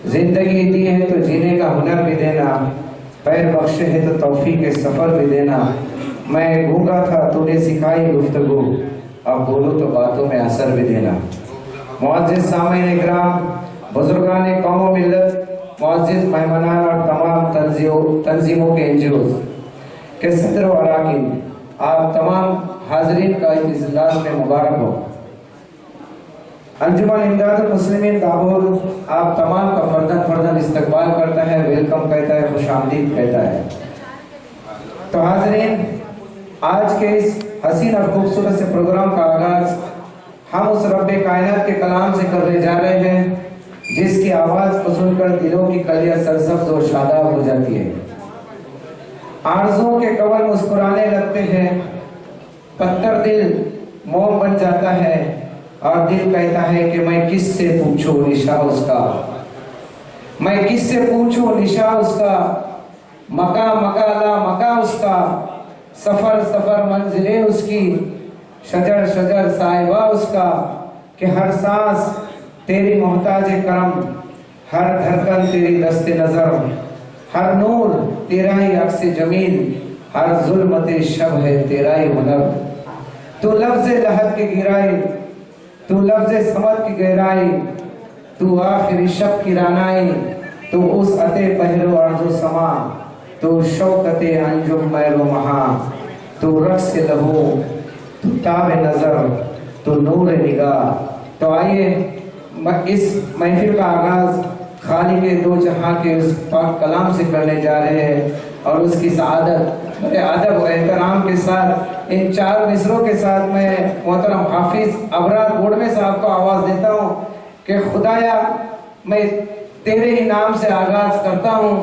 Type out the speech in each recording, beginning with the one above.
जिंदगी दी है तो जीने का हुनर भी देना, पैर बख्शे है तो तौफीक के सफर भी देना। मैं गूंगा था तूने सिखाई गुफ्तगू, अब बोलो तो बातों में असर भी देना। मुअज़्ज़िज़ सामीन इकराम, बुजुर्गान कौम व मिल्लत, मुअज़्ज़िज़ मेहमानान और तमाम तंजीमों के एनजीओज़ के सदर व अराकीन, आप तमाम हाज़रीन का इस इजलास में मुबारक हो। अंजुमन इमदादुल मुस्लिमीन दाहोद आप तमाम का फर्दन इस्तकबाल करता है, वेलकम कहता है, खुशामदीद कहता है। तो हाज़रीन, आज के इस हसीन और खूबसूरत से प्रोग्राम का आगाज हम उस रब्बे कायनात के कलाम से करने जा रहे हैं, जिसकी आवाज़ को सुनकर दिलों की कलियां सरसब्ज और शादाब हो जाती है। आरज़ुओं के कवर मुस्कुराने लगते हैं, पत्थर दिल मोम बन जाता है और दिल कहता है कि मैं किससे पूछूं निशा उसका, मैं किससे पूछूं निशा उसका, मका मकाला मका उसका, सफर सफर मंजिलें उसकी, शजर शजर साहिबा उसका, कि हर सांस तेरी मोहताज करम, हर धड़कन तेरी दस्ते नजर, हर नूर तेरा ही अक्स जमील, हर जुल्मते शब है तेरा ही हुनर। तू लफ्ज़ लहद की गिराई, तू लफ्ज़ समत की गहराई, तू आखिरी शब की रानाई, तू उस अते पहरो अर्ज़ो समा, तू शौकते अंजुम मैलो महा, तू रक्स लहू, तू ताब नजर, तू नूर निगाह। तो आइए इस महफिल का आगाज खाली के दो जहां के उस पाक कलाम से करने जा रहे हैं और उसकी सआदत अदब और एहतराम के साथ इन चार मिसरों के साथ मैं मोहतरम हाफिज अबरार गोडमे साहब को आवाज देता हूँ कि खुदाया मैं तेरे ही नाम से आगाज करता हूँ,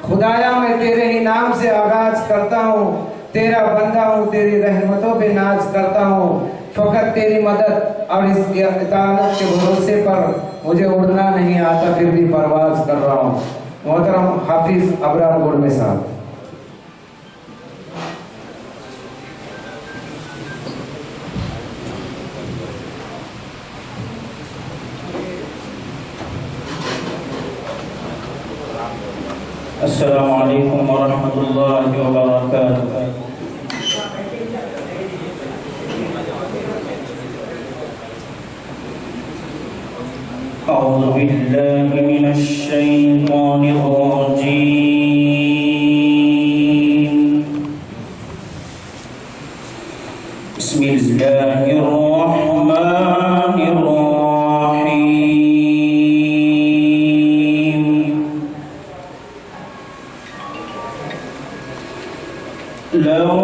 खुदाया मैं तेरे ही नाम से आगाज करता हूँ, तेरा बंदा हूँ, तेरी रहमतों पे नाज करता हूँ, फकत तेरी मदद और इस इताअत के भरोसे पर मुझे उड़ना नहीं आता, फिर भी परवाज कर रहा हूँ। मोहतरम हाफिज अबरार गोडमे साहब। अस्सलामु अलैकुम व रहमतुल्लाहि व बरकातुहू। अऊज़ु बिल्लाहि मिनश शैतानिर रजीम। बिस्मिल्लाहिर रहमानिर रहीम। लौ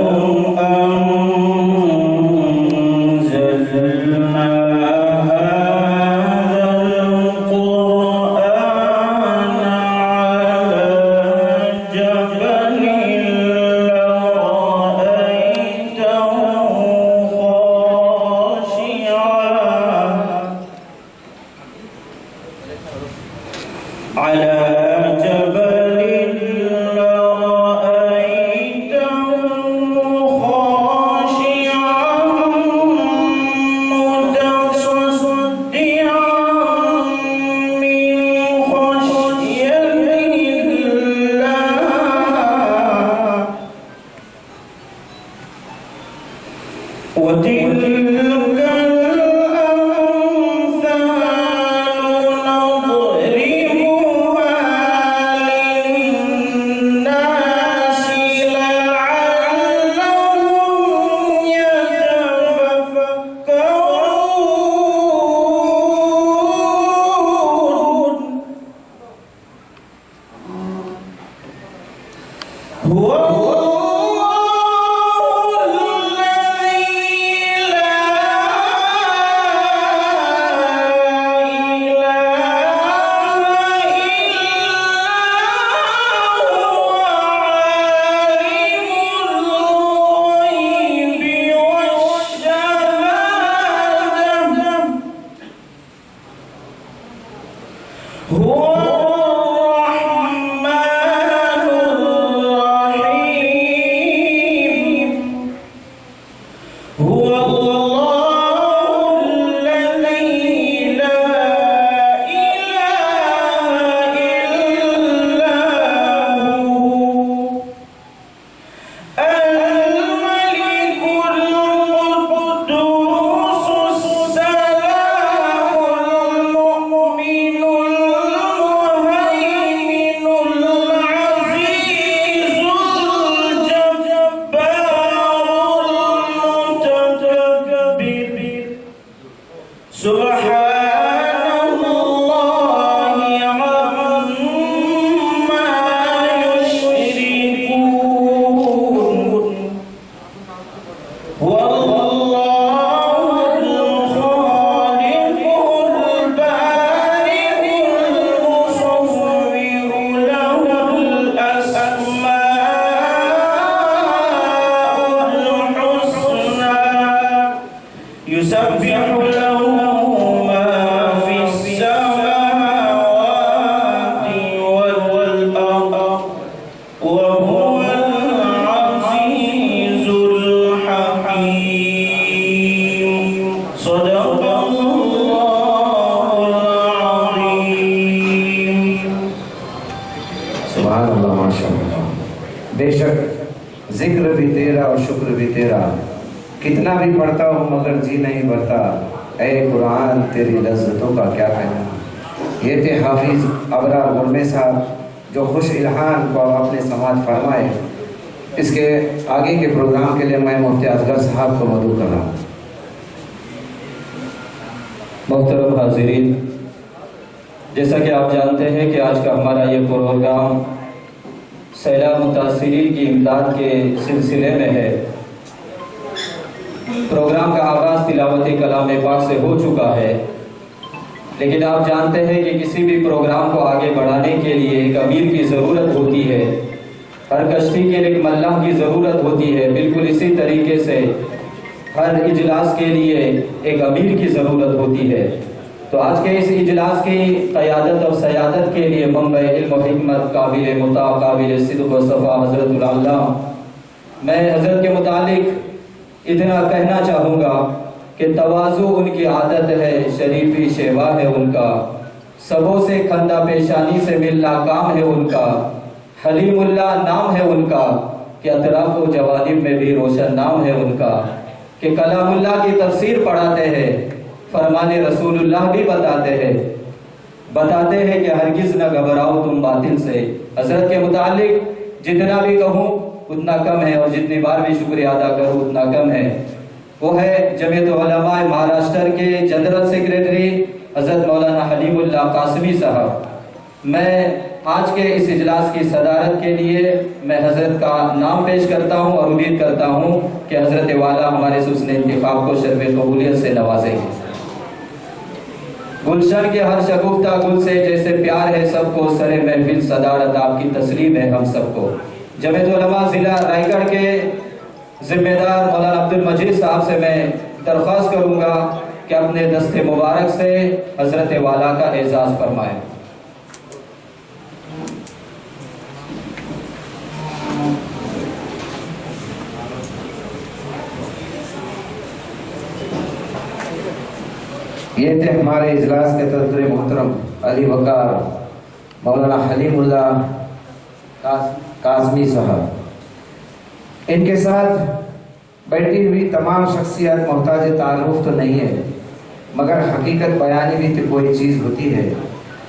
माशाअल्लाह। बेशक जिक्र भी तेरा और शुक्र भी तेरा, कितना भी पढ़ता हूँ मगर जी नहीं भरता, ऐ कुरान तेरी लज्जतों का क्या कहना। ये थे हाफिज अबरार गुरमे साहब, जो खुश इल्हान को अपने समाज फरमाए। इसके आगे के प्रोग्राम के लिए मैं मुफ्ती असगर साहब को मदऊ कर रहा हूँ। मोहतरम हाज़िरीन, जैसा कि आप जानते हैं कि आज का हमारा ये प्रोग्राम सैलाब मुतासिरीन की इमदाद के सिलसिले में है। प्रोग्राम का आगाज़ तिलावत कलाम पाक से हो चुका है, लेकिन आप जानते हैं कि किसी भी प्रोग्राम को आगे बढ़ाने के लिए एक अमीर की ज़रूरत होती है, हर कश्ती के लिए एक मल्लाह की ज़रूरत होती है। बिल्कुल इसी तरीके से हर इजलास के लिए एक अमीर की ज़रूरत होती है। तो आज के इस इजलास की क़यादत और सयादत के लिए मंबे इल्म व हिकमत, काबिल मुता, काबिल सिद्क़ व सफ़ा हज़रतुल अल्लाह। मैं हज़रत के मुतालिक इतना कहना चाहूँगा कि तवाज़ु उनकी आदत है, शरीफी शेवा है उनका, सबों से खंदा पेशानी से मिलना काम है उनका, हलीमुल्लाह नाम है उनका, कि अतराफ व जवानिब में भी रोशन नाम है उनका, कि कलामुल्लाह की तफसीर पढ़ाते हैं, फरमाने रसूलुल्लाह भी बताते हैं कि हरगिज़ न घबराओ तुम बातिल से। हज़रत के मुतालिक जितना भी कहूँ उतना कम है, और जितनी बार भी शुक्रिया अदा करूँ उतना कम है। वो है जमीयत उलमा महाराष्ट्र के जनरल सेक्रेटरी हज़रत मौलाना हलीमुल्लाह कासमी साहब। मैं आज के इस इजलास की सदारत के लिए मैं हज़रत का नाम पेश करता हूँ और उम्मीद करता हूँ कि हज़रत वाला हमारे हुस्न इंतिखाब को शर्फ़ कबूलियत से नवाजेंगे। गुलशन के हर शगुफ्ता गुल से जैसे प्यार है सबको, सरे महफिल सदारत आपकी तस्लीम है हम सबको। जमीयत उलमा ज़िला रायगढ़ के जिम्मेदार मौलाना अब्दुल मजीद साहब से मैं दरख्वास्त करूँगा कि अपने दस्ते मुबारक से हज़रत वाला का एजाज़ फरमाएं। ये थे हमारे इजलास के सदर मोहतरम अली वकार मौलाना हलीमुल्लाह काज़मी साहब। इनके साथ बैठी हुई तमाम शख्सियत मोहताज तारुफ तो नहीं है, मगर हकीकत बयानी भी तो कोई चीज़ होती है।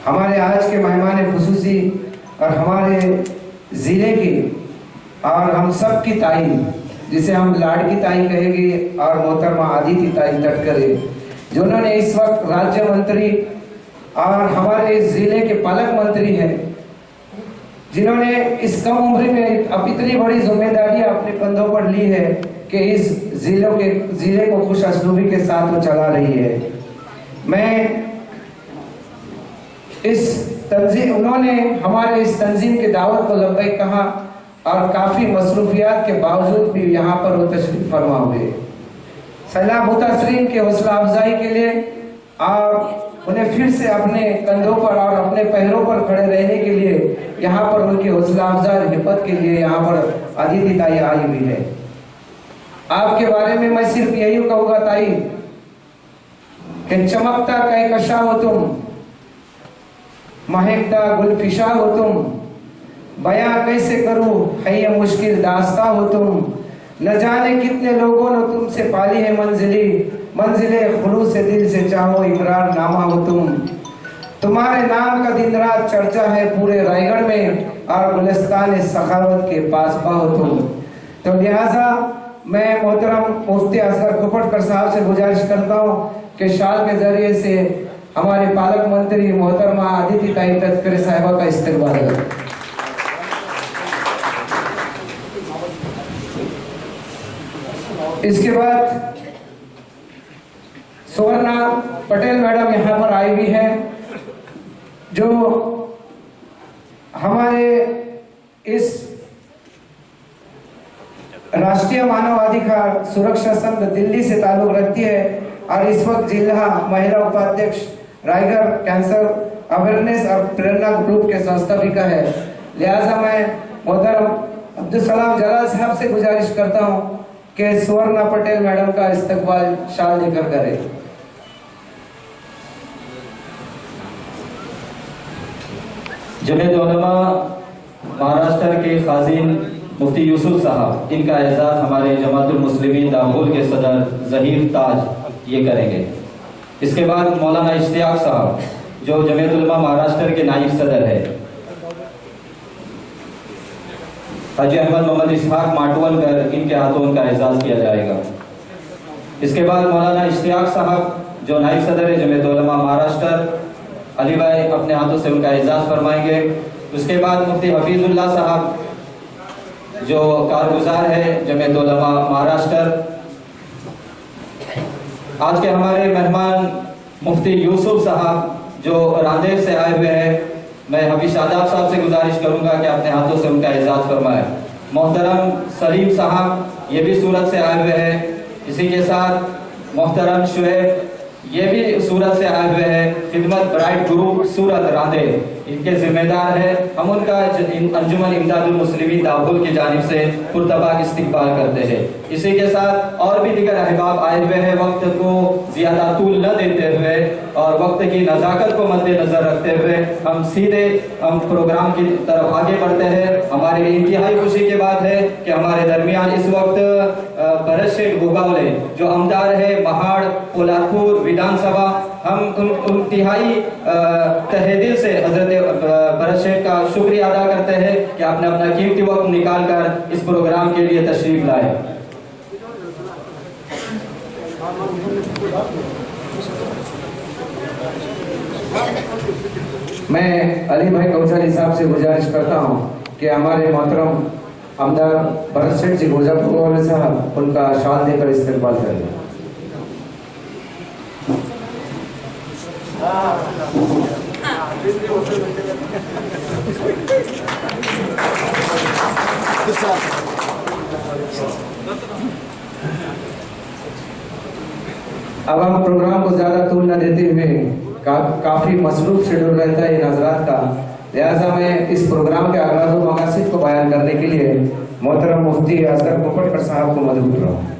हमारे आज के मेहमान खुसूसी और हमारे ज़िले की और हम सब की ताई, जिसे हम लाड़की ताई कहेंगे, और मोहतरमा आदिति ताई तटकरे, जिन्होंने इस वक्त राज्य मंत्री और हमारे ज़िले के पालक मंत्री हैं, जिन्होंने इस कम उम्र में अब इतनी बड़ी जिम्मेदारी अपने कंधों पर ली है कि इस ज़िले को खुश असलूबी के साथ वो चला रही है। मैं इस तंजीम, उन्होंने हमारे इस तंजीम की दावत को लब्बैक कहा और काफ़ी मसरूफियात के बावजूद भी यहाँ पर वो तशरीफ फरमा हुए। सैलाब मुतासरीन के हौसला अफजाई के लिए और उन्हें फिर से अपने कंधों पर और अपने पैरों पर खड़े रहने के लिए यहाँ पर उनकी हौसला अफजाई हिम्मत के लिए यहाँ पर आदिति ताई आई हुई है। आपके बारे में मैं सिर्फ यही कहूँगा ताई कि चमकता कहकशा हो तुम, महकता गुलफिशा हो तुम, बयां कैसे करूँ है ये मुश्किल दास्ता हो तुम, न जाने कितने लोगों ने तुमसे पाली है मंजिले खुलूस से दिल से चाहो इकरार नामा हो तुम। तुम्हारे नाम का दिन रात चर्चा है पूरे रायगढ़ में और गुलिस्तान सखावत के पासबा हो तुम। तो लिहाजा मैं मोहतरम मुफ्ती असगर कुपटकर साहब से गुजारिश करता हूँ कि शाल के जरिए से हमारे पालक मंत्री मोहतरमा आदिति ताई तटकरे साहिबा का इस्तकबाल करें। इसके बाद सुवर्णा पटेल मैडम यहाँ पर आई हुई है, जो हमारे इस राष्ट्रीय मानवाधिकार सुरक्षा संघ दिल्ली से ताल्लुक रखती है और इस वक्त जिला महिला उपाध्यक्ष रायगढ़ कैंसर अवेयरनेस और प्रेरणा ग्रुप के संस्थापिका है। लिहाजा मैं मोहतरम अब्दुल सलाम जलाल साहब से गुजारिश करता हूँ कि सुवर्णा पटेल मैडम का इस्तकबाल शाल लेकर करें। जमीयत उलमा महाराष्ट्र के खाजिन मुफ्ती यूसुफ साहब, इनका एजाज़ हमारे जमातुल मुस्लिमीन दाहोद के सदर ज़हीर ताज ये करेंगे। इसके बाद मौलाना इश्तियाक साहब जो जमीयत उलमा महाराष्ट्र के नायब सदर है, हाजी अहमद मोहम्मद इसहाक माटवलकर, इनके हाथों उनका एजाज़ किया जाएगा। इसके बाद मौलाना इश्तियाक साहब जो नायब सदर है जमीयत उलमा महाराष्ट्र, अली भाई अपने हाथों से उनका एजाज़ फरमाएंगे। उसके बाद मुफ्ती हफीजुल्लाह साहब जो कारगुजार है जमीयत उलमा महाराष्ट्र। आज के हमारे मेहमान मुफ्ती यूसुफ साहब जो रांदेर से आए हुए हैं, मैं हफीज शादाब साहब से गुजारिश करूंगा कि अपने हाथों से उनका एजाज़ फरमाएं। मोहतरम सलीम साहब ये भी सूरत से आए हुए हैं। इसी के साथ मोहतरम शुएब ये भी सूरत से आए हुए हैं। खिदमत ब्राइट ग्रुप सूरत रांदेर इनके जिम्मेदार है। हम उनका अंजुमन इमदादुल मुस्लिमीन दाहोद की जानिब से पुरतबाक इस्तकबाल करते हैं। इसी के साथ और भी दीगर अहबाब आए हुए हैं। वक्त को ज़्यादा तूल न देते हुए और वक्त की नज़ाकत को मद्देनजर रखते हुए हम सीधे प्रोग्राम की तरफ आगे बढ़ते हैं। हमारे लिए इंतहाई खुशी की बात है कि हमारे दरमियान इस वक्त भरत शेठ गोगावले जो आमदार है महाड़ पोलादपुर विधानसभा, हम इंतहाई तहे दिल से हजरत भरत शेठ का शुक्रिया अदा करते हैं कि आपने अपना कीमती वक्त निकाल कर इस प्रोग्राम के लिए तशरीफ लाए। मैं अली भाई कौसाली साहब से गुजारिश करता हूं कि हमारे मोहतरम आमदार भरत शेठ जी गोगावले साहब उनका शाल देकर इस्तकबाल करें। अब हम प्रोग्राम को ज्यादा तूल न देते हुए काफी मसरूफ शेड्यूल रहता है इन हजरात का, लिहाजा मैं इस प्रोग्राम के अगराज़ व मकासद को बयान करने के लिए मोहतरम मुफ्ती असगर पोपटकर साहब को मदद कर रहा हूँ।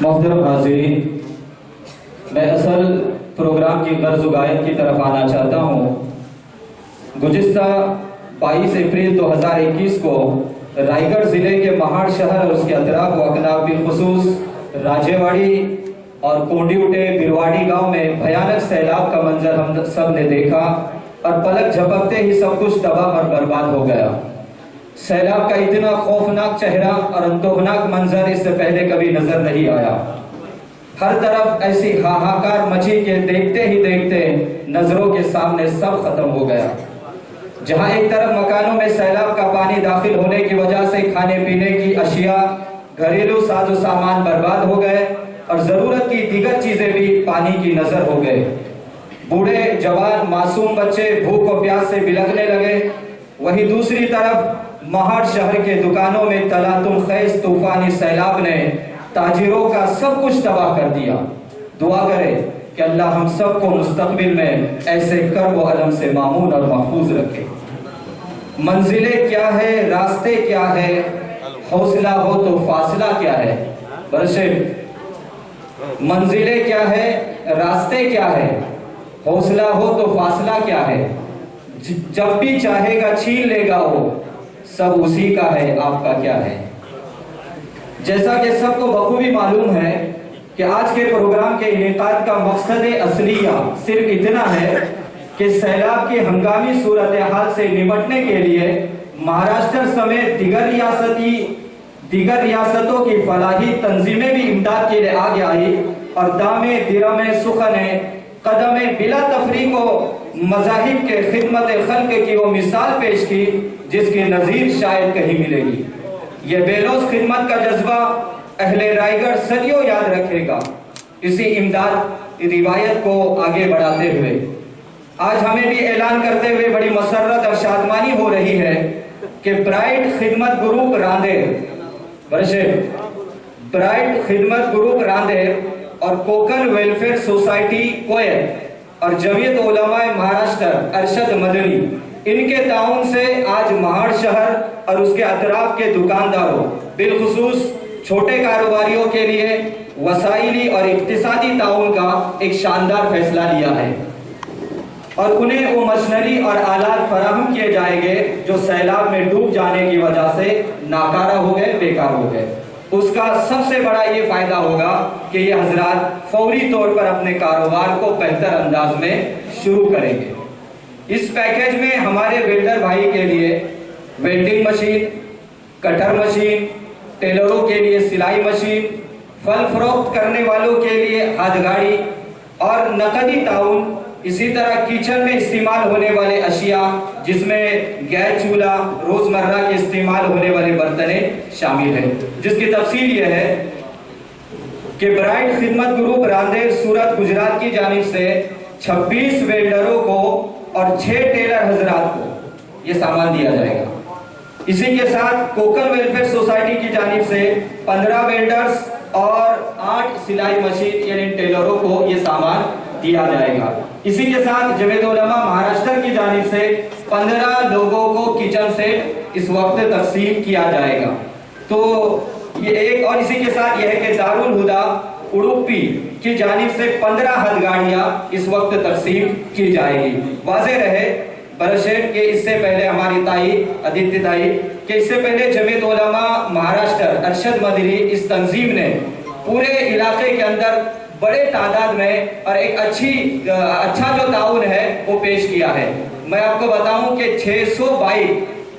मोहतरम हाज़रीन, मैं असल प्रोग्राम की गर्ज़ गायब की तरफ आना चाहता हूँ। गुज़िश्ता 22 अप्रैल 2021 को रायगढ़ ज़िले के महाड़ शहर और उसके अतराफ व अकनाफ बिलखुसूस राजेवाड़ी और कोंडीउटे बिरवाड़ी गांव में भयानक सैलाब का मंजर हम सब ने देखा और पलक झपकते ही सब कुछ तबाह और बर्बाद हो गया। सैलाब का इतना खौफनाक चेहरा और अंतोहनाक मंजर इससे पहले कभी नजर नहीं आया। हर तरफ ऐसी हाहाकार मची के देखते ही देखते नजरों के सामने सब खत्म हो गया। जहां एक तरफ मकानों में सैलाब का पानी दाखिल होने की वजह से खाने पीने की अशिया, घरेलू साजो सामान बर्बाद हो गए और जरूरत की दीगर चीजें भी पानी की नजर हो गए। बूढ़े जवान मासूम बच्चे भूख और प्यास से बिलखने लगे। वहीं दूसरी तरफ महाड़ शहर के दुकानों में तलातुम खैस तूफानी सैलाब ने ताजिरों का सब कुछ तबाह कर दिया। दुआ करें कि अल्लाह हम सबको मुस्तकबिल में ऐसे कर्ब व अलम से मामून और महफूज रखे। मंजिलें क्या है, रास्ते क्या है, हौसला हो तो फासला क्या है। मंजिलें क्या है, रास्ते क्या है, हौसला हो तो फासला क्या है। जब भी चाहेगा छीन लेगा वो, सब उसी का है, आपका क्या है। जैसा कि सबको बखूबी मालूम है कि आज के प्रोग्राम के इनेकाद का मकसद असलिया सिर्फ इतना है कि सैलाब की हंगामी सूरत हाल से निपटने के लिए महाराष्ट्र समेत दीगर रियासतों की फलाही तंजीमें भी इमदाद के लिए आगे आई और दामे दिरमे सुखने कदमे बिला तफरी को मज़ाहिब के खिदमत खल्क की वो मिसाल पेश की जिसकी नज़ीर शायद कहीं मिलेगी। ये बेलोस खिदमत का जज्बा अहले रायगढ़ सदियों याद रखेगा। इसी इमदाद रिवायत को आगे बढ़ाते हुए आज हमें भी ऐलान करते हुए बड़ी मसरत और शादमानी हो रही है कि ब्राइट खिदमत ग्रुप रांदेर और कोकन वेलफेयर सोसाइटी कोयल और जमीयत उलमाए महाराष्ट्र अरशद मदनी इनके ताउन से आज महाड़ शहर और उसके अतराफ के दुकानदारों बिलखुसूस छोटे कारोबारियों के लिए वसाइली और इक्तिसादी ताउन का एक शानदार फैसला लिया है और उन्हें वो मशीनरी और आलात फराहम किए जाएंगे जो सैलाब में डूब जाने की वजह से नाकारा हो गए, बेकार हो गए। उसका सबसे बड़ा ये फायदा होगा कि ये हजरात फौरी तौर पर अपने कारोबार को बेहतर अंदाज में शुरू करेंगे। इस पैकेज में हमारे वेल्डर भाई के लिए वेल्डिंग मशीन, कटर मशीन, टेलरों के लिए सिलाई मशीन, फल फरोख्त करने वालों के लिए हाथगाड़ी और नकदी ताउन, इसी तरह किचन में इस्तेमाल होने वाले अशिया जिसमें गैस चूल्हा, रोजमर्रा के इस्तेमाल होने वाले बर्तने शामिल हैं, जिसकी तफसील यह है कि ब्राइट खिदमत ग्रुप रांदेर सूरत गुजरात की जानिब से 26 वेल्डरों को और 6 टेलर हजरात को ये सामान दिया जाएगा। इसी के साथ कोकल वेलफेयर सोसाइटी की जानिब से 15 वेल्डर्स और 8 सिलाई मशीन यानी टेलरों को ये सामान दिया जाएगा। इसी के साथ जमीयत उलमा महाराष्ट्र की जानिब से 15 लोगों को किचन सेट इस वक्त तकसीम किया जाएगा। तो ये एक, और इसी के साथ यह है कि दारुल हुदा उडुपी की जानिब से 15 हथगाड़ियां इस वक्त तकसीम की जाएगी। वाज़ेह रहे बरशेट के इससे पहले हमारी ताई आदित्य ताई कि इससे पहले जमीयत उलमा महाराष्ट्र अरशद मदनी इस तंजीम ने पूरे इलाके के अंदर बड़े तादाद में और एक अच्छा जो ताउन है वो पेश किया है। मैं आपको बताऊं कि 600 बाइक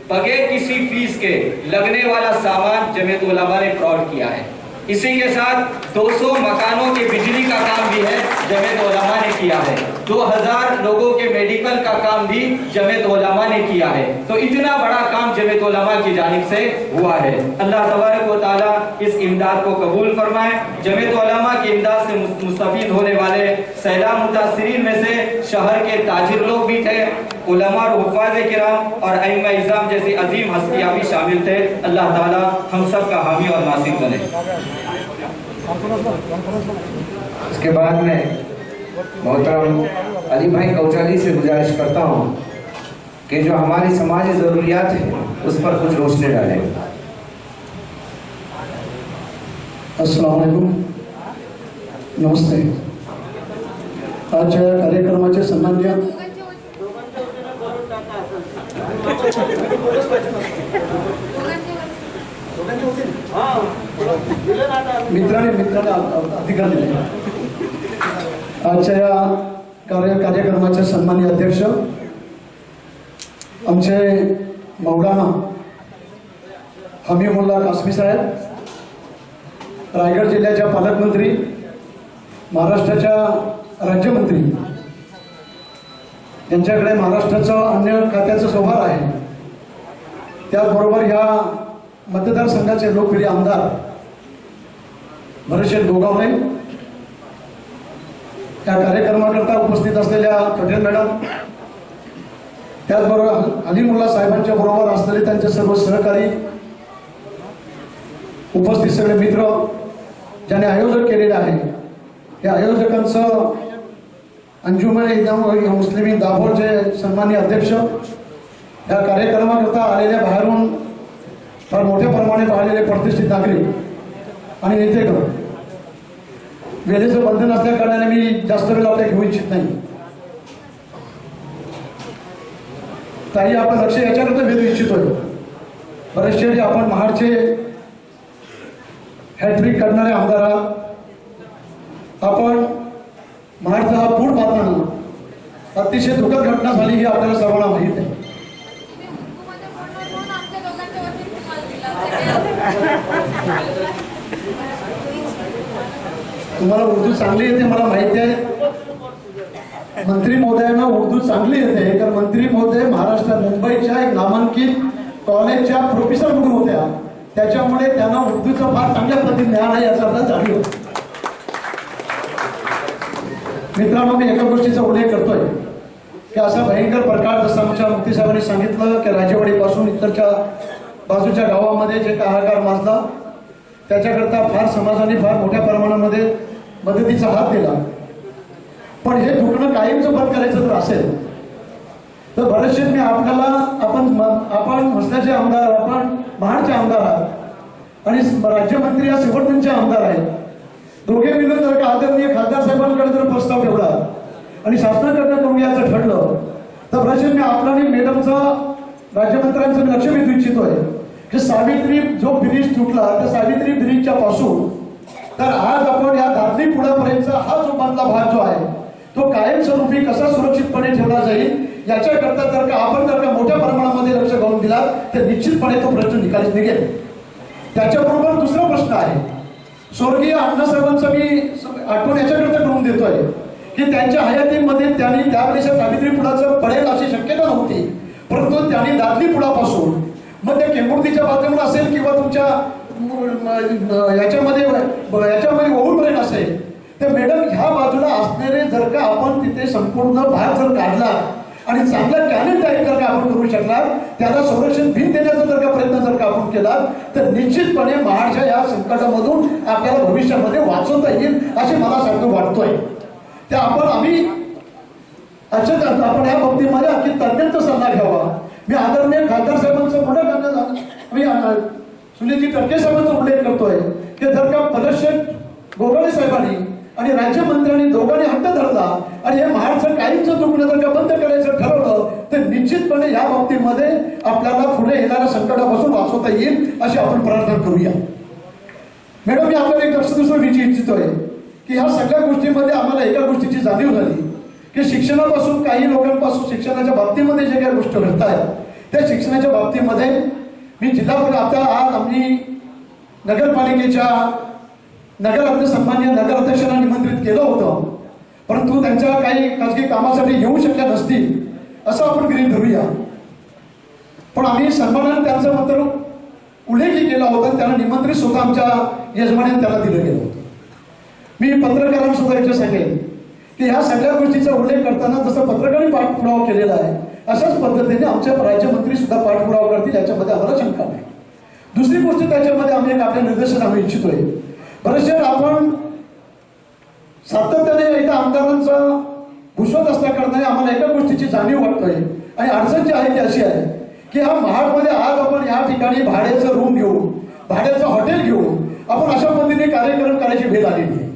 बगैर किसी फीस के लगने वाला सामान जमीयत उलमा ने फ्रॉड किया है। इसी के साथ 200 मकानों के बिजली का काम भी है जमीयत उलमा ने किया है। 2000 लोगों के मेडिकल का काम भी जमीयत उलमा ने किया है। तो इतना बड़ा काम जमीयत उलमा की जानिब से हुआ है। अल्लाह तबारक व तआला इस इमदाद को कबूल फरमाए। जमीयत उलमा की इमदाद से मुस्तफीद होने वाले सैलाब मुतासिरीन में से शहर के ताजिर लोग भी थे, उलमा और हुफ़ाज़ किराम और अइम्मा इज़ाम जैसी अजीम हस्तियां भी शामिल थे। अल्लाह ताला हम सब का हामी और नासिर बने। इसके बाद में मोहतरम अली भाई कौचाली से गुजारिश करता हूँ कि जो हमारी समाजी ज़रूरियात है उस पर कुछ रोशनी डालें। अस्सलाम वालेकुम, नमस्ते। आज कार्यक्रमाचे सन्माननीय मित्रांनी अधिकार दिले। आजच्या या कार्यक्रमाचे सन्माननीय अध्यक्ष आमचे मौलाना हमीमुल्ला कासमी साहेब, रायगड जिल्ह्याच्या पालकमंत्री, महाराष्ट्राच्या राज्यमंत्री, यांच्याकडे महाराष्ट्राचं अन्य खात्याचं सोभार आहे। त्याचबरोबर ह्या मतदारसंघाचे लोकप्रिय आमदार भरतशेठ गोगावले, त्या कार्यक्रमाकरता उपस्थित असलेल्या पटेल मॅडम, त्याचबरोबर अलीमुल्ला साहेबांच्या बरोबर असलेले त्यांचे सर्व सहकारी, उपस्थित सगळे मित्र, ज्याने आयोजन केलेले आहे, या आयोजकांचं अंजुमन मुस्लिमीन दाभोळचे सन्माननीय अध्यक्ष, या कार्यक्रमाकरता आलेल्या बाहेरून फार मोठ्या प्रमाणे पाहिलेले प्रतिष्ठित नागरिक आणि नेतेगण, वेळेचं बंधन असल्या कारणाने मी जास्त वेळ आपल्या घेऊ इच्छित नाही। ताई, आपण लक्ष याच्याकरता वेधू इच्छितोय, बरेचसे आपण महाडचे हॅट्रिक करणारे आमदार आहात। आपण महाडचा हा पूर पाहताना अतिशय दुःखद घटना झाली ही आपल्याला सर्वांना माहीत आहे। तुम्हाला उर्दू चांगली येते मला माहिती आहे। मंत्री महोदयांना उर्दू चांगली येते, कारण मंत्री महोदय महाराष्ट्रात मुंबईच्या एक नामांकित कॉलेजच्या प्रोफेसर म्हणून होत्या, त्याच्यामुळे त्यांना उर्दूचं फार चांगल्या पद्धतीने ज्ञान आहे याचा अर्थ जाणीव। मित्रांनो, मी एका गोष्टीचा उल्लेख करतोय की असा भयंकर प्रकार जसं आमच्या मुफ्ती साहेबांनी सांगितलं की राजेवाडीपासून इतरच्या बाजूच्या गावामध्ये जे हाहाकार माजला, त्याच्याकरता फार समाजाने फार मोठ्या प्रमाणामध्ये मदतीचा हात दिला। पण हे दुखणं कायमचं बंद करायचं जर असेल तर बरेचसे मी आपल्याला आपण म्हसल्याचे आमदार, आपण महाडचे आमदार आहात आणि राज्यमंत्री या शेवटचे आमदार आहेत, दोघे मिळून जर का आदरणीय खासदार साहेबांकडे जर प्रस्ताव ठेवला आणि शासनाकडनं करून याचं ठरलं तर प्रश्न मी आपला आणि मॅडमचा राज्यमंत्र्यांचं लक्ष वेधू इच्छितोय की सावित्री जो ब्रिज तुटला त्या सावित्री ब्रिजच्या पासून तर आज आपण या दादरी पुलापर्यंतचा हा जो मधला भाग जो आहे तो कायमस्वरूपी कसा सुरक्षितपणे ठेवला जाईल याच्याकरता जर का आपण जर का मोठ्या प्रमाणामध्ये लक्ष घालून दिला तर निश्चितपणे तो प्रश्न निकालीच निघेल. त्याच्याबरोबर दुसरा प्रश्न आहे स्वर्गीय अण्णासाहेबांचा मी आठवण याच्याकरता करून देतोय की त्यांच्या हयातीमध्ये त्यांनी त्यावेळेस सावित्री पुलाचं पडेल अशी शक्यता नव्हती, परंतु त्यांनी दादरी पुलापासून मग त्या केंबुर्तीच्या बाजूला असेल किंवा तुमच्या याच्यामध्ये ओहूपर्यंत असेल तर मॅडम ह्या बाजूला असणारे जर का आपण तिथे संपूर्ण भाग जर काढला आणि चांगला कॅनल टाईप जर का आपण करू शकला त्याला संरक्षण भिंत देण्याचा जर का प्रयत्न जर का आपण केला तर निश्चितपणे महाडच्या या संकटामधून आपल्याला भविष्यामध्ये वाचवता येईल असे मला सांगतो वाटतोय. त्या आम्ही आपण या बाबतीमध्ये अगदी तज्ञांचा सल्ला घ्यावा. मी आदरणीय खासदार साहेबांचं मोठं करण्यात मी सुनीलजी टर्के साहेबांचा उल्लेख करतोय की जर का पदशेठ गोगावले साहेबांनी आणि राज्यमंत्र्यांनी दोघांनी हट्ट धरला आणि हे महाडचं कायमचं दुखणं जर का बंद करायचं ठरवलं तर निश्चितपणे या बाबतीमध्ये आपल्याला पुढे येणाऱ्या संकटापासून वाचवता येईल अशी आपण प्रार्थना करूया. मॅडम मी आपल्याला एक लक्ष दुसरं विचारू इच्छितोय की ह्या सगळ्या गोष्टीमध्ये आम्हाला एका गोष्टीची जाणीव झाली की शिक्षणापासून काही लोकांपासून शिक्षणाच्या बाबतीमध्ये जे काही गोष्टी घडत आहेत त्या शिक्षणाच्या बाबतीमध्ये मी जिल्हा आता आज आम्ही नगरपालिकेच्या सन्मान्य नगराध्यक्षांना निमंत्रित केलं होतं, परंतु त्यांच्या काही खाजगी कामासाठी येऊ शकल्या नसतील असं आपण गृहीत धरूया. पण आम्ही सन्मानाने त्यांचं मात्र उल्लेखही केला होता, त्यांना निमंत्रित सुद्धा आमच्या यजमानाने त्याला दिलं गेलं होतं. मी पत्रकारांना सुद्धा याच्या सांगेन की ह्या सगळ्या गोष्टीचा उल्लेख करताना जसं पत्रकारांनी पाठपुरावा केलेला आहे अशाच पद्धतीने आमच्या राज्यमंत्री सुद्धा पाठपुरावा करतील याच्यामध्ये आम्हाला शंका नाही. दुसरी गोष्ट त्याच्यामध्ये आम्ही एक आपल्या निर्देशन आम्ही इच्छितोय. बरेचसे आपण सातत्याने इथं आमदारांचा भुसवत असल्याकारणाने आम्हाला एका गोष्टीची जाणीव वाटतोय आणि अडचण जी आहे ती अशी आहे की हा महाडमध्ये आज आपण या ठिकाणी भाड्याचं रूम घेऊन भाड्याचं हॉटेल घेऊन आपण अशा पद्धतीने कार्यक्रम करायची वेळ आलेली आहे.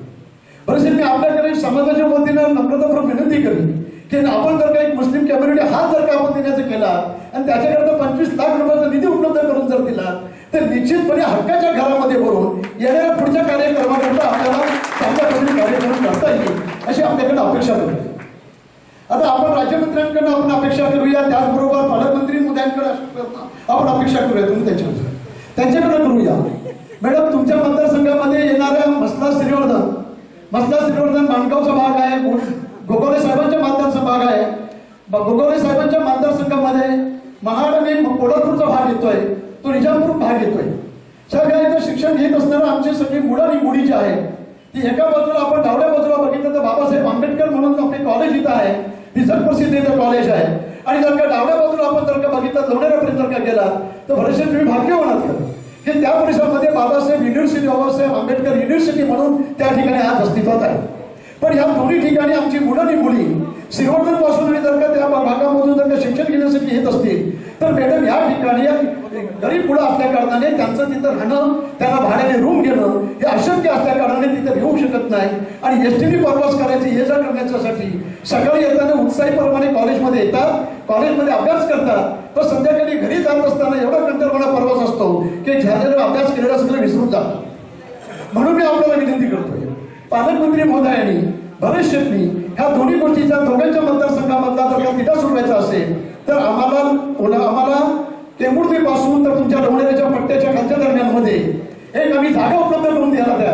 बरेचसे मी आपल्याकडे समाजाच्या वतीनं नम्रतापूर्वक विनंती करेन की आपण जर का एक मुस्लिम कम्युनिटी हा जर का आपण देण्याचं केला आणि त्याच्याकरता 25 लाख रुपयाचा निधी उपलब्ध करून जर दिला तर निश्चितपणे हक्काच्या घरामध्ये भरून येणाऱ्या पुढच्या कार्यक्रमाकरता आपल्याला चांगल्या पद्धतीने कार्यक्रम करता येईल अशी आपल्याकडे अपेक्षा करतो. आता आपण राज्यमंत्र्यांकडून आपण अपेक्षा करूया, त्याचबरोबर पालकमंत्री मोदयांकडे आपण अपेक्षा करूया, तुम्ही त्यांच्याकडे करूया. मॅडम तुमच्या मतदारसंघामध्ये येणाऱ्या मसला श्रीवर्धन माणगावचा भाग आहे, गोगावले साहेबांच्या मतदारचा भाग आहे. गोगावले साहेबांच्या मतदारसंघामध्ये महाड आणि कोल्हापूरचा भाग येतोय, तो निजामपूर भाग येतोय. साहेब या इथं शिक्षण घेत असणारं आमची सगळी मुलं आणि मुली जी आहे ती एका बाजूला आपण डावल्या बाजूला बघितलं तर बाबासाहेब आंबेडकर म्हणून आपले कॉलेज इथं आहे, ती जगप्रसिद्ध इथं कॉलेज आहे. आणि जर का डावल्या बाजूला आपण जर का बघितलं लोणाऱ्यापर्यंत जर का गेला तर बरेचसे तुम्ही भाग्यवान आहात की त्या परिसरामध्ये बाबासाहेब युनिव्हर्सिटी बाबासाहेब आंबेडकर युनिव्हर्सिटी म्हणून त्या ठिकाणी आज अस्तित्वात आहे. पण ह्या दोन्ही ठिकाणी आमची मुलं आणि मुली श्रीवर्धन पासून जर का त्या भागामधून जर का शिक्षण घेण्यासाठी येत असतील तर मॅडम या ठिकाणी गरीब मुलं असल्या कारणाने त्यांचं तिथं राहणं, त्यांना भाड्याने रूम घेणं हे अशक्य असल्या कारणाने तिथं येऊ शकत नाही. आणि एसटीने प्रवास करायची ये जा करण्यासाठी सकाळी येताना उत्साहीप्रमाणे कॉलेजमध्ये येतात, कॉलेजमध्ये अभ्यास करतात, तर संध्याकाळी घरी जात असताना एवढा कंटाळवाणा प्रवास असतो की झालेला अभ्यास केलेला सगळं विसरून जातो. म्हणून मी आपल्याला विनंती करतोय पालकमंत्री महोदयांनी भरत शेट्टी ह्या दोन्ही गोष्टीचा दोघांच्या मतदारसंघामधला जर का तिढा सोडवायचा असेल तर आम्हाला टेंबुर्ती पासून तर तुमच्या लोणाऱ्याच्या पट्ट्याच्या खालच्या दरम्यानमध्ये एक आम्ही जागा उपलब्ध करून द्यायला द्या.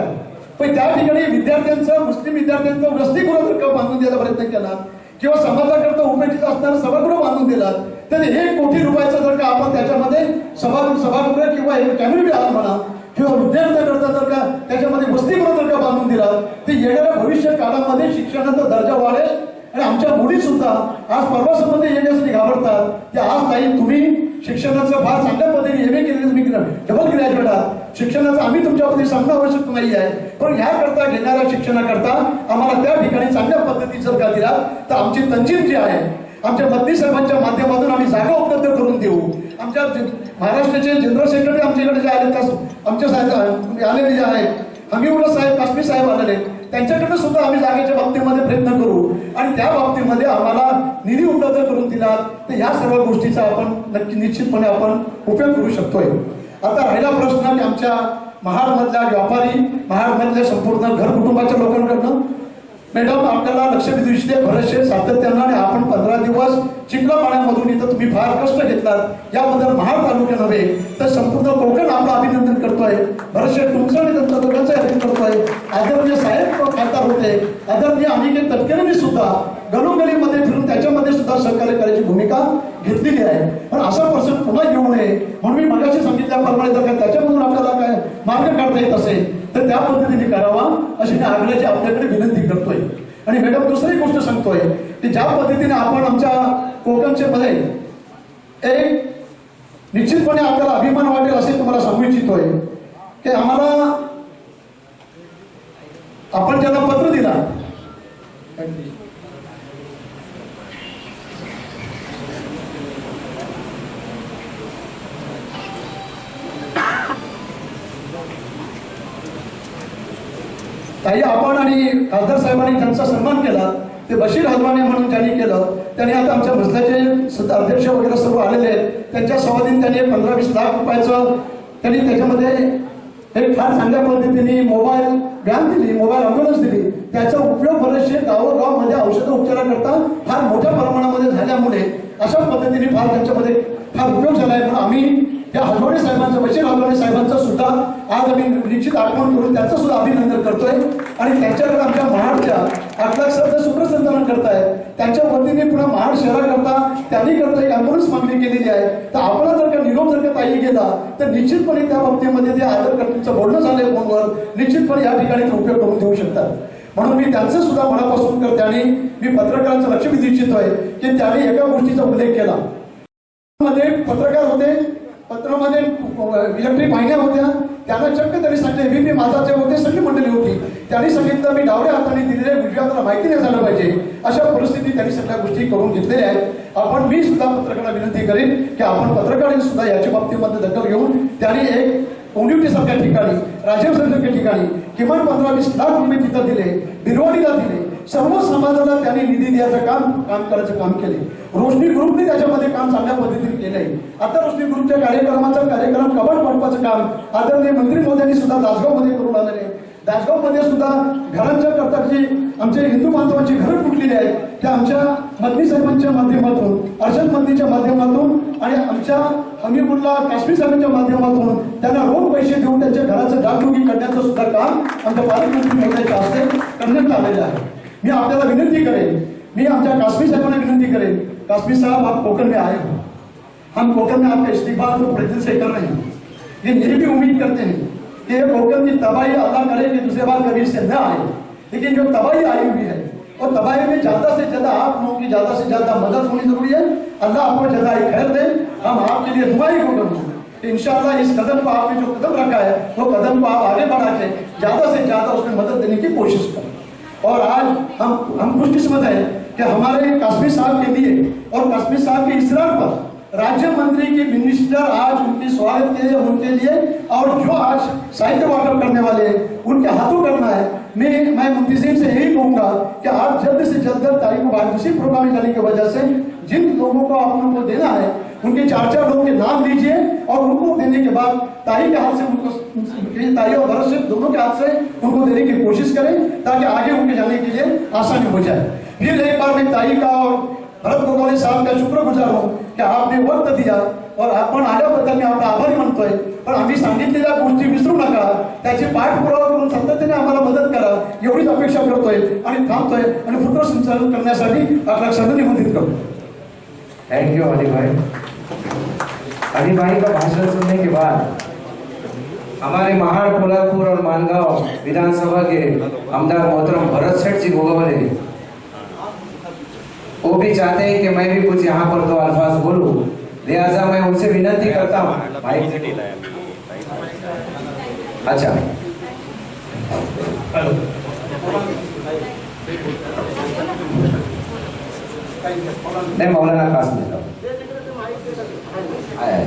पण त्या ठिकाणी विद्यार्थ्यांचं मुस्लिम विद्यार्थ्यांचं वसतिगृह जर का बांधून द्यायला प्रयत्न केला किंवा समाजाकरता उपयोगीचं असणारं सभागृह बांधून दिला तर 1 कोटी रुपयाचा जर का आपण त्याच्यामध्ये सभागृह किंवा एक कम्युनिटी हॉल म्हणा किंवा विद्यार्थ्यांकरता जर का त्याच्यामध्ये वसतिगृह जर का बांधून दिला तर येणाऱ्या भविष्य काळामध्ये शिक्षणाचा दर्जा वाढेल. आणि आमच्या मुली सुद्धा आज प्रवासामध्ये येण्यासाठी घाबरतात की आज नाही तुम्ही शिक्षणाचं फार चांगल्या पद्धतीने एम ए केलेलं तुम्ही डबल ग्रॅज्युएट आहात, शिक्षणाचं आम्ही तुमच्यामध्ये सांगणं आवश्यक नाही आहे, पण ह्याकरता घेणाऱ्या शिक्षणाकरता आम्हाला त्या ठिकाणी चांगल्या पद्धतीने जर का दिला तर आमची तंजीम जी आहे आमच्या मंत्री साहेबांच्या माध्यमातून आम्ही जागा उपलब्ध करून देऊ. आमच्या महाराष्ट्राचे जनरल सेक्रेटरी आमच्याकडे जे आले आमच्या साहेब आलेले जे आहेत हमीउल्ला साहेब काश्मीर साहेब आलेले, त्यांच्याकडनं सुद्धा आम्ही जागेच्या बाबतीमध्ये प्रयत्न करू आणि त्या बाबतीमध्ये आम्हाला निधी उपलब्ध करून दिला तर ह्या सर्व गोष्टीचा आपण नक्की निश्चितपणे आपण उपयोग करू शकतोय. आता राहिला प्रश्न की आमच्या महाडमधल्या व्यापारी, महाडमधल्या संपूर्ण घर कुटुंबाच्या लोकांकडनं मॅडम आपल्याला लक्ष दिसते बरेचसे सातत्यानं आणि आपण 15 दिवस चिखला पाण्यामधून इथं तुम्ही फार कष्ट घेतलात याबद्दल महाड तालुक्या नव्हे तर संपूर्ण कोकण आपलं अभिनंदन करतोय. बरेचसे तुमचं आणि त्यांच्या दोघांचं अभिनंदन करतोय. आदरणीय साहेब खासदार होते, आदरणीय अनिकेत तटकरेंनी सुद्धा गणोगणीमध्ये फिरून त्याच्यामध्ये सुद्धा सहकार्य करायची भूमिका घेतलेली आहे. पण असा प्रसंग पुन्हा येऊ नये म्हणून मी मगाशी सांगितल्याप्रमाणे जर त्याच्यामधून आपल्याला काय मार्ग काढता येत असेल तर त्या पद्धतीने करावा अशी मी आग्रहाची आपल्याकडे विनंती करतोय. आणि मॅडम दुसरी गोष्ट सांगतोय की ज्या पद्धतीने आपण आमच्या कोकणचे मध्ये एक निश्चितपणे आपल्याला अभिमान वाटेल असे तुम्हाला सांगू इच्छितोय की आम्हाला आपण ज्यांना पत्र दिला ताई आपण आणि खासदार साहेबांनी ज्यांचा सन्मान केला ते बशीर हलवाने म्हणून त्यांनी केलं. त्यांनी आता आमच्या मजल्याचे अध्यक्ष वगैरे सर्व आलेले आहेत, त्यांच्या स्वाधीन त्यांनी 15-20 लाख रुपयाचं त्यांनी त्याच्यामध्ये एक फार चांगल्या पद्धतीने मोबाईल व्हॅन दिली, मोबाईल अँब्युलन्स दिली. त्याचा उपयोग बरेचसे गावोगावमध्ये औषध उपचाराकरता फार मोठ्या प्रमाणामध्ये झाल्यामुळे अशा पद्धतीने फार त्यांच्यामध्ये फार उपयोग झाला आहे. म्हणून आम्ही त्या हलवाणे साहेबांचं, बशीर हलवाणे साहेबांचं सुद्धा आज आम्ही निश्चित आठवण करून त्यांचं सुद्धा अभिनंदन करतोय. आणि त्यांच्याकडे आमच्या महाडच्या 8 लाख शब्द सूत्रसंचालन करताय. त्यांच्या वतीने पुन्हा महाड शहराकरता त्यांनी करता एक अँब्युलन्स मागणी केलेली आहे. तर आपण जर का निरोप जर का ताई गेला तर निश्चितपणे त्या बाबतीमध्ये ते आदर कर्तृत्वाचं बोलणं झालंय फोनवर, निश्चितपणे या ठिकाणी ते उपयोग करून देऊ शकतात. म्हणून मी त्यांचं सुद्धा मनापासून करते आणि मी पत्रकारांचं लक्ष देऊ इच्छितोय की त्यांनी एका गोष्टीचा उल्लेख केला. मध्ये पत्रकार होते, पत्रामध्ये इलेक्ट्रिक वाहिन्या होत्या, त्यांना चक्क त्यांनी सांगितले एबीपी माझाचे होते, सगळी मंडळी होती, त्यांनी सांगितलं मी डावड्या हाताने दिलेले गुजरातला माहिती नाही झालं पाहिजे. अशा परिस्थितीत त्यांनी सगळ्या गोष्टी करून घेतलेल्या आहेत. आपण मी सुद्धा पत्रकारांना विनंती करेन की आपण पत्रकारांनी सुद्धा याच्या बाबतीमध्ये दखल घेऊन त्यांनी एक कोंडिवटी सारख्या ठिकाणी, राजीव सारख्या ठिकाणी किमान 15-20 लाख रुपये तिथं दिले, बिरवाडीला दिले, सर्व समाजाला त्यांनी निधी द्यायचं काम करायचं काम केले. रोशनी ग्रुपने त्याच्यामध्ये काम चांगल्या पद्धतीने केलंय. आता रोशनी ग्रुपच्या कार्यक्रम कपाट वाटपाचं काम आदरणीय मंत्री मोदयांनी सुद्धा दासगावमध्ये करून आलेले. दासगावमध्ये सुद्धा घरांच्या करता जी आमच्या हिंदू बांधवांची घरं फुटलेली आहेत त्या आमच्या मदनी साहेबांच्या माध्यमातून, अर्षद मंदीच्या माध्यमातून आणि आमच्या हमीउल्ला काश्मीर साहेबांच्या माध्यमातून त्यांना रोख पैसे देऊन त्यांच्या घराचं डागडुगी करण्याचं सुद्धा काम आमच्या पालकमंत्री महोदयाच्या हस्ते करण्यात आलेलं आहे. मी आपल्याला विनंती करेन, मी आमच्या काश्मीर साहेबांना विनंती करेन, काश्मीर साहब आप कोकण में आए हो, हम कोकण में आपका इस्तीफा तो प्रतिदिन से कर रहे हैं, लेकिन ये भी उम्मीद करते हैं कि ये कोकण की तबाही अल्लाह करे कि दूसरी बार कभी से न आए. लेकिन जो तबाही आई हुई है और तबाही में ज्यादा से ज्यादा आप लोगों की ज्यादा से ज्यादा मदद होनी जरूरी है. अल्लाह आपको जज़ाए खैर दे. हम आपके लिए दुआई को करेंगे इंशाअल्लाह. इस कदम को आपने जो कदम रखा है वो कदम को आप आगे बढ़ा के ज्यादा से ज्यादा उसमें मदद देने की कोशिश करें. और आज हम खुशकिस्मत है कि हमारे काश्मीर साहब के लिए और काश्मीर साहब के इसरार पर राज्य मंत्री की मिनिस्टर आज उनके स्वागत के लिए उनके लिए और जो आज साहित्य वाटप करने वाले उनके हाथों करना है. मैं मुंतजिम से यही कहूंगा कि आप जल्द से जल्द तारीख को बाद दूसरी प्रोग्राम जाने की वजह से जिन लोगों को आप उनको देना है उनके 4-4 लोगों के नाम लीजिए और उनको देने के बाद ताई के हाथ से उनको, ताई और भरत से दोनों के हाथ से उनको देने की कोशिश करें ताकि आगे उनके जाने के लिए आसानी हो जाए. फिर एक बार मैं ताई का और भरत गोगावले साहब का शुक्रगुजार हूं की आपने वक्त दिया और आपण आल्याबद्दल मी आपला आभारी मानतोय. पण आम्ही सांगितलेल्या गोष्टी विसरू नका, त्याची पाठपुरावा करून सातत्याने आम्हाला मदत करा एवढीच अपेक्षा करतोय आणि थांबतोय आणि पुत्र संचालन करण्यासाठी आपल्या सर्वांना निमंत्रित करतो. थैंक यू अली भाई. अली भाई का भाषण सुनने के बाद हमारे महाड़, पोलादपुर और मानगांव विधानसभा के आमदार मोहतरम भरत सेठ जी गोगावले वो भी चाहते हैं कि मैं भी कुछ यहाँ पर 2 अल्फाज बोलूं, लिहाजा मैं उनसे विनती करता हूँ. भाई अच्छा नहीं, मौलाना कासिम साहब आया है.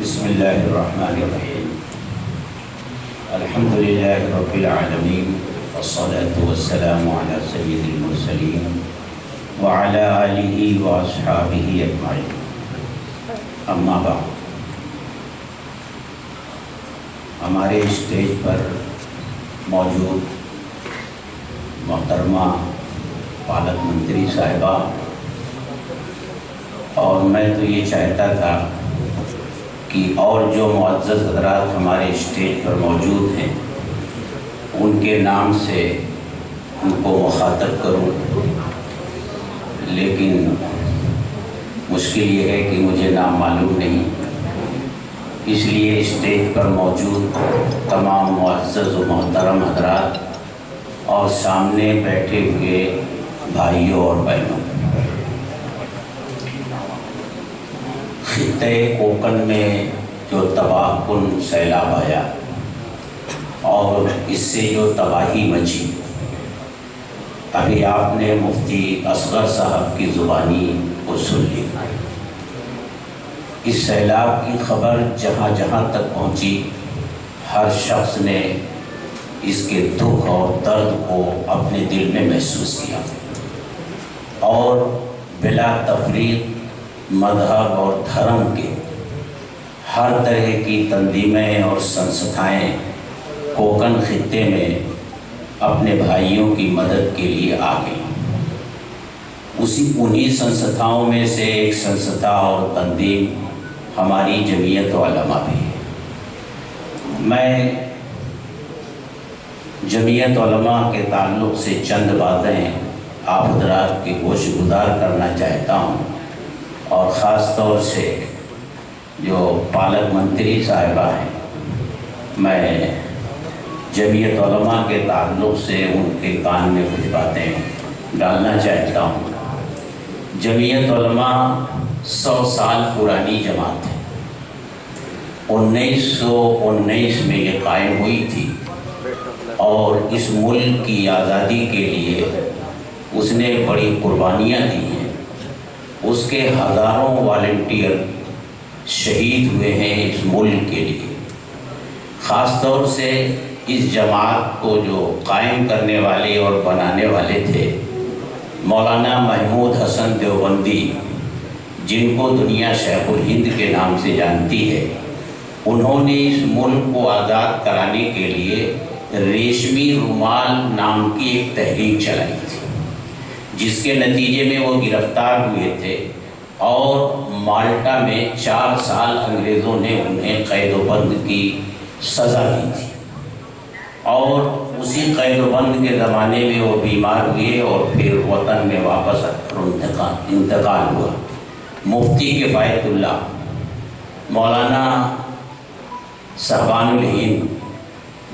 बिस्मिल्लाहिर्रहमानिर्रहीम। अल्हम्दुलिल्लाहि रब्बिल आलमीन वस्सलातु वस्सलामु अला सय्यिदिल मुरसलीन व अला आलिहि व अस्हाबिहि अजमाइन। अम्मा बाद, हमारे स्टेज पर मौजूद मोहतरमा पालक मंत्री साहिबा, और मैं तो ये चाहता था कि और जो मुअज़्ज़ज़ हज़रात हमारे स्टेज पर मौजूद हैं उनके नाम से उनको मुखातब करूं, लेकिन मुश्किल ये है कि मुझे नाम मालूम नहीं, इसलिए स्टेज पर मौजूद तमाम मुअज़्ज़ज़ व मोहतरम हज़रात और सामने बैठे हुए भाइयों और बहनों, खित्ते कोकन में जो तबाहकुन सैलाब आया और इससे जो तबाही मची, अभी आपने मुफ्ती असगर साहब की ज़ुबानी को सुन ली। इस सैलाब की खबर जहाँ जहाँ तक पहुँची, हर शख्स ने इसके दुख और दर्द को अपने दिल में महसूस किया और बिला तफरीक मज़हब और धर्म के हर तरह की तंजीमें और संस्थाएं कोकन खित्ते में अपने भाइयों की मदद के लिए आ गई। उन्हीं संस्थाओं में से एक संस्था और तंजीम हमारी जमीयत उलमा भी है। मैं जमीयत उलमा के ताल्लुक़ से चंद बातें आप हज़रात के गोशगुजार करना चाहता हूँ, और ख़ास तौर से जो पालक मंत्री साहिबा हैं, मैं जमीयत उलमा के ताल्लुक़ से उनके कान में कुछ बातें डालना चाहता हूँ। जमीयत उलमा 100 साल पुरानी जमात है। 1919 में ये कायम हुई थी और इस मुल्क की आज़ादी के लिए उसने बड़ी कुर्बानियाँ दी हैं। उसके हज़ारों वॉलंटियर शहीद हुए हैं इस मुल्क के लिए। ख़ास तौर से इस जमात को जो कायम करने वाले और बनाने वाले थे मौलाना महमूद हसन देवबंदी, जिनको दुनिया शेखुल हिंद के नाम से जानती है, उन्होंने इस मुल्क को आज़ाद कराने के लिए रेशमी रुमाल नाम की एक तहरीक चलाई थी, जिसके नतीजे में वो गिरफ्तार हुए थे और माल्टा में 4 साल अंग्रेज़ों ने उन्हें कैदोबंद की सज़ा दी थी। और उसी कैदोबंद के ज़माने में वो बीमार हुए और फिर वतन में वापस इंतकाल हुआ। मुफ्ती किफ़ायतुल्लाह मौलाना साहबानुल हिंद,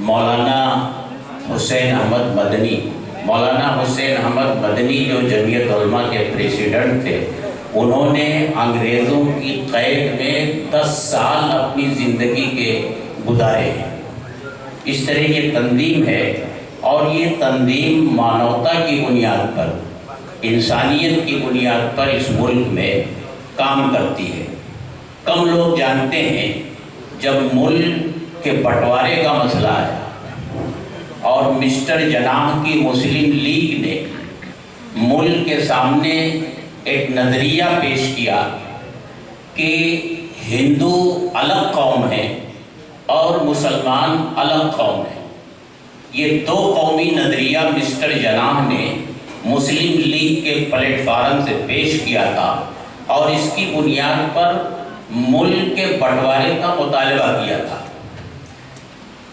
मौलाना हुसैन अहमद मदनी जो जमीयत उलमा के प्रेसिडेंट थे, उन्होंने अंग्रेज़ों की कैद में 10 साल अपनी ज़िंदगी के गुजारे हैं। इस तरह ये तंजीम है और ये तंजीम मानवता की बुनियाद पर, इंसानियत की बुनियाद पर इस मुल्क में काम करती है। कम लोग जानते हैं, जब मुल्क के बंटवारे का मसला है और मिस्टर जनाह की मुस्लिम लीग ने मुल्क के सामने एक नज़रिया पेश किया कि हिंदू अलग कौम है और मुसलमान अलग कौम है। ये 2 कौमी नज़रिया मिस्टर जनाह ने मुस्लिम लीग के प्लेटफार्म से पेश किया था और इसकी बुनियाद पर मुल्क के बंटवारे का मुतालबा किया था।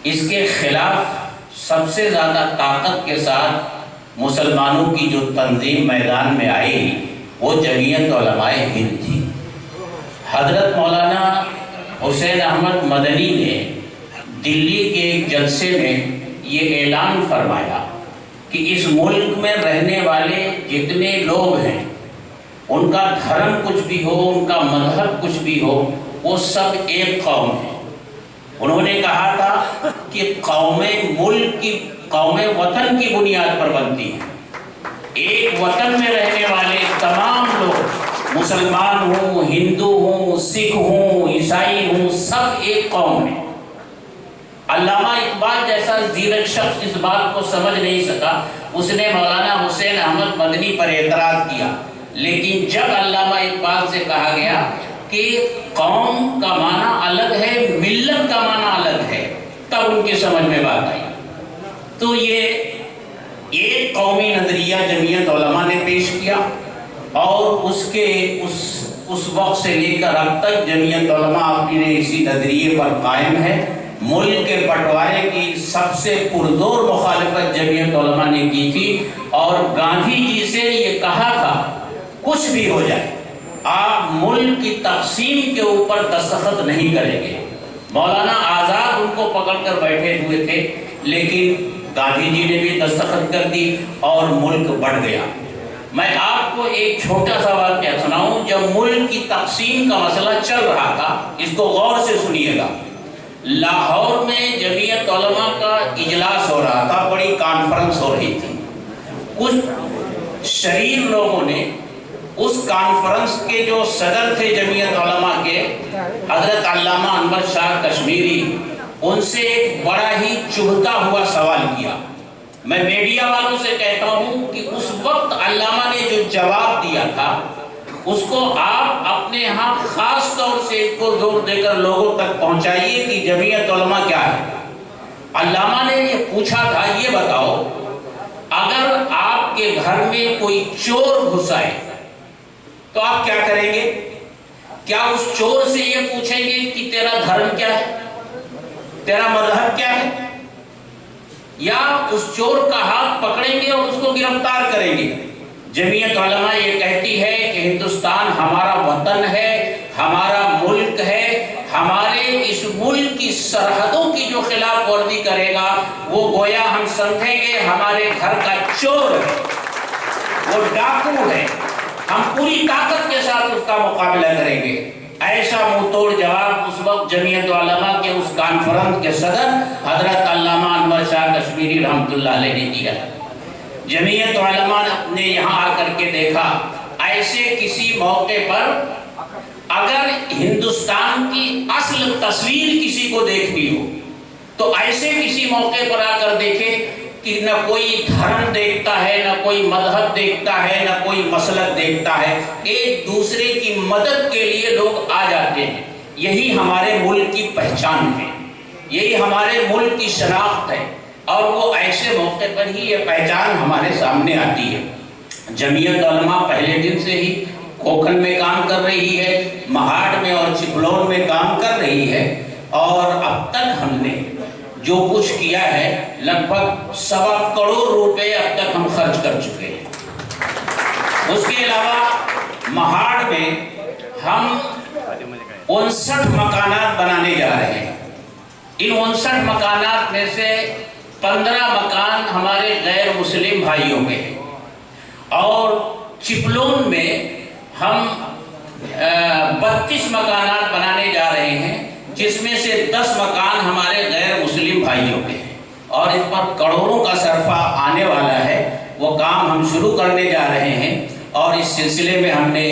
इसके खिलाफ सबसे ज़्यादा ताकत के साथ मुसलमानों की जो तंजीम मैदान में आई वो जमीयत उलमाए हिंद थी। हज़रत मौलाना हुसैन अहमद मदनी ने दिल्ली के एक जलसे में ये ऐलान फरमाया कि इस मुल्क में रहने वाले जितने लोग हैं, उनका धर्म कुछ भी हो, उनका मजहब कुछ भी हो, वो सब एक कौम है। उन्होंने कहा था कि कौमें मुल्क की, कौमें वतन की बुनियाद पर बनती हैं। एक वतन में रहने वाले तमाम लोग, मुसलमान हों, हिंदू हों, हूँ, सिख हूँ, ईसाई हूँ, सब एक कौम है। अल्लामा इकबाल जैसा जीरक शख्स इस बात को समझ नहीं सका, उसने मौलाना हुसैन अहमद मदनी पर एतराज किया। लेकिन जब अल्लामा इकबाल से कहा गया कि कौम का माना अलग है, मिल्लत का माना अलग है, तब उनके समझ में बात आई। तो ये एक कौमी नजरिया जमीयत उलमा ने पेश किया और उसके उस वक्त से लेकर अब तक जमीयत उलमा अपने इसी नजरिए पर कायम है। मुल्क के बंटवारे की सबसे पुरजोर मुखालिफत जमीयत उलमा ने की थी और गांधी जी से ये कहा था, कुछ भी हो जाए आप मुल्क की तकसीम के ऊपर दस्तखत नहीं करेंगे। मौलाना आज़ाद उनको पकड़कर बैठे हुए थे, लेकिन गांधी जी ने भी दस्तखत कर दी और मुल्क बढ़ गया। मैं आपको एक छोटा सा वाक़या सुनाऊं। जब मुल्क की तकसीम का मसला चल रहा था, इसको गौर से सुनिएगा, लाहौर में जमीयत उलमा का इजलास हो रहा था, बड़ी कॉन्फ्रेंस हो रही थी। कुछ शरीर लोगों ने उस कॉन्फ्रेंस के जो सदर थे जमीयत उलमा के, हजरत अल्लामा अनवर शाह कश्मीरी, उनसे एक बड़ा ही चुभता हुआ सवाल किया। मैं मीडिया वालों से कहता हूं कि उस वक्त अल्लामा ने जो जवाब दिया था उसको आप अपने यहाँ खास तौर से इसको जोर देकर लोगों तक पहुंचाइए कि जमीयत उलमा क्या है। अल्लामा ने ये पूछा था, ये बताओ अगर आपके घर में कोई चोर घुसाए तो आप क्या करेंगे? क्या उस चोर से ये पूछेंगे कि तेरा धर्म क्या है, तेरा मजहब क्या है, या उस चोर का हाथ पकड़ेंगे और उसको गिरफ्तार करेंगे? जमीयत उलमा ये कहती है कि हिंदुस्तान हमारा वतन है, हमारा मुल्क है, हमारे इस मुल्क की सरहदों की जो खिलाफ वर्जी करेगा वो गोया हम समझेंगे हमारे घर का चोर है, वो डाकू है, हम पूरी ताकत के साथ उसका मुकाबला करेंगे। ऐसा मुंह तोड़ जवाब उस वक्त जमीयत उलमा के उस कॉन्फ्रेंस के सदर हजरत अल्लामा अनवर शाह कश्मीरी रहमतुल्लाह अलैह ने दिया। जमीयत उलमा ने यहाँ आकर के देखा, ऐसे किसी मौके पर अगर हिंदुस्तान की असल तस्वीर किसी को देखनी हो तो ऐसे किसी मौके पर आकर देखे कि न कोई धर्म देखता है, न कोई मजहब देखता है, न कोई मसलक देखता है, एक दूसरे की मदद के लिए लोग आ जाते हैं। यही हमारे मुल्क की पहचान है, यही हमारे मुल्क की शनाख्त है और वो ऐसे मौके पर ही ये पहचान हमारे सामने आती है। जमीयत उलमा पहले दिन से ही कोकन में काम कर रही है, महाड़ में और चिपलौन में काम कर रही है और अब तक हमने जो कुछ किया है लगभग 1.25 करोड़ रुपए अब तक हम खर्च कर चुके हैं। उसके अलावा महाड़ में हम 59 मकानात बनाने जा रहे हैं। इन 59 मकानात में से 15 मकान हमारे गैर मुस्लिम भाइयों के हैं और चिपलौन में हम 32 मकानात बनाने जा रहे हैं, जिसमें से 10 मकान हमारे गैर मुस्लिम भाइयों के हैं और इस पर करोड़ों का सरफा आने वाला है। वो काम हम शुरू करने जा रहे हैं और इस सिलसिले में हमने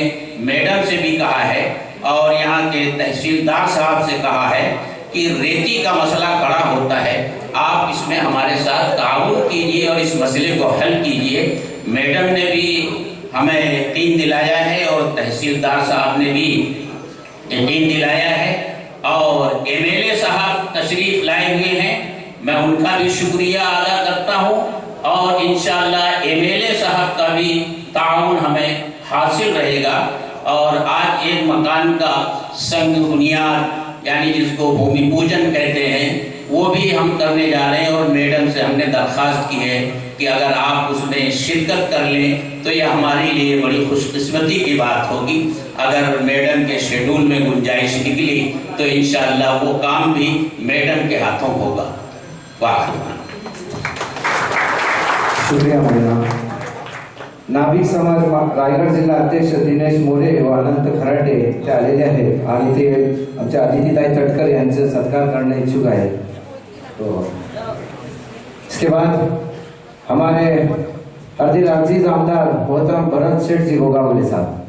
मैडम से भी कहा है और यहाँ के तहसीलदार साहब से कहा है कि रेती का मसला खड़ा होता है, आप इसमें हमारे साथ ताउन कीजिए और इस मसले को हल कीजिए। मैडम ने भी हमें यकीन दिलाया है और तहसीलदार साहब ने भी यकीन दिलाया है और एमएलए साहब तशरीफ लाए हुए हैं, मैं उनका भी शुक्रिया अदा करता हूं और इंशाअल्लाह एमएलए साहब का भी ताउन हमें हासिल रहेगा। और आज एक मकान का संग बुनियाद यानी जिसको भूमि पूजन कहते हैं वो भी हम करने जा रहे हैं और मैडम से हमने दरख्वास्त की है कि अगर आप उसमें शिरकत कर लें तो यह हमारे लिए बड़ी खुशकिस्मती की बात होगी। अगर मैडम के शेड्यूल में गुंजाइश निकली तो इंशाअल्लाह वो काम भी मैडम के हाथों होगा। वाह, शुक्रिया मैडम। नाभिक समाज रायगड जिल्हा अध्यक्ष दिनेश मोरे व अनंत खराटे ते आलेले आहेत आणि ते आमच्या अदितीताई तटकर यांचे सत्कार करणे इच्छुक आहे। तो इसके बाद हमारे अर्दिल अजीज आमदार मोहतरम भरत सेठ जी गोगावले साहब।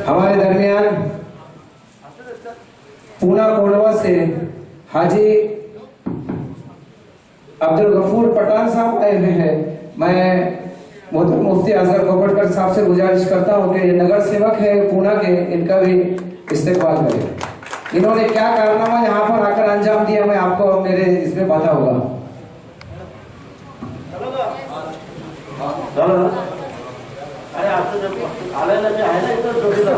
हमारे दरमियान पूना कोंडवा से हाजी अब्दुल गफूर पठान साहब आए हुए हैं। मैं मोहतरम मुफ्ती अजहर कोपटकर साहब से गुजारिश करता हूं कि ये नगर सेवक है पूना के, इनका भी इस्तेकबाल करें। इन्होंने क्या कारनामा यहाँ पर आकर अंजाम दिया मैं आपको मेरे इसमें पता होगा। अरे आपसे जब आला नबी आहे ना इधर जोडीला।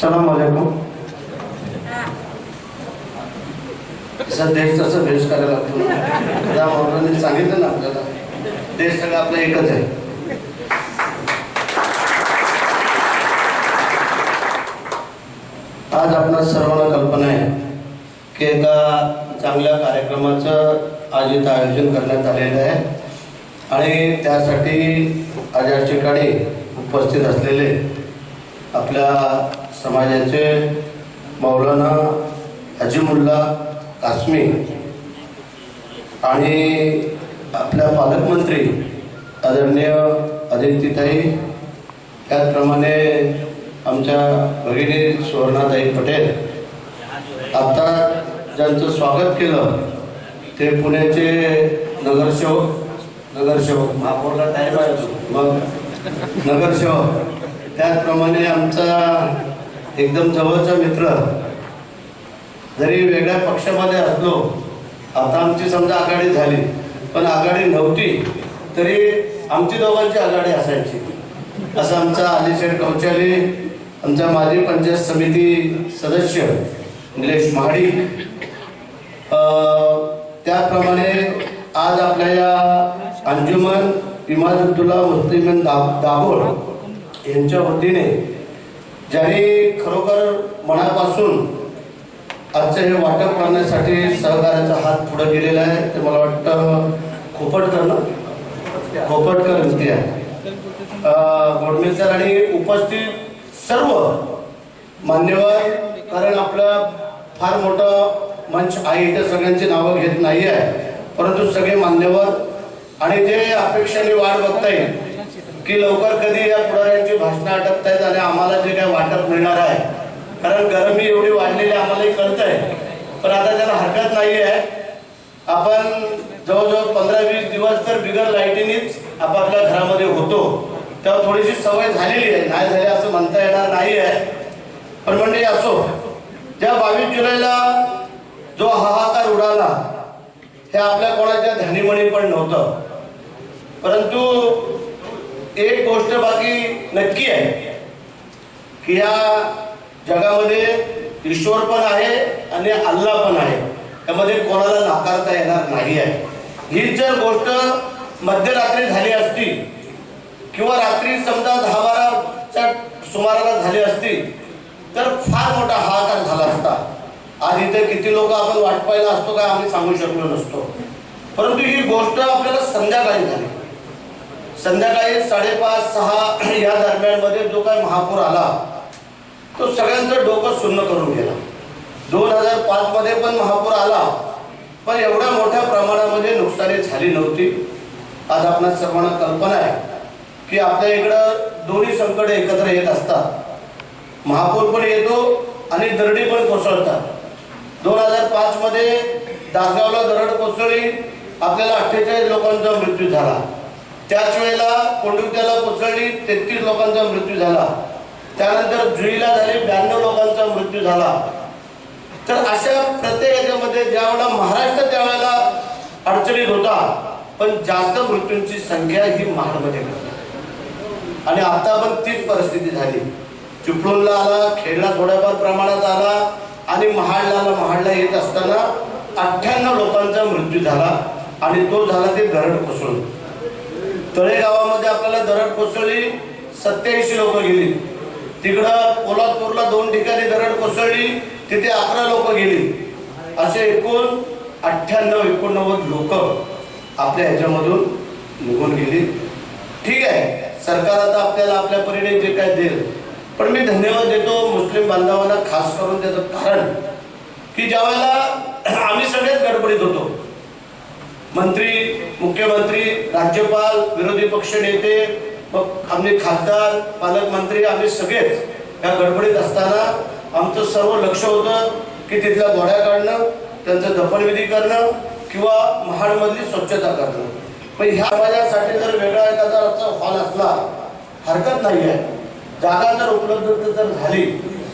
सलाम अलैकुम। जसं देश तसं भेष करायला लागतो। त्या मौलांनी सांगितलं ना आपल्याला, देश सगळं आपलं एकच आहे। आज आपणा सर्वांना कल्पना आहे की एका चांगल्या कार्यक्रमाचं आज इथं आयोजन करण्यात आलेलं आहे आणि त्यासाठी आज या ठिकाणी उपस्थित असलेले आपल्या समाजाचे मौलाना हजीमुल्ला कासमी आणि आपल्या पालकमंत्री आदरणीय अदितीताई, त्याचप्रमाणे आमच्या भगिनी सुवर्णाताई पटेल, आता ज्यांचं स्वागत केलं ते पुण्याचे नगरसेवक महापौरला टाईम आहे मग नगरसेवक, त्याचप्रमाणे आमचा एकदम जवळचा मित्र, जरी वेगळ्या पक्षामध्ये असलो, आता आमची समजा आघाडी झाली पण आघाडी नव्हती तरी आमची दोघांची आघाडी असायची, असं आमचा अलीशेठ कौचाली, आमचा माजी पंचायत समिती सदस्य निलेश महाडिक, त्याप्रमाणे आज आपल्या या अंजुमन इमादतुल्ला मुस्लिम दाभोळ यांच्या वतीने ज्यांनी खरोखर मनापासून आजचं हे वाटप करण्यासाठी सहकार्याचा हात पुढे केलेला आहे, ते मला वाटतं खोपटकर यांची आहे, गोडमेसर आणि उपस्थित सर्व मान्यवर, कारण आपलं फार मोठं मंच आहे, इथे सगळ्यांची नावं घेत नाही आहे, परंतु सगळे मान्यवर आणि जे अपेक्षाने वाट बघताय की लवकर कधी या पुढाऱ्यांची भाषणं अटकतायत आणि आम्हाला जे काय वाटप मिळणार आहे, कारण गरमी एवढी वाढलेली आम्हालाही कळत आहे, पण आता त्याला हरकत नाही आहे। आपण जवळजवळ 15-20 दिवस तर बिगर लाईटीनीच आपापल्या घरामध्ये होतो, तेव्हा थोडीशी सवय झालेली आहे, नाही झाली असं म्हणता येणार नाही आहे, पण म्हणजे असो, ज्या 22 जुलैला जो हाहाकार उडाला हे आपल्या कोणाच्या ध्यानीमणी पण नव्हतं, परंतु एक गोष्ट बाकी नक्की आहे की या जगामध्ये ईश्वर पण आहे आणि अल्लाह पण आहे, त्यामध्ये कोणाला नाकारता येणार नाही आहे। ही जर गोष्ट मध्यरात्री झाली असती किंवा रात्री समजा 10-12च्या सुमाराला झाली असती तर फार मोठा हाहाकार झाला असता। आज इथे किती लोक आपण वाट पाहिला असतो काय आम्ही सांगू शकलो नसतो, परंतु ही गोष्ट आपल्याला संध्याकाळी झाली। संध्याकाळी 5:30-6 या दरम्यान मध्ये जो काय महापूर आला तो सगळ्यांचं डोकं सुन्न करून गेला। 2005 मध्ये पण महापूर आला, पण एवढ्या मोठ्या प्रमाणामध्ये नुकसानी झाली नव्हती। आज आपल्या सर्वांना कल्पना आहे की आपल्या इकडं दोन्ही संकट एकत्र येत असतात, महापूर पण येतो आणि दरडी पण कोसळतात। 2005 मध्ये दासगावला दरड कोसळली, आपल्याला 48 लोकांचा मृत्यू झाला, त्याच वेळेला कोंडुक्याला कोसळली, 33 लोकांचा मृत्यू झाला, त्यानंतर जुईला झाले 92 लोकांचा मृत्यू झाला। तर अशा प्रत्येक याच्यामध्ये ज्यावेळेला महाराष्ट्र त्यावेळेला अडचणीत होता, पण जास्त मृत्यूंची संख्या ही महाडमध्ये होती आणि आता पण तीच परिस्थिती झाली। चिपळूणला आला, खेडला थोड्याफार प्रमाणात आला आणि महाडला येत असताना 98 लोकांचा मृत्यू झाला आणि तो झाला ते दरड कोसळून। तळेगावामध्ये आपल्याला दरड कोसळली, 87 लोक गेली, तिकडं पोलादपूरला 2 ठिकाणी दरड कोसळली, तिथे 11 लोक गेली, असे एकूण 98-89 लोक आपल्या ह्याच्यामधून निघून गेली। ठीक आहे, सरकार आता आपल्याला आपल्या परीने जे काय देईल, पण मी धन्यवाद देतो मुस्लिम बांधवांना, खास करून त्याचं कारण की ज्यावेळेला आम्ही सगळेच गडबडीत होतो, मंत्री, मुख्यमंत्री, राज्यपाल, विरोधी पक्ष नेते, मग आम्ही खासदार, पालकमंत्री, आम्ही सगळेच या गडबडीत असताना आमचं सर्व लक्ष होतं की तिथल्या गोड्या काढणं, त्यांचं दफनविधी करणं किंवा महाडमधली स्वच्छता करणं. पण ह्या समाजासाठी जर वेगळा एखादा हॉल असला हरकत नाही आहे. जागा जर उपलब्ध जर झाली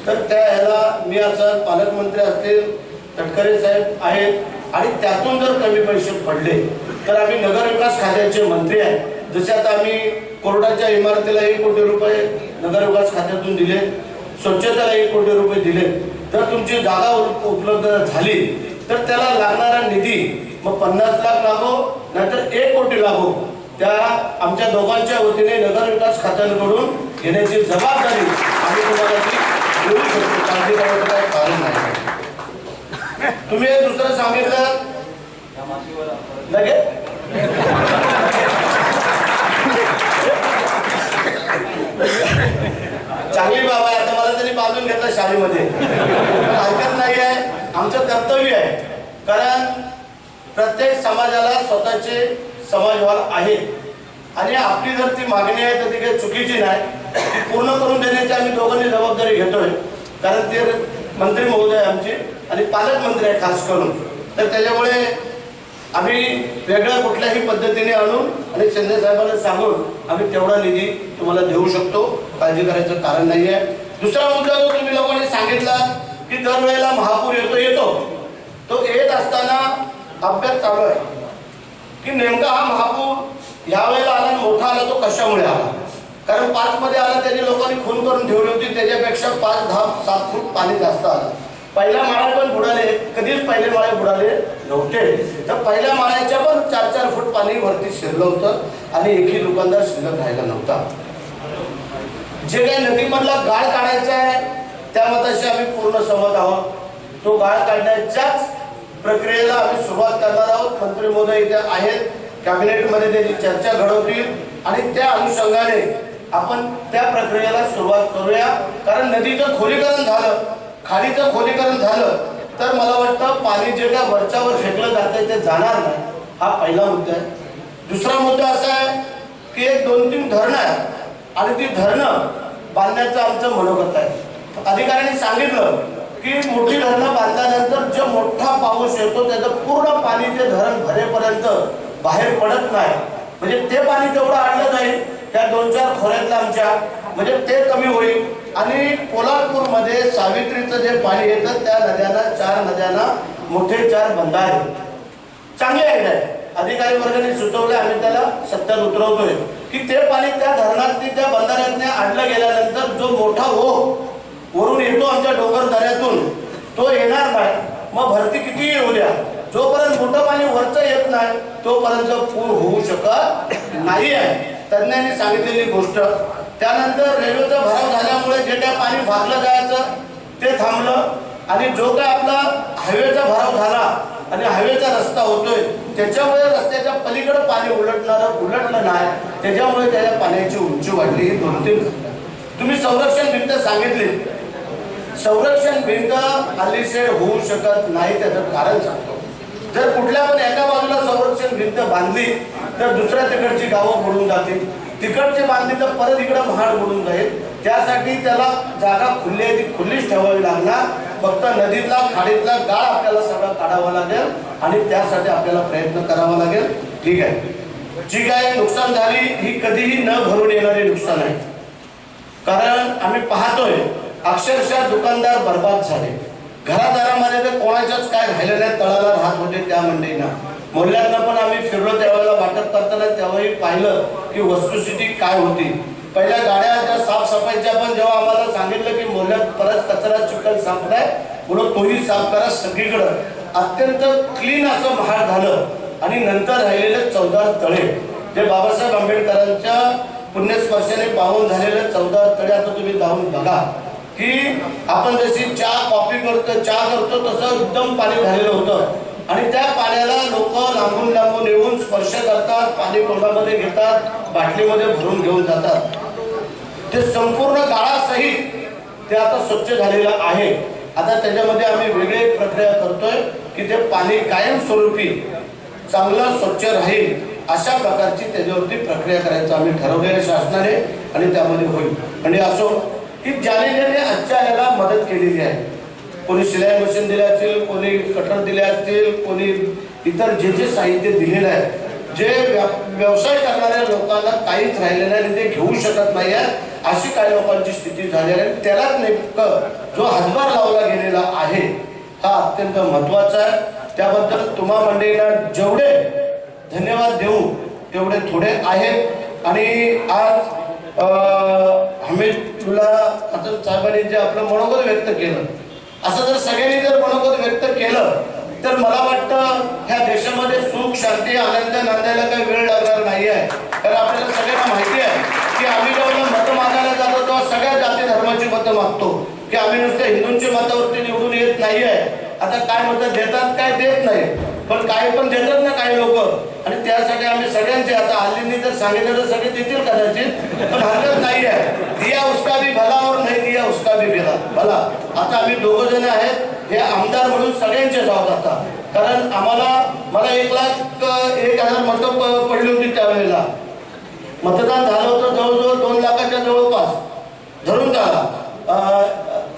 तर त्या ह्याला मी असं पालकमंत्री असतील, तटकरे साहेब आहेत आणि त्यातून जर कमी पैसे पडले तर आम्ही नगरविकास खात्याचे मंत्री आहे. जसे आता आम्ही कोर्टाच्या इमारतीला 1 कोटी रुपये नगरविकास खात्यातून दिले, स्वच्छतेला 1 कोटी रुपये दिले. जर तुमची जागा उपलब्ध झाली तर त्याला लागणारा निधी मग 50 लाख लागो नाहीतर 1 कोटी लागो, त्या आमच्या दोघांच्या वतीने नगरविकास खात्याकडून घेण्याची जबाबदारी आम्ही तुम्हाला देऊ शकतो. काळजी करायचं काही कारण नाही. तुम्ही एक दुसरं सांगितलं लगेच चांगली बाबा आहे. आता मला त्यांनी बांधून घेतलं शाळेमध्ये, हरकत नाही आहे. आमचं कर्तव्य आहे. कारण प्रत्येक समाजाला स्वतःचे समाज हॉल आहेत आणि आपली जर ती मागणी आहे तर ती काही चुकीची नाही. ती पूर्ण करून देण्याची आम्ही दोघांनी जबाबदारी घेतोय. कारण ते मंत्री महोदय आमचे आणि पालकमंत्री आहे खास करून. तर त्याच्यामुळे आम्ही वेगळ्या कुठल्याही पद्धतीने आणून आणि शिंदे साहेबांना सांगून आम्ही तेवढा निधी तुम्हाला देऊ शकतो. काळजी करायचं कारण नाही आहे. दुसरा मुद्दा जो तुम्ही लोकांनी सांगितला की दरवेळेला महापूर येतो तो येत असताना अभ्यास चालू आहे की नेमका हा महापूर यावेळेला आला, मोठा आला, तो कशामुळे आला. कारण 5 मध्ये आला त्याने लोकांनी खून करून ठेवली होती, त्याच्यापेक्षा 5, 10, 7 फूट पाणी जास्त आलं. पहिल्या माळ्या पण बुडाले, कधीच पहिले माळे बुडाले नव्हते. तर पहिल्या माळ्याच्या पण 4-4 फूट पाणी वरती शिरलं होतं आणि एकही दुकानदार शिल्लक राहिला नव्हता. जे काही नदीमधला गाळ काढायचा आहे त्या मताशी आम्ही पूर्ण सहमत आहोत. तो गाळ काढण्याच्याच प्रक्रियेला आम्ही सुरुवात करणार आहोत. मंत्री महोदय इथे आहेत, कॅबिनेटमध्ये त्याची चर्चा घडवतील आणि त्या अनुषंगाने आपण त्या प्रक्रियेला सुरुवात करूया. कारण नदीचं खोलीकरण झालं, खाडीचं खोलीकरण झालं तर मला वाटतं पाणी जे काय वरच्यावर फेकलं जातं ते जाणार नाही. हा पहिला मुद्दा आहे. दुसरा मुद्दा असा आहे की 1-2-3 धरणं आहेत आणि ती धरणं बांधण्याचं आमचं मनोगत आहे. अधिकाऱ्यांनी सांगितलं की मोठी धरणं बांधल्यानंतर जो मोठा पाऊस येतो त्याचं पूर्ण पाणी ते धरण भरेपर्यंत बाहेर पडत नाही. म्हणजे ते पाणी तेवढं आणलं जाईल त्या 2-4 खोऱ्यातल्या आमच्या, म्हणजे ते कमी होईल. आणि पोलादपूरमध्ये सावित्रीचं जे पाणी येतं त्या नद्यांना, 4 नद्यांना मोठे 4 बंध आहेत. चांगले आहे. अधिकारी वर्गाने सुचवले, आम्ही त्याला सत्यात उतरवतोय की ते पाणी त्या धरणात त्या बंधाऱ्यातने आणलं गेल्यानंतर जो मोठा ओघ वरून येतो आमच्या डोंगर दऱ्यातून तो येणार नाही. मग भरती किती येऊ द्या, जोपर्यंत मोठं पाणी वरचं येत नाही तोपर्यंत पूर होऊ शकत नाही आहे तज्ञांनी सांगितलेली गोष्ट. त्यानंतर रेल्वेचा भराव झाल्यामुळे जे काही पाणी फाकलं जायचं ते थांबलं आणि जो काय आपला हायवेचा भराव झाला आणि हायवेचा रस्ता होतोय त्याच्यामुळे रस्त्याच्या पलीकडे पाणी उलटलं नाही, त्याच्यामुळे त्याच्या पाण्याची उंची वाढली. ही 2-3 तुम्ही संरक्षण भिंत सांगितली. संरक्षण भिंत अलीसेड होऊ शकत नाही. त्याचं कारण सांगतो. जर कुठल्या पण एका बाजूला संरक्षण भिंत बांधली तर दुसऱ्या तिकडची गावं बुडून जातील, तिकडची बांधली तर परत इकडे महाड बुडून जाईल. त्यासाठी त्याला जागा खुली आहे ती खुलीच ठेवावी लागणार. फक्त नदीतला खाडीतला गाळ आपल्याला सगळं काढावा लागेल आणि त्यासाठी आपल्याला प्रयत्न करावा लागेल. ठीक आहे. जी काय नुकसान झाली ही कधीही न भरून येणारी नुकसान आहे. कारण आम्ही पाहतोय अक्षरशः दुकानदार बर्बाद झाले. घरादारामध्ये तर कोणाच्याच काय राहिलं नाही, तळाला राहत होते त्या मंडईना. मोहल्ल्यातनं पण आम्ही फिरलो त्यावेळेला वाटप करताना तेव्हाही पाहिलं की वस्तुस्थिती काय होती. पहिल्या गाड्या साफसफाईच्या पण जेव्हा आम्हाला सांगितलं की मोहल्ल्यात परत कचरा चिखल सापलाय म्हणून तोही साफ करा सगळीकडं, अत्यंत क्लीन असं महाड झालं. आणि नंतर राहिलेले 14 तळे जे बाबासाहेब आंबेडकरांच्या पुण्यस्पर्शाने पावन झालेले 14 तळे आता तुम्ही जाऊन बघा की आपण जशी कॉफी करतो तसं एकदम पाणी झालेलं होतं. आणि त्या पाण्याला लोक लांबून येऊन स्पर्श करतात, पाणी तोंडामध्ये घेतात, बाटलीमध्ये भरून घेऊन जातात. ते संपूर्ण गाळासहित ते आता स्वच्छ झालेलं आहे. आता त्याच्यामध्ये आम्ही वेगळी प्रक्रिया करतोय की ते पाणी कायमस्वरूपी चांगलं स्वच्छ राहील अशा प्रकारची त्याच्यावरती प्रक्रिया करायचं आम्ही ठरवलेल्या शासनाने आणि त्यामध्ये होईल. म्हणजे असो की ज्याने ज्याने आजच्या याला मदत केलेली आहे, कोणी शिलाई मशीन दिले असतील, कोणी कटर दिले असतील, कोणी इतर जे जे साहित्य दिलेलं आहे, जे व्यवसाय करणाऱ्या लोकांना काहीच राहिलेलं नाही आणि ते घेऊ शकत नाही आहे, अशी काही लोकांची स्थिती झालेली आहे. त्यालाच नेमकं जो हातभार लावला गेलेला आहे हा अत्यंत महत्वाचा आहे. त्याबद्दल तुम्हा मंडळींना जेवढे धन्यवाद देऊ तेवढे थोडे आहेत. आणि आज हमीदुल्ला खान साहेबांनी जे आपलं मनोगत व्यक्त केलं, असं जर सगळ्यांनी जर मनोगत व्यक्त केलं तर मला वाटतं ह्या देशामध्ये सुख शांती आनंद नांदायला काही वेळ लागणार नाही आहे. कारण आपल्याला सगळ्यांना माहिती आहे की आम्ही जेव्हा मतं मागायला जातो तेव्हा सगळ्या जाती धर्माची मतं मागतो, की आम्ही नुसत्या हिंदूंच्या मतावरती निवडून येत नाही आहे. आता काय मतं देतात काय देत नाही, पण काही पण देतात ना काही लोक, आणि त्यासाठी आम्ही सगळ्यांचे आता हल्लींनी जर सांगितलं तर सगळे देतील कदाचित, पण हरकत नाही आहे. दिया उसका भी भला और नाही दिया उसका भी भला. आता आम्ही दोघं जण आहेत, हे आमदार म्हणून सगळ्यांचे जावत आता. कारण मला 1,01,000 मतं पडली होती त्यावेळेला. मतदान झालं होतं जवळजवळ 2 लाखाच्या जवळपास धरून झाला.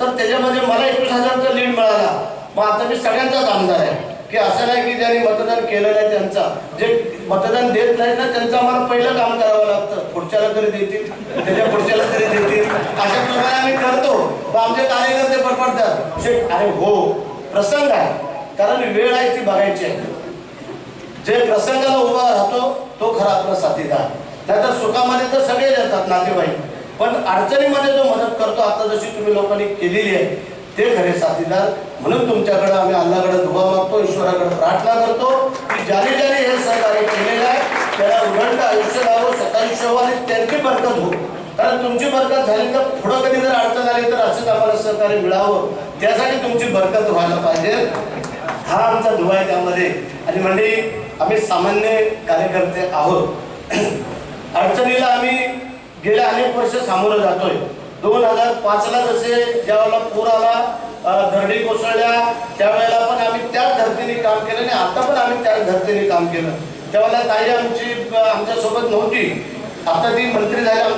तर त्याच्यामध्ये मला 21,000चा लीड मिळाला. मग आता मी सगळ्यांचाच आमदार आहे, की असं नाही की ज्यांनी मतदान केलं नाही त्यांचा, जे मतदान देत नाही ना त्यांचं आम्हाला पहिलं काम करावं लागतं. पुढच्याला तरी देतील, त्याच्या पुढच्याला तरी देतील, अशा प्रकारे आम्ही करतो. आमचे कार्यकर्ते बडबडतात, अरे हो प्रसंग आहे, कारण वेळ आहे ती बघायची आहे. जे प्रसंगाला उभा राहतो तो खरा आपला साथीदार. नाहीतर सुखामध्ये तर सगळे येतात नातेवाईक, पण अडचणीमध्ये जो मदत करतो आता जशी तुम्ही लोकांनी केलेली आहे ते खरे साथीदार. म्हणून तुमच्याकडे आम्ही अल्लाकडे दुवा मागतो, ईश्वराकडे प्रार्थना करतो की ज्याने ज्याने हे सहकार्य केलेलं आहे त्याला उघडतं आयुष्य लावो, सतायुष्य हो आणि त्यांची बरकत हो. कारण तुमची बरकत झाली तर पुढं कधी जर अडचण आली तर असंच आम्हाला सहकार्य मिळावं, त्यासाठी तुमची बरकत व्हायला पाहिजे. हा आमचा दुवा आहे त्यामध्ये. आणि म्हणजे आम्ही सामान्य कार्यकर्ते आहोत. अडचणीला आम्ही गेल्या अनेक वर्ष सामोरं जातोय. 2005ला जसे ज्यावेळेला पूर आला, दरडी कोसळल्या, त्यावेळेला पण आम्ही त्याच धर्तीने काम केलं आणि आता पण आम्ही त्याच धर्तीने काम केलं. त्यावेळेला ताई आमच्यासोबत नव्हती, आता ती मंत्री झाल्या.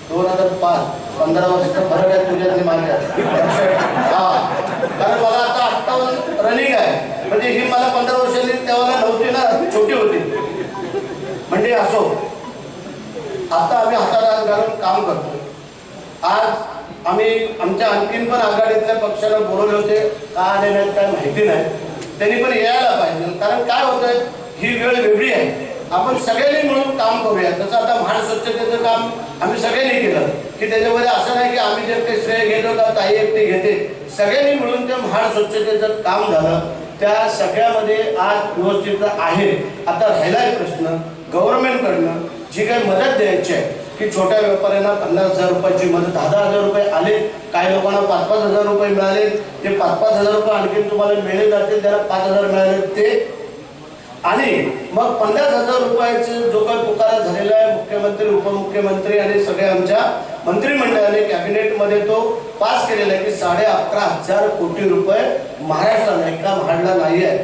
2005 15 वर्षाचा फरक आहे तुझ्या आणि माझ्या. हा, कारण मला आता 58 रनिंग आहे, म्हणजे ही मला 15 वर्षांनी त्यावेळेला नव्हती ना, छोटी होती. म्हणजे असो आता आम्ही हातात घालून काम करतो. आज आम्ही आमच्या आणखीन पण आघाडीतल्या पक्षाला बोलवले होते, का आले नाहीत काय माहिती नाही, त्यांनी पण यायला पाहिजे. कारण काय होतंय, ही वेळ वेगळी आहे, आपण सगळ्यांनी मिळून काम करूया. तसं आता महाड स्वच्छतेचं काम आम्ही सगळ्यांनी केलं, की त्याच्यामध्ये असं नाही की आम्ही जे काही श्रेय घेतो का ताई एकटी घेते, सगळ्यांनी मिळून ते महाड स्वच्छतेचं काम झालं. त्या सगळ्यामध्ये आज व्यवस्थित आहे. आता राहिलाय प्रश्न गव्हर्नमेंटकडनं जी काही मदत द्यायची आहे, की छोट्या व्यापाऱ्यांना 50,000 रुपयाची मदत, 10,000 रुपये आले, काही लोकांना 5,000 रुपये मिळाले, ते 5,000 रुपये आणखी तुम्हाला मिळले जातील, त्याला 5,000 मिळाले ते. आणि मग 50,000 रुपयाचे जो काही पुकारा झालेला आहे, मुख्यमंत्री उपमुख्यमंत्री आणि सगळ्या आमच्या मंत्रिमंडळाने कॅबिनेटमध्ये तो पास केलेला आहे की 11,500 कोटी रुपये महाराष्ट्राला, एका महाडला नाही आहे,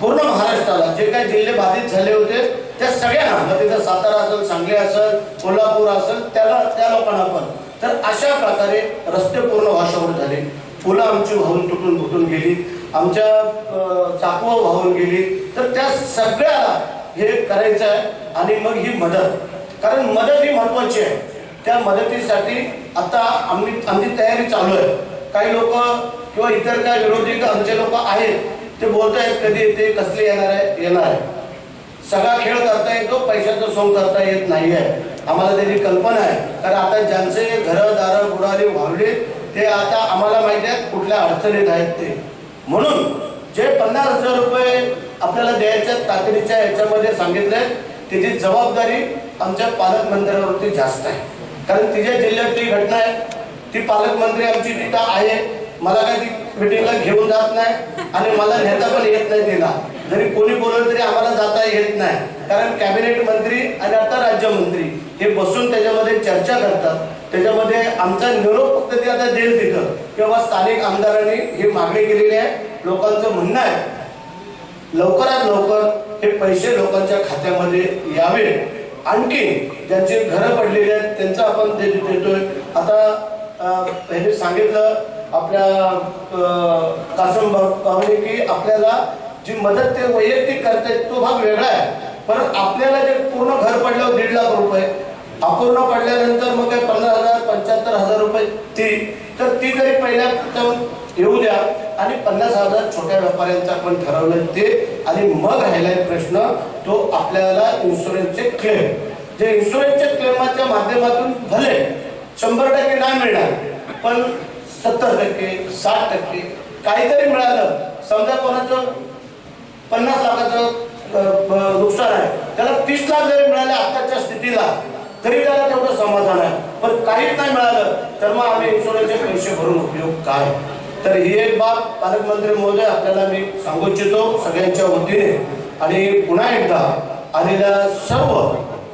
पूर्ण महाराष्ट्राला जे काही जिल्हे बाधित झाले होते त्या सगळ्यांना, मग तिथं सातारा असेल, सांगली असेल, कोल्हापूर असेल, त्या लोकांना पण. तर अशा प्रकारे रस्ते पूर्ण वॉशआउट झाले, पुलं आमची वाहून तुटून फुटून गेली, आमच्या चाकवं वाहून गेली. तर त्या सगळ्याला हे करायचं आहे. आणि मग ही मदत, कारण मदत ही महत्वाची आहे. त्या मदतीसाठी आता आमची तयारी चालू आहे. काही लोक किंवा इतर काही विरोधी आमचे लोक आहेत ते बोलत आहेत कधी येते, कसले येणार आहे. सगळा खेळ करता येतो, पैशाचं सोंग करता येत नाही आहे. आम्हाला त्याची कल्पना आहे. कारण आता ज्यांचे घरं दारं बुडाली वावली ते आता आम्हाला माहिती आहे कुठल्या अडचणीत आहेत ते. म्हणून जे 50,000 रुपये आपल्याला द्यायच्या तातडीच्या याच्यामध्ये सांगितलंय त्याची जबाबदारी आमच्या पालकमंत्र्यांवरती जास्त आहे. कारण तिच्या जिल्ह्यातली घटना आहे, ती पालकमंत्री आमची तिथं आहे. मला काय ती मिटिंगला घेऊन जात नाही आणि मला नेता पण येत नाही तिला. जरी कोणी बोलवलं तरी आम्हाला जाता येत नाही. कारण कॅबिनेट मंत्री आणि आता राज्यमंत्री हे बसून त्याच्यामध्ये चर्चा करतात. त्याच्यामध्ये आमचा निरोप फक्त ते आता देईल तिथं, किंवा स्थानिक आमदारांनी ही मागणी केलेली आहे. लोकांचं म्हणणं आहे लवकरात लवकर हे पैसे लोकांच्या खात्यामध्ये यावे. आणखी ज्यांची घरं पडलेली आहेत त्यांचं आपण देतोय. आता ह्यांनी सांगितलं आपल्या कासम भाऊने की आपल्याला जी मदत ते वैयक्तिक करतायत तो भाग वेगळा आहे. परत आपल्याला जे पूर्ण घर पडल्यावर 1.5 लाख रुपये, अपूर्ण पडल्यानंतर मग काय 50,000 75,000 रुपये तर ती जरी पहिल्या येऊ द्या आणि 50,000 छोट्या व्यापाऱ्यांचा आपण ठरवलं ते. आणि मग राहिलाय प्रश्न तो आपल्याला इन्शुरन्सचे क्लेम. जे इन्शुरन्सच्या क्लेमाच्या माध्यमातून भले 100% नाही मिळणार पण 70%, 60% काहीतरी मिळालं. समजा कोणाचं 50 लाखाचं नुकसान आहे, त्याला 30 लाख जरी मिळाले आताच्या स्थितीला तरी त्याला तेवढं समाधान आहे. पण काहीच नाही मिळालं तर मग आम्ही इन्शुरन्सचे पैसे भरून उपयोग काय. तर ही एक बाब पालकमंत्री महोदय आपल्याला मी सांगू इच्छितो सगळ्यांच्या वतीने. आणि पुन्हा एकदा आलेल्या सर्व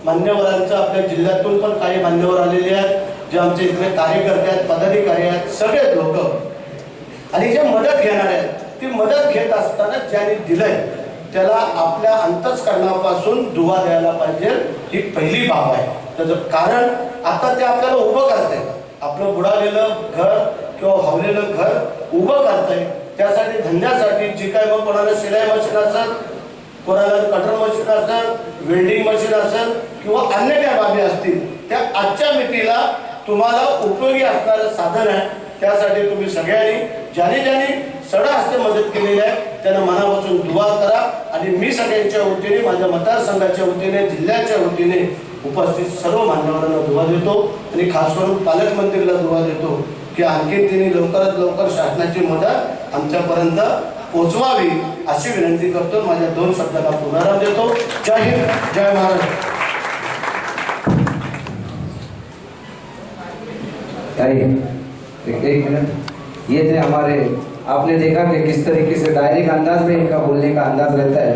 मान्यवरांचं, आपल्या जिल्ह्यातून पण काही मान्यवर आलेले आहेत, जे आमचे इथले कार्यकर्ते आहेत, पदाधिकारी आहेत, सगळे लोक आणि जे मदत घेणार आहेत ती मदत घेत असताना ज्यांनी दिलंय त्याला आपल्या अंतःकरणापासून दुवा द्यायला पाहिजे. ही पहिली बाब आहे. त्याचं कारण आता ते आपल्याला उभं करताय. आपलं बुडालेलं घर किंवा हवलेलं घर उभं करताय. त्यासाठी धंद्यासाठी जी काय मग कोणाला शिलाई मशीन असेल, कोणाला कटर मशीन असेल, वेल्डिंग मशीन असेल किंवा अन्य काय बाबी असतील त्या आजच्या मितीला तुम्हाला उपयोगी असणारं साधन आहे. त्यासाठी तुम्ही सगळ्यांनी ज्याने सडा हस्ते मदत केलेली आहे त्यांना मनापासून दुवा करा. आणि मी सगळ्यांच्या वतीने, माझ्या मतदारसंघाच्या वतीने, जिल्ह्याच्या वतीने उपस्थित सर्व मान्यवरांना दुवा देतो. आणि खास करून पालकमंत्रीला दुवा देतो की आणखी त्यांनी लवकरात लवकर शासनाची मदत आमच्यापर्यंत पोहोचवावी अशी विनंती करतो. माझ्या 2 शब्दाला पुनरावृत्ती देतो. जय हिंद, जय महाराष्ट्र. एक मिनट, ये थे हमारे, आपने देखा कि किस तरीके से डायरेक्ट अंदाज में इनका बोलने का अंदाज रहता है.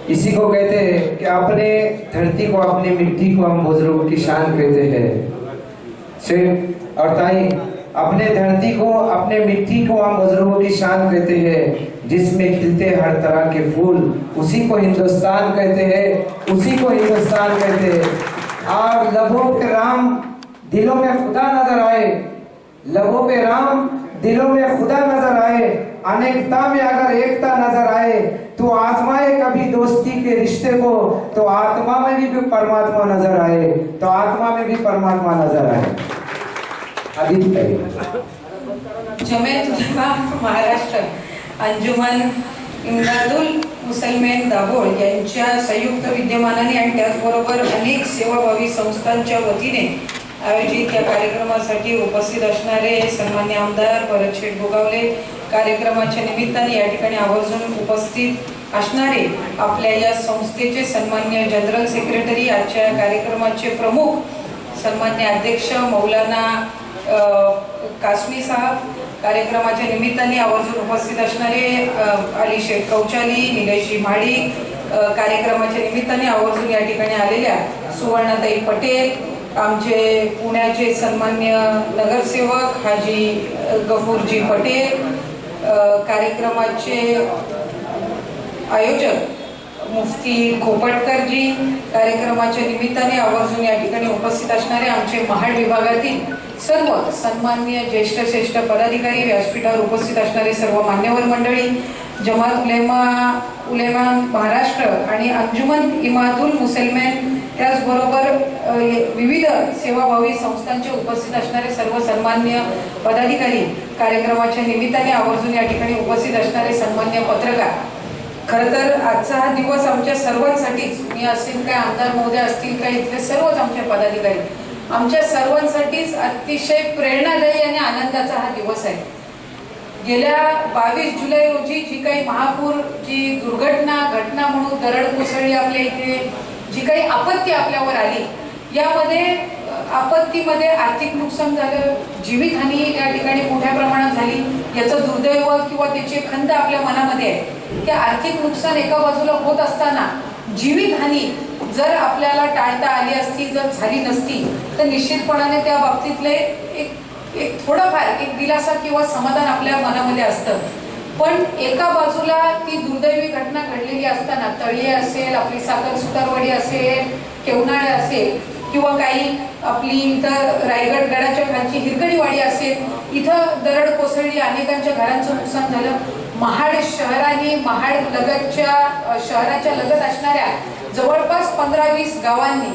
इसी को कहते हैं कि अपने धरती को, अपनी मिट्टी को हम बुजुर्गों की शान कहते हैं. सिर्फ और ताई, अपने धरती को, अपने मिट्टी को हम बुजुर्गों की शान कहते हैं, जिसमें खिलते हर तरह के फूल, उसी को हिंदुस्तान कहते हैं, उसी को हिंदुस्तान कहते हैं. और लबों पे राम, दिलों में खुदा नजर आए, लबों पे राम, दिलों में खुदा नजर आए, अनेकता में अगर एकता नजर आए, तो आजमाए कभी दोस्ती के रिश्ते को, तो आत्मा में भी परमात्मा नजर आए, तो आत्मा में भी परमात्मा नजर आए. आदित्य जमेत उलमा महाराष्ट्र अंजुमन इम्दादुल मुसलमान दाभोळ यांच्या संयुक्त विद्यमानाने आणि त्याचबरोबर अनेक सेवाभावी संस्थांच्या वतीने आयोजित या कार्यक्रमासाठी उपस्थित असणारे सन्मान्य आमदार भरतशेठ गोगावले, कार्यक्रमाच्या निमित्ताने या ठिकाणी आवर्जून उपस्थित असणारे आपल्या या संस्थेचे सन्मान्य जनरल सेक्रेटरी, आजच्या कार्यक्रमाचे प्रमुख सन्मान्य अध्यक्ष मौलाना कासमी साहब, कार्यक्रमाच्या निमित्ताने आवर्जून उपस्थित असणारे अली शेख कौचाली, निलेशजी म्हाडी, कार्यक्रमाच्या निमित्ताने आवर्जून या ठिकाणी आलेल्या सुवर्णाताई पटेल, आमचे पुण्याचे सन्मान्य नगरसेवक हाजी गफूरजी पटेल, कार्यक्रमाचे आयोजक मुफ्ती खोपटकरजी, कार्यक्रमाच्या निमित्ताने आवर्जून या ठिकाणी उपस्थित असणारे आमचे महाड विभागातील सर्व सन्मान्य ज्येष्ठ श्रेष्ठ पदाधिकारी, व्यासपीठावर उपस्थित असणारे सर्व मान्यवर मंडळी, जमात उलेमा महाराष्ट्र आणि अंजुमन इमादुल मुसलमान, त्याचबरोबर विविध सेवाभावी संस्थांचे उपस्थित असणारे सर्व सन्मान्य पदाधिकारी, कार्यक्रमाच्या निमित्ताने आवर्जून या ठिकाणी उपस्थित असणारे सन्मान्य पत्रकार. खरं तर आजचा हा दिवस आमच्या सर्वांसाठीच, मी असेल काय, आमदार महोदय असतील काय, इथले सर्वच आमचे पदाधिकारी, आमच्या सर्वांसाठीच अतिशय प्रेरणादायी आणि आनंदाचा हा दिवस आहे. गेल्या 22 जुलै रोजी जी काही महापूरची घटना म्हणून दरड कोसळली आपल्या इथे, जी काही आपत्ती आपल्यावर आली, यामध्ये आपत्तीमध्ये आर्थिक नुकसान झालं, जीवितहानी या ठिकाणी मोठ्या प्रमाणात झाली. याचं दुर्दैव किंवा त्याची खंत आपल्या मनामध्ये आहे की आर्थिक नुकसान एका बाजूला होत असताना जीवितहानी जर आपल्याला टाळता आली असती, जर झाली नसती, तर निश्चितपणाने त्या बाबतीतले एक थोडाफार एक दिलासा किंवा समाधान आपल्या मनामध्ये असतं. पण एका बाजूला ती दुर्दैवी घटना घडलेली असताना तळीये असेल, आपली साखर सुतारवाडी असेल, केवनाळे असेल किंवा काही आपली इथं रायगड गडाच्या खालची हिरकणीवाडी असेल, इथं दरड कोसळली, अनेकांच्या घरांचं नुकसान झालं. महाड शहराने महाड लगतच्या शहराच्या लगत असणाऱ्या जवळपास 15-20 गावांनी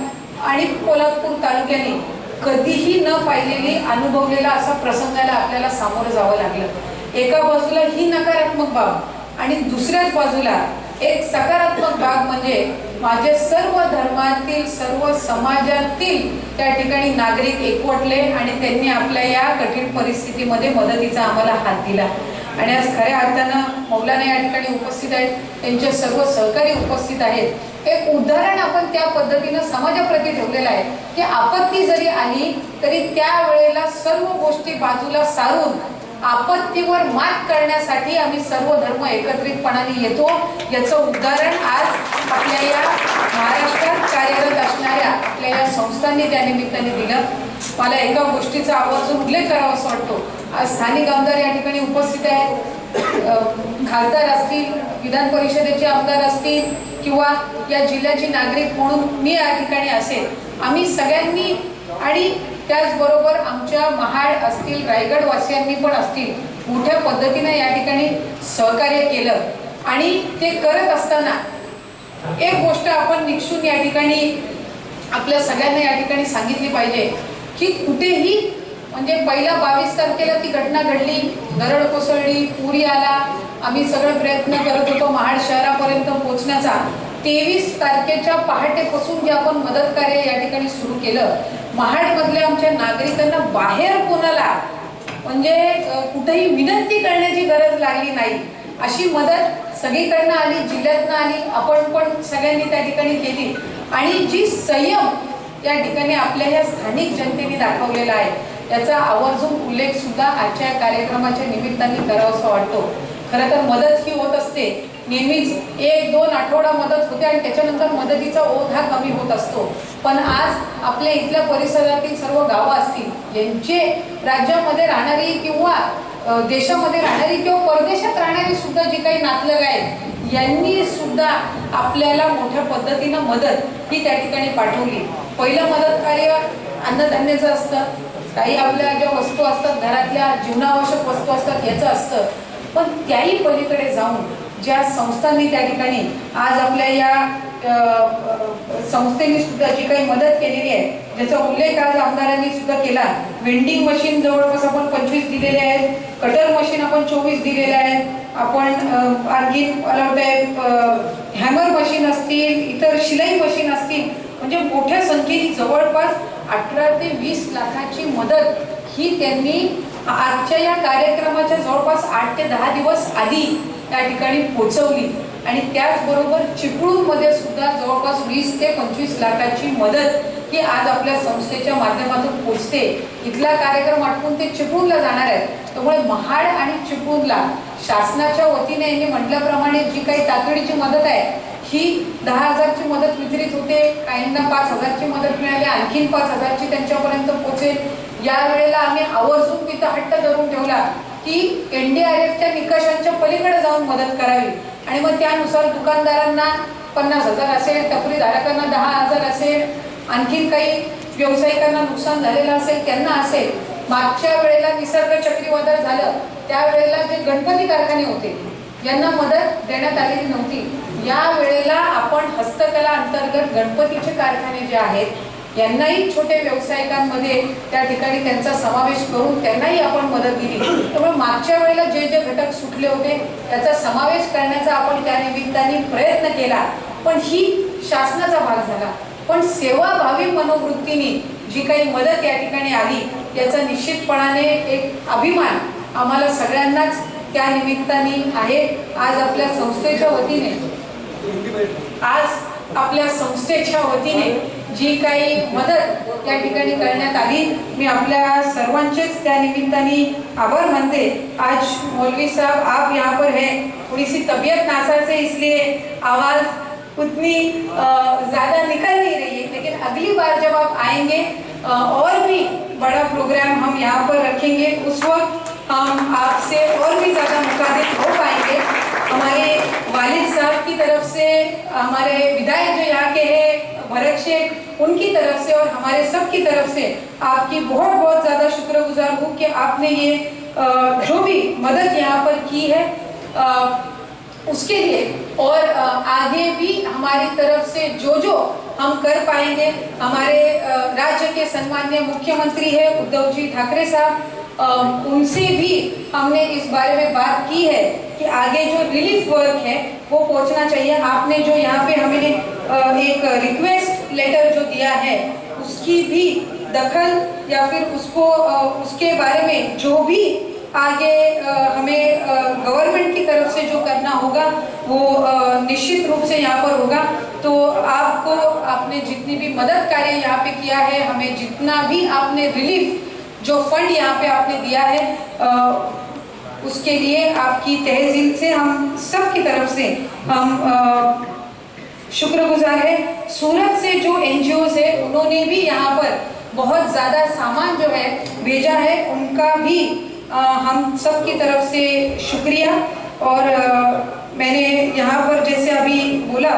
आणि कोल्हापूर तालुक्याने कधीही न पाहिलेली अनुभवलेला असा प्रसंगाला आपल्याला सामोरं जावं लागलं. एका बाजूला ही नकारात्मक बाब आणि दुसऱ्याच बाजूला एक सकारात्मक बाब म्हणजे माझे सर्व धर्मातील, सर्व समाजातील त्या ठिकाणी नागरिक एकवटले आणि त्यांनी आपल्या या कठीण परिस्थितीमध्ये मदतीचा आम्हाला हात दिला. आणि आज खऱ्या अर्थानं मौलाना या ठिकाणी उपस्थित आहेत, त्यांचे सर्व सहकारी उपस्थित आहेत. एक उदाहरण आपण त्या पद्धतीनं समाजाप्रती ठेवलेलं आहे की आपत्ती जरी आली तरी त्यावेळेला सर्व गोष्टी बाजूला सारून आपत्तीवर मात करण्यासाठी आम्ही सर्व धर्म एकत्रितपणाने येतो. याचं उदाहरण आज आपल्या या महाराष्ट्रात कार्यरत असणाऱ्या आपल्या या संस्थांनी त्या निमित्ताने दिलं. मला एका गोष्टीचा आवर्जून उल्लेख करावा असं वाटतो. आज स्थानिक आमदार या ठिकाणी उपस्थित आहेत, खासदार असतील, विधान परिषदेचे आमदार असतील किंवा या जिल्ह्याची नागरिक म्हणून मी या ठिकाणी असेल, आम्ही सगळ्यांनी आणि त्याचबरोबर आमच्या महाड असतील, रायगड वासियांनी पण असतील मोठ्या पद्धतीने या ठिकाणी सहकार्य केलं. आणि ते करत असताना एक गोष्ट आपण निक्षून या ठिकाणी आपल्या सगळ्यांना या ठिकाणी सांगितली पाहिजे की कुठेही म्हणजे पहिल्या 22 तारखेला ती घटना घडली, दरड कोसळली, पूर आला, आम्ही सगळे प्रयत्न करत होतो महाड शहरापर्यंत पोहोचण्याचा. 23 तारखेच्या पहाटेपासून जे आपण मदत कार्य या ठिकाणी सुरू केलं, महाडमधल्या आमच्या नागरिकांना बाहेर कोणाला म्हणजे कुठेही विनंती करण्याची गरज लागली नाही, अशी मदत सगळीकडनं आली, जिल्ह्यातनं आली, आपण पण सगळ्यांनी त्या ठिकाणी केली. आणि जी संयम या ठिकाणी आपल्या या स्थानिक जनतेने दाखवलेला आहे त्याचा आवर्जून उल्लेख सुद्धा आजच्या कार्यक्रमाच्या निमित्ताने करावासा वाटतो. खरं तर मदत ही होत असते नेहमीच, 1-2 आठवडा मदत होते आणि त्याच्यानंतर मदतीचा ओघ हा कमी होत असतो. पण आज आपल्या इथल्या परिसरातील सर्व गावं असतील, यांचे राज्यामध्ये राहणारी किंवा देशामध्ये राहणारी किंवा परदेशात राहणारी सुद्धा जी काही नातलग आहेत, यांनी सुद्धा आपल्याला मोठ्या पद्धतीनं मदत ही त्या ठिकाणी पाठवली. पहिलं मदत कार्य अन्नधान्याचं असतं, काही आपल्या ज्या वस्तू असतात घरातल्या जीवनावश्यक वस्तू असतात याचं असतं. पण त्याही पलीकडे जाऊन ज्या संस्थांनी त्या ठिकाणी आज आपल्या या संस्थेने सुद्धा जी काही मदत केलेली आहे, ज्याचा उल्लेख आज आमदारांनी सुद्धा केला. वेंडिंग मशीन जवळपास आपण 25 दिलेले आहेत, कटर मशीन आपण 24 दिलेले आहेत, आपण आणखी मला वाटतं हॅमर मशीन असतील, इतर शिलाई मशीन असतील, म्हणजे मोठ्या संख्येने जवळपास 18 ते 20 लाखाची मदत ही त्यांनी आजच्या या कार्यक्रमाच्या जवळपास 8 ते 10 दिवस आधी त्या ठिकाणी पोहोचवली. आणि त्याचबरोबर चिपळूणमध्ये सुद्धा जवळपास 20 ते 25 लाखाची मदत ही आज आपल्या संस्थेच्या माध्यमातून पोहोचते. इथला कार्यक्रम आटपून ते चिपळूणला जाणार आहेत. त्यामुळे महाड आणि चिपळूणला शासनाच्या वतीने यांनी म्हटल्याप्रमाणे जी काही तातडीची मदत आहे ही 10,000ची मदत वितरित होते, काहींना 5,000ची मदत मिळाली, आणखीन 5,000ची त्यांच्यापर्यंत पोहोचेल. यावेळेला आम्ही आवर्जून तिथं हट्ट धरून ठेवला की NDRFच्या निकषांच्या पलीकडे जाऊन मदत करावी. आणि मग त्यानुसार दुकानदारांना 50,000 असेल, टपरीधारकांना 10,000 असेल, आणखीन काही व्यावसायिकांना नुकसान झालेलं असेल त्यांना असेल. मागच्या वेळेला निसर्ग चक्रीवादळ झालं त्यावेळेला जे गणपती कारखाने होते यांना मदत देण्यात आलेली नव्हती. या वेळेला आपण हस्तकला अंतर्गत गणपतीचे कारखाने जे आहेत यांनाही छोटे व्यावसायिकांमध्ये त्या ठिकाणी त्यांचा समावेश करून त्यांनाही आपण मदत दिली. त्यामुळे मागच्या वेळेला जे जे घटक सुटले होते त्याचा समावेश करण्याचा आपण त्या निमित्ताने प्रयत्न केला, पण ही शासनाचा भाग झाला. पण सेवाभावी मनोवृत्तीने जी काही मदत या ठिकाणी आली याचा निश्चितपणाने एक अभिमान आम्हाला सगळ्यांनाच त्या निमित्ताने आहे. आज आपल्या संस्थेच्या वतीने जी काही मदत या ठिकाणी करण्यात आली, मी आपल्या सर्वांचेच त्या निमित्ताने आभार मानते. आज मौलवी साहब आप यहाँ पर हैं, थोड़ी सी तबीयत नासाज है इसलिए आवाज उतनी ज़्यादा निकल नहीं रही है, लेकिन अगली बार जब आप आएंगे और भी बड़ा प्रोग्राम हम यहाँ पर रखेंगे, उस वक्त हम आपसे और भी ज़्यादा मुखातिब हो पाएंगे. हमारे वालिद साहब की तरफ से, हमारे विधायक जो यहाँ के हैं भरत शेख, उनकी तरफ से और हमारे सब की तरफ से आपकी बहुत बहुत ज़्यादा शुक्रगुजार हूँ कि आपने ये जो भी मदद यहाँ पर की है उसके लिए, और आगे भी हमारी तरफ से जो जो हम कर पाएंगे, हमारे राज्य के सम्माननीय मुख्यमंत्री है उद्धव जी ठाकरे साहब, उनसे भी हमने इस बारे में बात की है कि आगे जो रिलीफ वर्क है वो पहुंचना चाहिए। आपने जो यहाँ पे हमें एक रिक्वेस्ट लेटर जो दिया है उसकी भी दखल या फिर उसको उसके बारे में जो भी आगे हमें गवर्नमेंट की तरफ से जो करना होगा वो निश्चित रूप से यहाँ पर होगा। तो आपको, आपने जितनी भी मदद कार्य यहाँ पे किया है, हमें जितना भी आपने रिलीफ जो फंड यहाँ पे आपने दिया है उसके लिए आपकी तहसील से हम सब की तरफ से हम शुक्रगुजार है। सूरत से जो NGOs है उन्होंने भी यहाँ पर बहुत ज़्यादा सामान जो है भेजा है, उनका भी हम सब की तरफ से शुक्रिया। और मैंने यहाँ पर जैसे अभी बोला,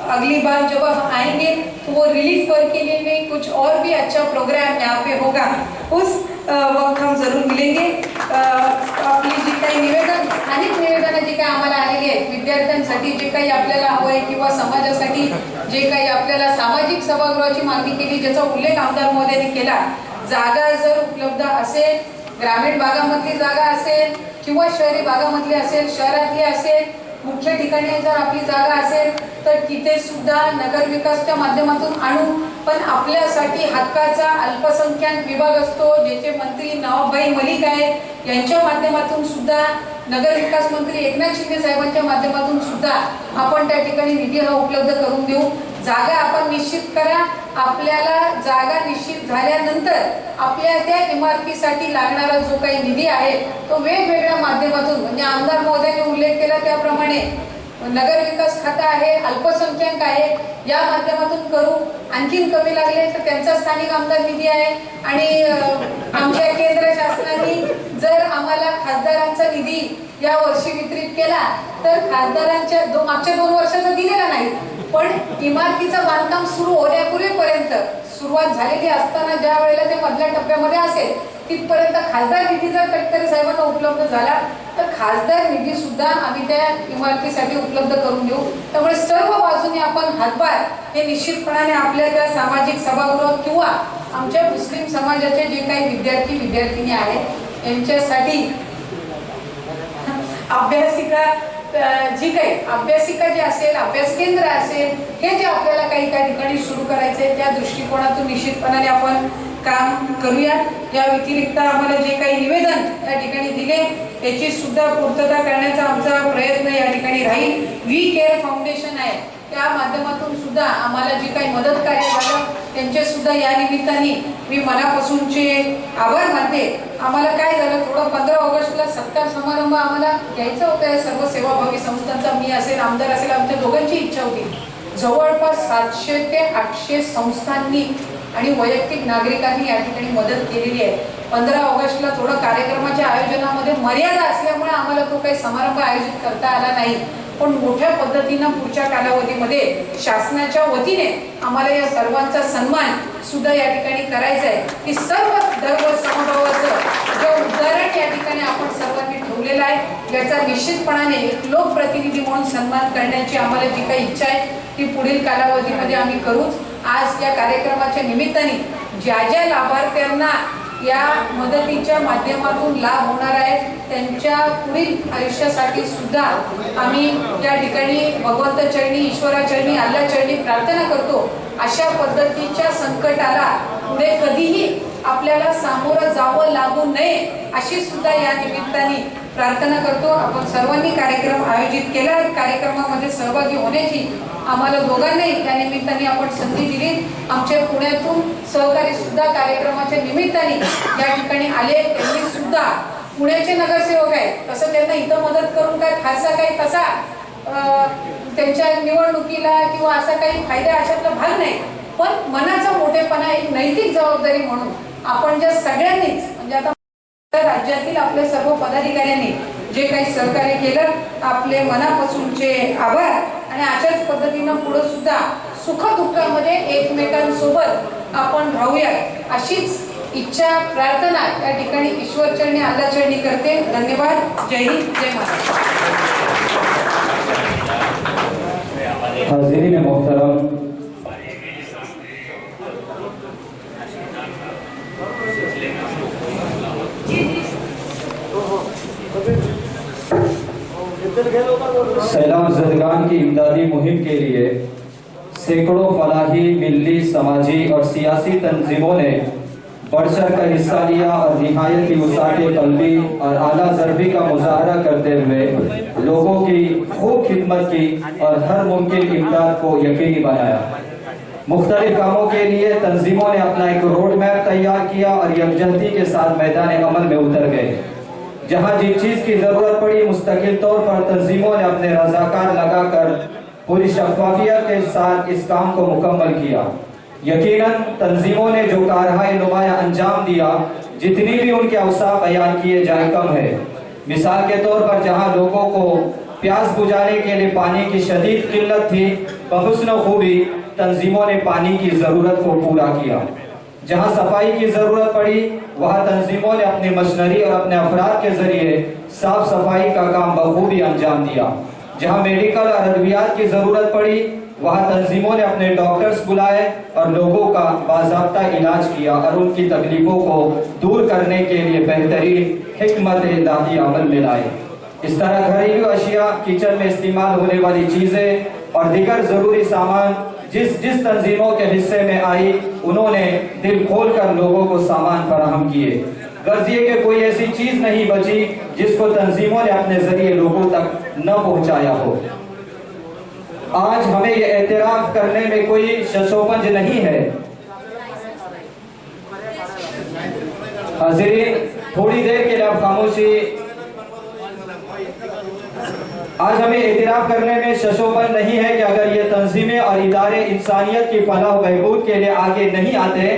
अगली बार जब हम आएंगे तो वो रिलीफ वर्क के लिए नहीं, कुछ और भी अच्छा प्रोग्राम यहाँ पे होगा, उस वक्त हम जरूर मिळेंगे। आपली जी काही निवेदन, स्थानिक निवेदन जे काही आम्हाला आलेली आहेत, विद्यार्थ्यांसाठी जे काही आपल्याला हवंय किंवा समाजासाठी जे काही आपल्याला सामाजिक सभागृहाची मागणी केली, ज्याचा उल्लेख आमदार महोदयांनी केला, जागा जर उपलब्ध असेल, ग्रामीण भागामधली जागा असेल किंवा शहरी भागामधली असेल, शहरातली असेल, मुख्य ठिकाणी जर आपली जागा असेल तर तिथे सुद्धा नगर विकासच्या माध्यमातून आणू। पण आपल्यासाठी हक्काचा अल्पसंख्याक विभाग असतो, ज्याचे मंत्री नवाबाई मलिक आहेत, यांच्या माध्यमातून सुद्धा नगर विकास मंत्री एकनाथ शिंदे साहेबांच्या माध्यमातून सुद्धा आपण त्या ठिकाणी निधी हा उपलब्ध करून देऊ। जागा आपण निश्चित करा, आपल्याला जागा निश्चित झाल्यानंतर आपल्या त्या इमारतीसाठी लागणारा जो काही निधी आहे तो वेगवेगळ्या माध्यमातून, म्हणजे आमदार महोदयांनी उल्लेख केला त्याप्रमाणे नगर विकास खाता आहे, अल्पसंख्याक आहे, या माध्यमातून करू। आणखीन कमी लागले तर त्यांचा स्थानिक आमदार निधी आहे आणि आमच्या केंद्र शासनाने जर आम्हाला खासदारांचा निधी या वर्षी वितरित केला तर खासदारांच्या मागच्या 2 वर्षाचा दिलेला नाही, पण इमारतीचं बांधकाम सुरू होण्यापूर्वीपर्यंत सुरुवात झालेली असताना ज्या वेळेला ते मधल्या टप्प्यामध्ये असेल तिथपर्यंत खासदार निधी जर तटकरे साहेबांना उपलब्ध झाला तर खासदार निधी सुद्धा आम्ही त्या इमारतीसाठी उपलब्ध करून देऊ। त्यामुळे सर्व बाजूने आपण हातभार हे निश्चितपणाने आपल्या त्या सामाजिक सभागृह किंवा आमच्या मुस्लिम समाजाचे जे काही विद्यार्थी विद्यार्थिनी आहेत यांच्यासाठी अभ्यासिका जी काही अभ्यासिका जे असेल, अभ्यास केंद्र असेल, हे जे आपल्याला काही ठिकाणी सुरू करायचे त्या दृष्टिकोनातून निश्चितपणाने आपण काम करूया। या व्यतिरिक्त आम्हाला जे काही निवेदन या ठिकाणी दिले त्याची सुद्धा पूर्तता करण्याचा आमचा प्रयत्न या ठिकाणी राहील। वी केअर फाउंडेशन आहे, त्या माध्यमातून सुद्धा आम्हाला जे काही मदत कार्य झालं त्यांचे सुद्धा या निमित्ताने मी मनापासूनचे आभार मानते। आम्हाला काय झालं, थोडं 15 ऑगस्टला सत्कार समारंभ आम्हाला घ्यायचा होता या सर्व सेवाभावी संस्थांचा, मी असेल आमदार असेल, आमच्या दोघांची इच्छा होती। जवळपास 700 ते 800 संस्थांनी आणि वैयक्तिक नागरिकांनी या ठिकाणी मदत केलेली आहे। 15 ऑगस्टला थोडं कार्यक्रमाच्या आयोजनामध्ये मर्यादा असल्यामुळे आम्हाला तो काही समारंभ आयोजित करता आला नाही, पण मोठ्या पद्धतीनं पुढच्या कालावधीमध्ये शासनाच्या वतीने आम्हाला या सर्वांचा सन्मान सुद्धा या ठिकाणी करायचा आहे की सर्व धर्म समभावाचं जे उदाहरण या ठिकाणी आपण सर्वांनी ठेवलेलं आहे याचा निश्चितपणाने एक लोकप्रतिनिधी म्हणून सन्मान करण्याची आम्हाला जी काही इच्छा आहे ती पुढील कालावधीमध्ये आम्ही करूच। आज या कार्यक्रमाच्या निमित्ताने ज्या ज्या लाभार्थ्यांना या मदतीच्या माध्यमातून लाभ होणार आहे त्यांच्या पुढील आयुष्यासाठी सुद्धा आम्ही या ठिकाणी भगवंत चरणी, ईश्वरा चरणी, अल्लाह चरणी प्रार्थना करतो अशा पद्धतीच्या संकटाला पुढे कधीही आपल्याला सामोरं जावं लागू नये अशी सुद्धा या निमित्ताने प्रार्थना करतो। आपण सर्वांनी कार्यक्रम आयोजित केला, कार्यक्रमामध्ये सहभागी होण्याची आम्हाला दोघांनाही त्या निमित्ताने आपण संधी दिली। आमच्या पुण्यातून सहकारी सुद्धा कार्यक्रमाच्या निमित्ताने या ठिकाणी आले, त्यांनी सुद्धा पुण्याचे नगरसेवक आहेत, तसं त्यांना इथं मदत करून काय फारसा काही तसा त्यांच्या निवडणुकीला किंवा असा काही फायदा अशातला भाग नाही, पण मनाचा मोठेपणा एक नैतिक जबाबदारी म्हणून आपण ज्या सगळ्यांनीच म्हणजे आता राज्यातील आपल्या सर्व पदाधिकाऱ्यांनी जे काही सहकार्य केलं आपले मनापासूनचे आभार आणि अशाच पद्धतीनं पुढे सुद्धा सुखदुःखामध्ये एकमेकांसोबत आपण राहूया अशीच इच्छा प्रार्थना या ठिकाणी ईश्वरचरणी अल्लाचरणी करते. धन्यवाद. जय हिंद, जय महाराष्ट्र. हाज़रीन मोहतरम, सैलाब ज़दगान की इमदादी मुहिम के लिए सैकड़ों फलाही, मिल्ली, समाजी और सियासी तंजीमों ने बढ़ चढ़ कर हिस्सा लिया और निहायत ही वसाअत क़ल्बी और आला ज़रबी का मुजाहरा करते हुए लोगों की खूब खिदमत की और हर मुमकिन इमदाद को यकीनी बनाया। मुख्तलिफ कामों के लिए तंजीमों ने अपना एक रोड मैप तैयार किया और यकजहती के साथ मैदान अमल में उतर गए। जहां जिस चीज की जरूरत पड़ी मुस्तकिल तौर पर तंजीमों ने अपने रजाकार लगाकर पूरी शफाफियत के साथ इस काम को मुकम्मल किया। यकीनन तंजीमों ने जो कारहाय नुमाया अंजाम दिया, जितनी भी उनके अवसाफ बयान किए जाए कम है। मिसाल के तौर पर जहां लोगों को प्यास बुझाने के लिए पानी की शदीद किल्लत थी, बहुस्न खूबी तंजीमों ने पानी की जरूरत को पूरा किया। जहां सफाई की जरूरत पड़ी वहां तंजीमों ने अपनी मशीनरी और अपने अफराद के जरिए साफ सफाई का काम बखूबी अंजाम दिया। जहां मेडिकल और अद्वियात की जरूरत पड़ी वहां तंजीमों ने अपने डॉक्टर्स बुलाए और लोगों का बाज़ाब्ता इलाज किया और उनकी तकलीफों को दूर करने के लिए बेहतरीन हिकमत इलाही अमल में लाए। इस तरह घरेलू अशिया, किचन में इस्तेमाल होने वाली चीजें और दीगर जरूरी सामान जिस जिस तंजीमों के हिस्से में आई, उन्होंने दिल खोल कर लोगों को सामान फराहम किए। गर्ज ये कि कोई ऐसी चीज नहीं बची जिसको तंजीमों ने अपने जरिए लोगों तक न पहुंचाया हो। आज हमें ये एतराफ करने में कोई शशोपंज नहीं है। हाज़रीन, थोड़ी देर के लिए आप खामोशी। आज हमें एतराफ करने में शशोपन नहीं है कि अगर ये तंजीमें और इदारे इंसानियत की फलाह बहबूद के लिए आगे नहीं आते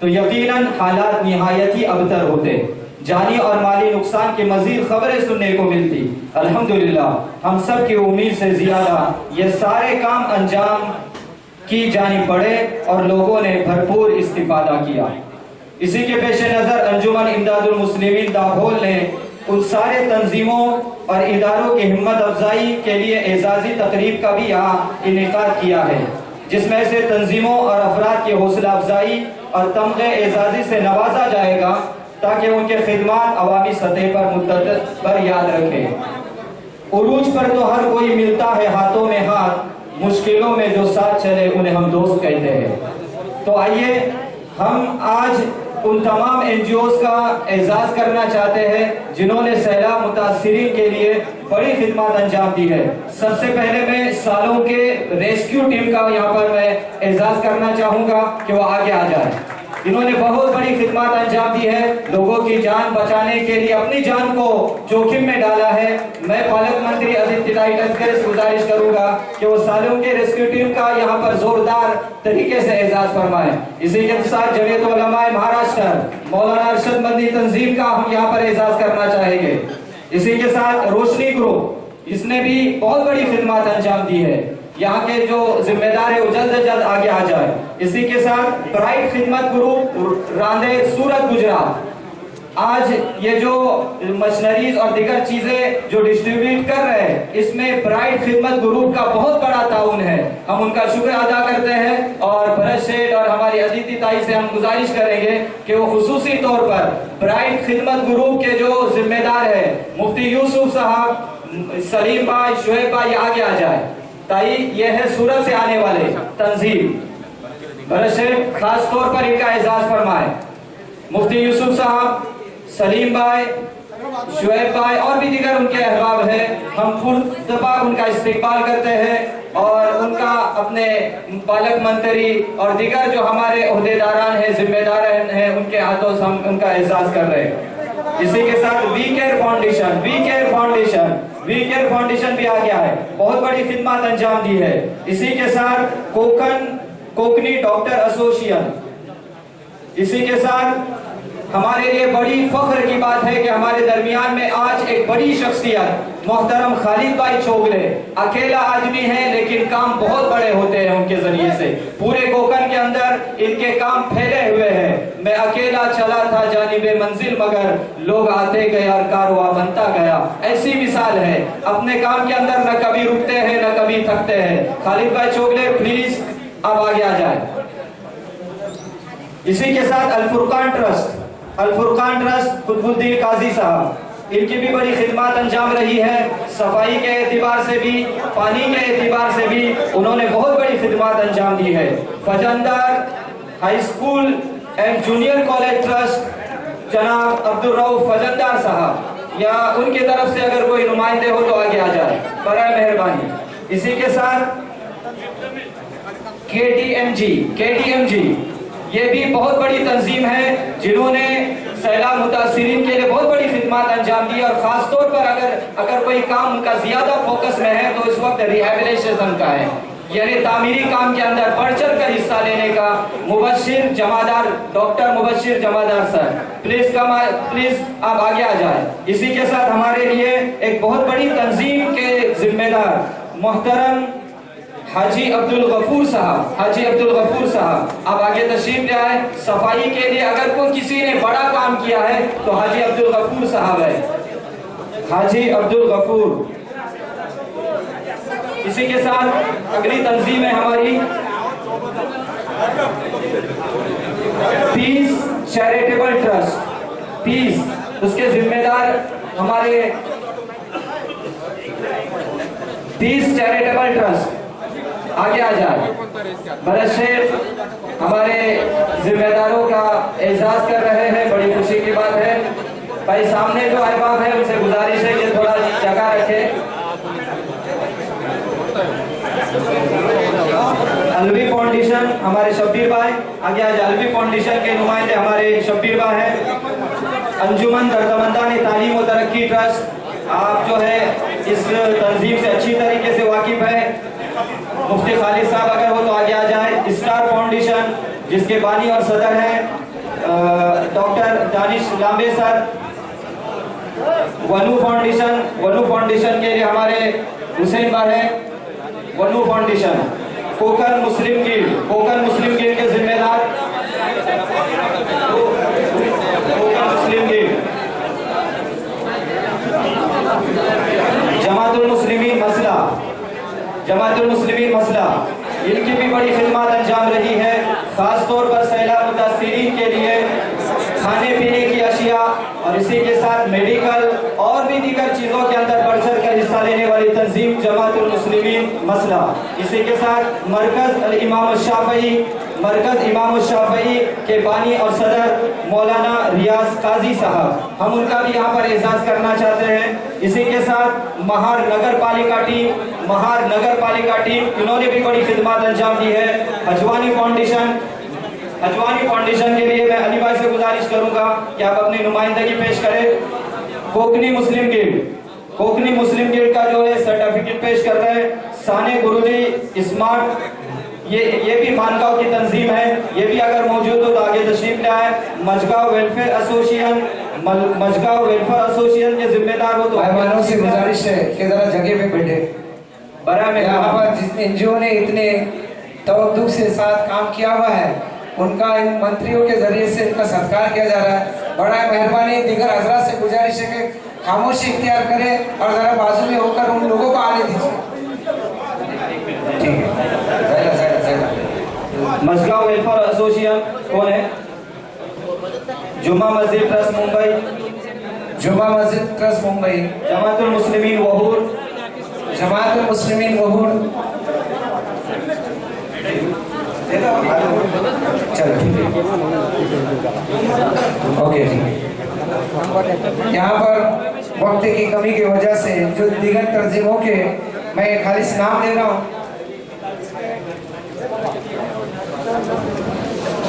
तो यकीनन हालात निहायत ही अबतर होते। जानी और माली नुकसान की मजीद खबरें सुनने को मिलती। अल्हम्दुलिल्लाह हम सब की उम्मीद से ज्यादा ये सारे काम अंजाम की जानी पड़े और लोगों ने भरपूर इस्तिफादा किया। इसी के पेश नजर अंजुमन इमदादुल मुस्लिमीन दाभोल ने उन सारे तंजीमों और इदारों की हिम्मत अफजाई के लिए एजाजी तकरीब का भी यहाँ इनेकाद किया है, जिसमें से तंजीमों और अफराद की हौसला अफजाई और तमगे एजाजी से नवाजा जाएगा ताकि उनके खिदमात अवामी सतह पर मुद्दत पर याद रखें। उरूज पर तो हर कोई मिलता है हाथों में हाथ, मुश्किलों में जो साथ चले उन्हें हम दोस्त कहते हैं। तो आइए हम आज उन तमाम NGOs का एजाज करना चाहते हैं जिन्होंने सैलाब मुतासिरीन के लिए बड़ी खिदमत अंजाम दी है। सबसे पहले मैं सालों के रेस्क्यू टीम का यहाँ पर मैं एजाज करना चाहूँगा कि वो आगे आ जाए। इन्होंने बहुत बड़ी खिदमत अंजाम दी है, लोगों की जान बचाने के लिए अपनी जान को जोखिम में डाला है। मैं पालक मंत्री आदित्य टाइटस से गुजारिश करूंगा कि वो सालों के रेस्क्यू टीम का यहाँ पर जोरदार तरीके से एजाज फरमाए। इसी के साथ जमीयत उलमाए महाराष्ट्र मौलाना अरशद मंदी तंजीम का हम यहाँ पर एजाज करना चाहेंगे। इसी के साथ रोशनी ग्रुप, इसने भी बहुत बड़ी खिदमत अंजाम दी है। यहाँ के जो जिम्मेदार है वो जल्द से जल्द आगे आ जाए। इसी के साथ ब्राइट खिदमत ग्रुप रांधे सूरत गुजरात, आज ये जो मशीनरीज और दीगर चीजें जो डिस्ट्रीब्यूट कर रहे हैं, इसमें ब्राइट खिदमत ग्रुप का बहुत बड़ा ताउन है। हम उनका शुक्र अदा करते हैं और भरत शेठ और हमारी अदिति ताई से हम गुजारिश करेंगे कि वो खुसूसी तौर पर ब्राइट खिदमत ग्रुप के जो जिम्मेदार है मुफ्ती यूसुफ साहब, सलीम भाई, शुएब भाई आगे आ जाए। ताई ये है सूरत से आने वाले तंजीम, भरत शेठ खास तौर पर इनका एजाज फरमाए। मुफ्ती यूसुफ साहब, सलीम भाई, शुएब भाई और भी दीगर उनके अहबाब हैं। हम पुरतबाक उनका इस्तेकबाल करते हैं और उनका अपने पालक मंत्री और दीगर जो हमारे ओहदेदारान हैं, जिम्मेदार हैं, उनके हाथों से हम उनका एजाज कर रहे हैं। इसी के साथ वी केयर फाउंडेशन भी आ गया है, बहुत बड़ी खिदमत अंजाम दी है। इसी के साथ कोकनी डॉक्टर एसोसिएशन, इसी के साथ हमारे लिए बड़ी फख्र की बात है कि हमारे दरमियान में आज एक बड़ी शख्सियत मोहतरम खालिद भाई चोगले अकेला आदमी है, लेकिन काम बहुत बड़े होते हैं उनके जरिए से। पूरे कोकन के अंदर इनके काम फैले हुए हैं। मैं अकेला चला था जानिबे मंजिल, मगर लोग आते गए और कारवां बनता गया। ऐसी मिसाल है, अपने काम के अंदर न कभी रुकते हैं न कभी थकते हैं। खालिद भाई चोगले प्लीज अब आगे आ जाए। इसी के साथ अल फुरकान ट्रस्ट कुतुबुद्दीन काजी साहब, इनकी भी बड़ी खिदमत अंजाम रही है। सफाई के एतबार से भी, पानी के एतबार से भी उन्होंने बहुत बड़ी खिदमत अंजाम दी है। Fazandar high school and junior college trust जनाब अब्दुल रऊफ फजंदार साहब, या उनकी तरफ से अगर कोई नुमाइंदे हो तो आगे आ जाए, बराए मेहरबानी। इसी के साथ KTMG ये भी बहुत बड़ी तंजीम है, जिन्होंने सैलाब मुतासिरीन के लिए बहुत बड़ी खिदमत अंजाम दी। और खास तौर पर अगर कोई काम उनका ज्यादा फोकस में है तो इस वक्त रिहैबिलिटेशन का है, यानी तामीरी काम के अंदर बढ़ चढ़ कर हिस्सा लेने का। मुबश्शिर जमादार, doctor Mubashshir Jamadar sir, please आप आगे आ जाए। इसी के साथ हमारे लिए एक बहुत बड़ी तंजीम के जिम्मेदार मोहतरम हाजी अब्दुल गफूर साहब, आप आगे तशरीफ ले आए। सफाई के लिए अगर कोई किसी ने बड़ा काम किया है तो हाजी अब्दुल गफूर साहब है, हाजी अब्दुल गफूर। इसी के साथ अगली तंजीम है हमारी पीस चैरिटेबल ट्रस्ट, पीस, उसके जिम्मेदार हमारे पीस चैरिटेबल ट्रस्ट, आगे आ जाए। भरत शेख हमारे जिम्मेदारों का एजाज कर रहे हैं, बड़ी खुशी की बात है। भाई सामने जो अहबाब है उनसे गुजारिश है कि थोड़ा जगह रखें। अलवी फाउंडेशन हमारे शब्बीर भाई, आगे आ जाए। अलवी फाउंडेशन के नुमाइंदे हमारे शब्बीर भाई हैं। अंजुमन दर्दमंदान तालीम और तरक्की ट्रस्ट, आप जो है इस तंजीम से अच्छी तरीके से वाकिफ है। मुफ्ती खालिद साहब अगर हो तो आगे आ जाए। स्टार फाउंडेशन जिसके बानी और सदर हैं डॉक्टर दानिश लांबे सर। वनु फाउंडेशन के लिए हमारे हुसैन भाई हैं। वनु फाउंडेशन, कोकन मुस्लिम गिल्ड के जिम्मेदार कोकन मुस्लिम गिल्ड। जमातुल मुस्लिमीन मसला, इनकी भी बड़ी खिदमत अंजाम रही है। खास तौर पर सैलाब मुतासिरीन के लिए खाने पीने की अशिया और इसी के साथ मेडिकल और भी दीगर चीजों के अंदर बढ़ चढ़ कर हिस्सा लेने वाली तंजीम जमातुल मुस्लिमीन मसला। इसी के साथ मरकज इमाम शाफई के बानी और सदर मौलाना रियाज काजी साहब, हम उनका भी यहाँ पर एजाज करना चाहते हैं। इसी के साथ महार नगर पालिका टीम, इन्होंने भी बड़ी खिदमत अंजाम दी है। हजवानी फाउंडेशन के लिए मैं अली भाई से गुजारिश करूंगा कि आप अपनी नुमाइंदगी पेश करें। कोकनी मुस्लिम गिल्ड का जो है सर्टिफिकेट पेश कर रहे हैं साने गुरुदी स्मार्ट, ये भी मानगांव की तंजीम है, ये भी अगर मौजूद हो तो आगे तशरीफ ले आए। मजगांव वेलफेयर एसोसिएशन के जिम्मेदार हो तो मेहमानों से गुजारिश है कि जरा जगह पे बैठे। बड़ा में यहाँ पर जितने एनजीओ ने इतने तवज्जुह से साथ काम किया हुआ है, उनका इन मंत्रियों के जरिए से इनका सत्कार किया जा रहा है। बड़ा मेहरबानी, दीगर हजरात से गुजारिश है कि खामोशी इख्तियार करें और जरा बाजू में होकर उन लोगों को आने दीजिए। ठीक है, मजगांव वेलफेयर एसोसिएशन कौन है? जुमा मस्जिद ट्रस्ट मुंबई, जमातुल मुस्लिमीन वहूर। चलो ठीक है, ओके ठीक है। यहाँ पर वक्त की कमी की वजह से जो दीगर तर्जीमों के मैं खालिस नाम ले रहा हूँ,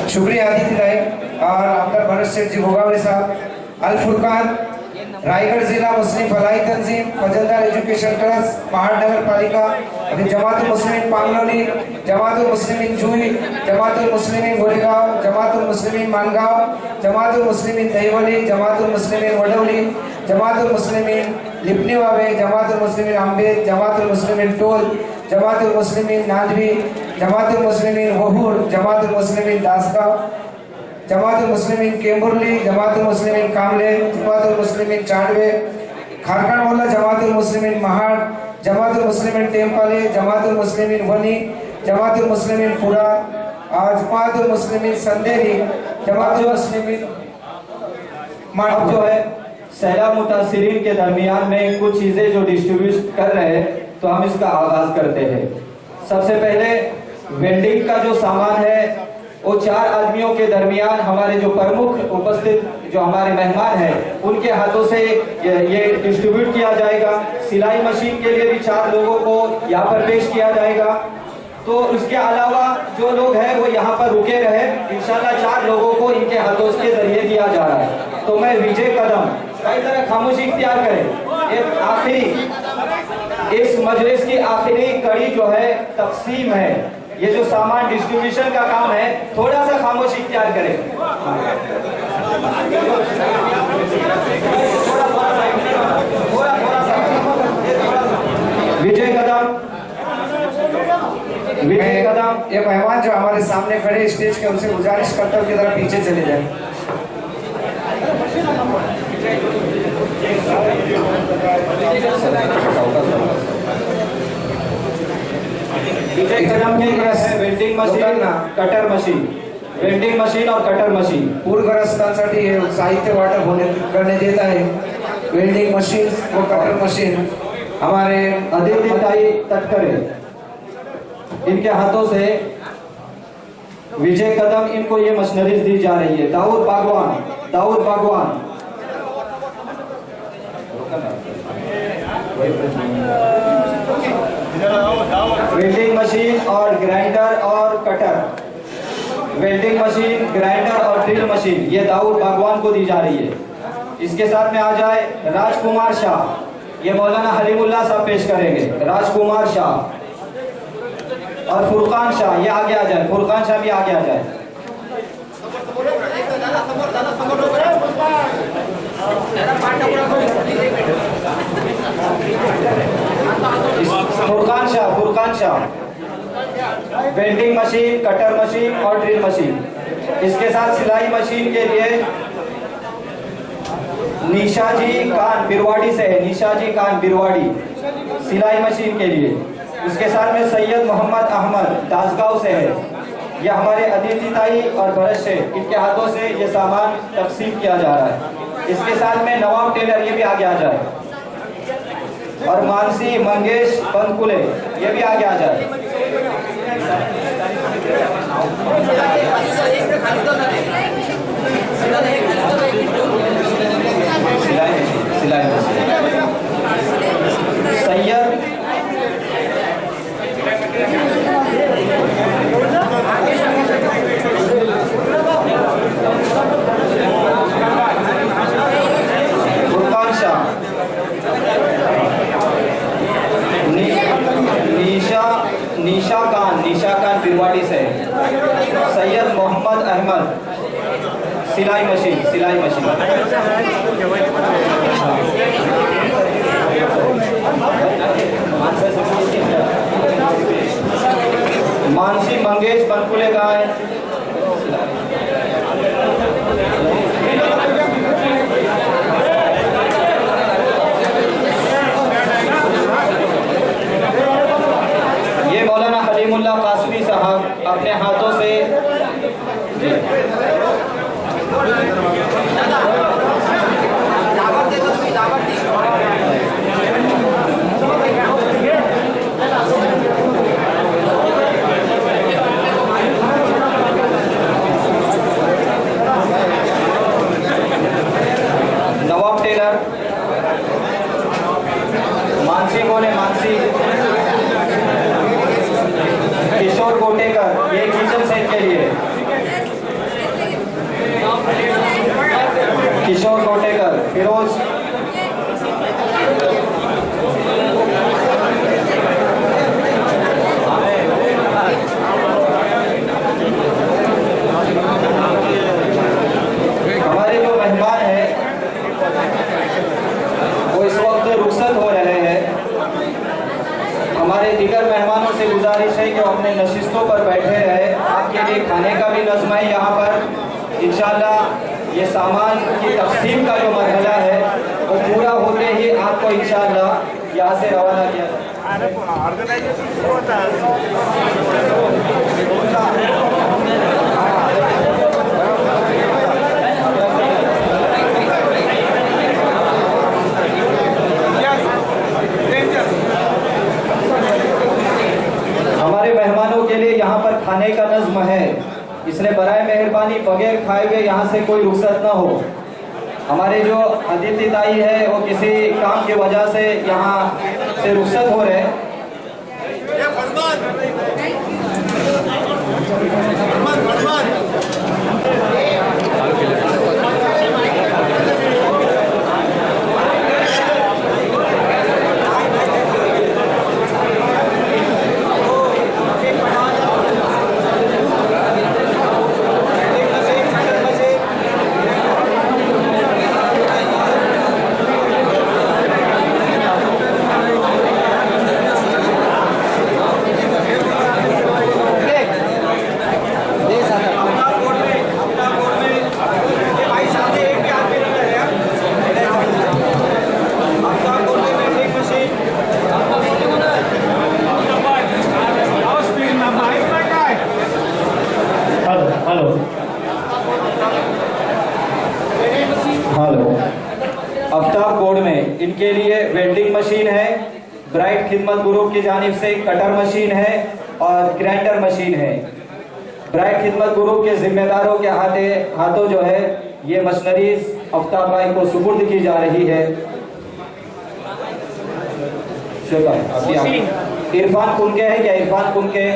शुक्रिया आदित्य राय और आपका भरत शेठ जी भोगावले साहब। अल फुरकान रायगढ़ जिला मुस्लिम भलाई तंजीम, फजलदार एजुकेशन ट्रस्ट, महाड़ नगर पालिका, अभी जमातुल मुस्लिमीन पांगलोली, जमातुल मुस्लिमीन जुई, जमातुल मुस्लिमीन गोरेगांव, जमातुल मुस्लिमीन मानगांव, जमातुल मुस्लिमीन दहिवली, जमातुल मुस्लिमीन वडवली, जमातुल मुस्लिमीन लिपनीवावे, जमातुल मुस्लिमीन आंबेद, जमातुल मुस्लिमीन टोल, जमातुल मुस्लिमीन नांदवी, जमातुल मुस्लिमीन वहूर, जमातुल मुस्लिमीन दासगांव, जमातुल मुस्लिमीन केम्बुरली, जमातुल मुस्लिमीन कामले, जमातुल मुस्लिमीन चांडवे, खारकान मोहल्ला जमातुल मुस्लिमीन महाड़, जमातुल मुस्लिमीन टेम्पाले, जमातुल मुस्लिमीन वनी, जमातुल मुस्लिमीन पुरा, जमातुल मुस्लिमीन संदेरी, जमातुल मुस्लिमीन अब जो है सैलाब मुतासिरीन के दरमियान में कुछ चीजें जो डिस्ट्रीब्यूट कर रहे हैं, तो हम इसका आगाज करते हैं। सबसे पहले वेल्डिंग का जो सामान है वो 4 आदमियों के दरमियान हमारे जो प्रमुख उपस्थित जो हमारे मेहमान हैं उनके हाथों से ये डिस्ट्रीब्यूट किया जाएगा। सिलाई मशीन के लिए भी 4 लोगों को यहाँ पर पेश किया जाएगा। तो इसके अलावा जो लोग हैं वो यहाँ पर रुके रहे, इंशाल्लाह 4 लोगों को इनके हाथों के जरिए दिया जा रहा है। तो मैं विजय कदम कई तरह खामोशी इख्तियार करें। एक आखिरी इस मजलिस की आखिरी कड़ी जो है तकसीम है, ये जो सामान डिस्ट्रीब्यूशन का काम है, थोड़ा सा खामोशी इख्तियार करें। विजय कदम ये मेहमान जो हमारे सामने खड़े स्टेज के, उनसे गुजारिश करता हूँ कि जरा पीछे चले जाए। विजय कदम के welding machine, cutter machine, welding machine और कटर मशीन पूरग्रस्तांसाठी हे साहित्य वाटप करने देता है। वेल्डिंग मशीन और कटर मशीन हमारे अदिति तटकरे, इनके हाथों से विजय कदम, इनको ये मशीनरीज दी जा रही है। दाऊद बागवान वेल्डिंग मशीन और ग्राइंडर और कटर, वेल्डिंग मशीन, ग्राइंडर और ड्रिल मशीन, ये दाऊद बागवान को दी जा रही है। इसके साथ में आ जाए राजकुमार शाह, ये मौलाना हलीमुल्लाह साहब पेश करेंगे। राजकुमार शाह और फुरकान शाह, ये आगे आ जाए। फुरकान शाह भी आगे आ जाए। Furqan Shah welding machine, cutter machine और ड्रिल मशीन। इसके साथ सिलाई मशीन के लिए निशा जी खान बिरवाड़ी से है, निशा जी खान बिरवाड़ी सिलाई मशीन के लिए। इसके साथ में सैयद मोहम्मद अहमद दासगांव से है, यह हमारे अदिति ताई और भरत से, इनके हाथों से ये सामान तकसीम किया जा रहा है। इसके साथ में नवाब टेलर, ये भी आगे आ जाए। और मानसी मंगेश पंतकुले, ये भी आगे आ जाए। सिलाई सैयद फुरकान शाह, निशा खान बिरवाड़ी से, सैयद मोहम्मद अहमद सिलाई मशीन। मानसी मंगेश बनकुले का है। ये मौलाना हलीमुल्लाह कासमी साहब अपने हाथों से से गुजारिश है कि वो अपने नशिस्तों पर बैठे रहे। आपके लिए खाने का भी नज़्म है यहाँ पर। इंशाल्लाह ये सामान की तकसीम का जो मरहला है वो पूरा होते ही आपको इंशाल्लाह यहाँ से रवाना किया जाए। हमारे मेहमानों के लिए यहाँ पर खाने का नज़्म है, इसलिए बराए मेहरबानी बगैर खाए हुए यहाँ से कोई रुखसत ना हो। हमारे जो अदिति ताई है वो किसी काम की वजह से यहाँ से रुखसत हो रहे हैं। आफ्ताब बोर्ड में इनके लिए वेल्डिंग मशीन है, ब्राइट खिदमत ग्रुप की जानिब से कटर मशीन है और ग्राइंडर मशीन है। ब्राइट खिदमत ग्रुप के जिम्मेदारों के हाथों जो है ये मशीनरीज आफ्ताब भाई को सुपुर्द की जा रही है। इरफान कुनके है क्या? इरफान कुनके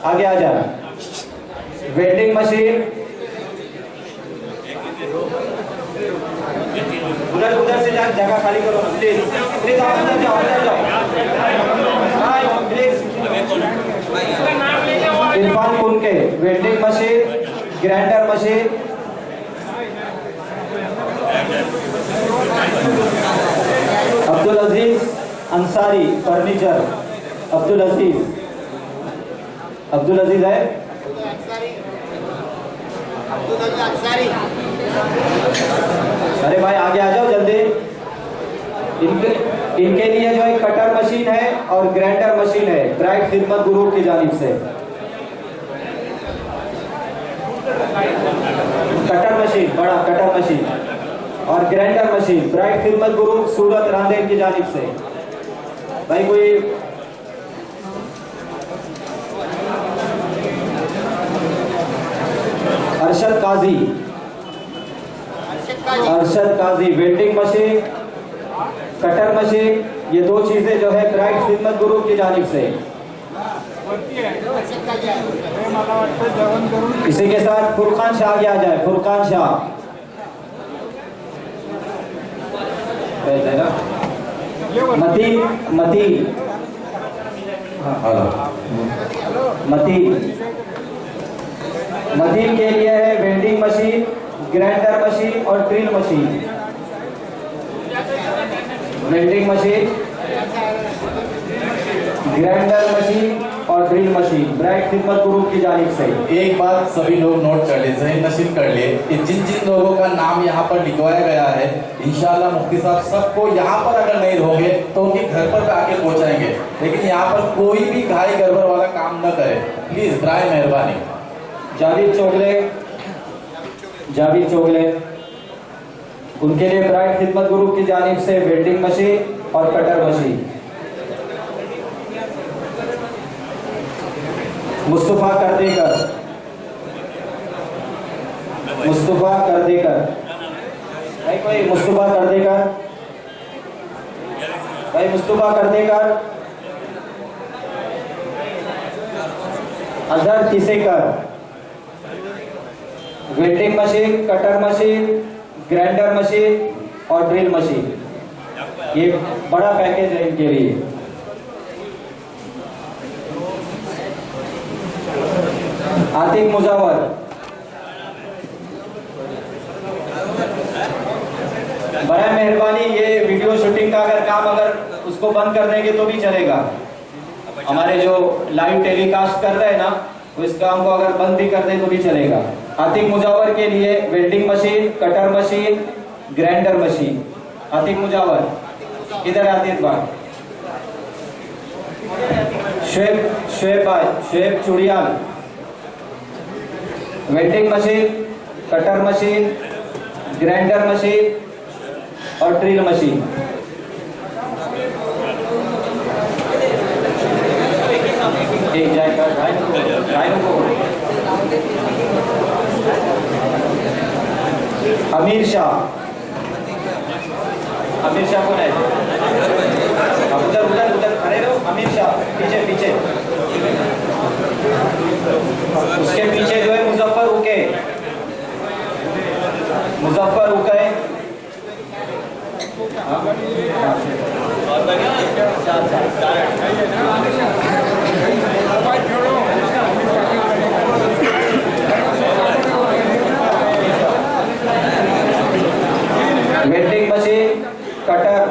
आगे आ जा। वेल्डिंग मशीन उधर से जगह खाली करो प्लीज, प्लीज आप अंदर जाओ, अंदर जाओ please. Irfan Kunke welding machine, grinder machine, Abdul Aziz Ansari furniture, Abdul Aziz है अरे भाई आगे आ जाओ जल्दी। इनके लिए जो है कटर मशीन है और ग्राइंडर मशीन है ब्राइट खिदमत ग्रुप की जानिब से। कटर मशीन, बड़ा कटर मशीन और ग्राइंडर मशीन ब्राइट खिदमत ग्रुप सूरत रांदेर की जानिब से। भाई कोई अरशद काजी वेल्डिंग मशीन, कटर मशीन, ये दो चीजें जो है ब्राइट खिदमत ग्रुप की जानिब से। इसी के साथ फुरकान शाह आगे आ जाए। फुरकान शाह मतीन के लिए है वेल्डिंग मशीन, ग्राइंडर मशीन और drill machine. Welding machine, grinder machine और ड्रिल मशीन ब्राइट खिदमत ग्रुप की जानिब से। एक बात सभी लोग नोट कर ले, ज़हन नशीन कर ले कि जिन जिन लोगों का नाम यहाँ पर लिखवाया गया है इंशाल्लाह मुफ्ती साहब सबको यहाँ पर अगर नहीं होंगे तो उनके घर पर आके पहुँचाएंगे, लेकिन यहाँ पर कोई भी घाई गड़बड़ वाला काम न करे प्लीज, बराए मेहरबानी। जावेद चोगले उनके लिए ब्राइट खिदमत ग्रुप की जानिब से वेल्डिंग मशीन और कटर मशीन। मुस्तफा करदेकर भाई कोई Mustafa Kardekar Azhar Kisekar welding machine, cutter machine, grinder machine और ड्रिल मशीन। ये बड़ा पैकेज है इनके लिए। आतिक मुजावर बड़ा मेहरबानी, ये वीडियो शूटिंग का अगर काम अगर उसको बंद कर देंगे तो भी चलेगा। हमारे जो लाइव टेलीकास्ट कर रहे हैं ना, इस काम को अगर बंद भी कर दे तो भी चलेगा। आतिक मुजावर के लिए welding machine, cutter machine, grinder machine. Atiq Mujawar इधर आतिक भाई, Shoaib Chudiyal, welding machine, cutter machine, grinder machine और ड्रिल मशीन। एक जाएगा अमीर शाह कौन है? उधर उधर उधर खड़े रहो। अमीर शाह पीछे पीछे, उसके पीछे जो है Muzaffar Uke, Muzaffar Uke. Welding machine, cutter,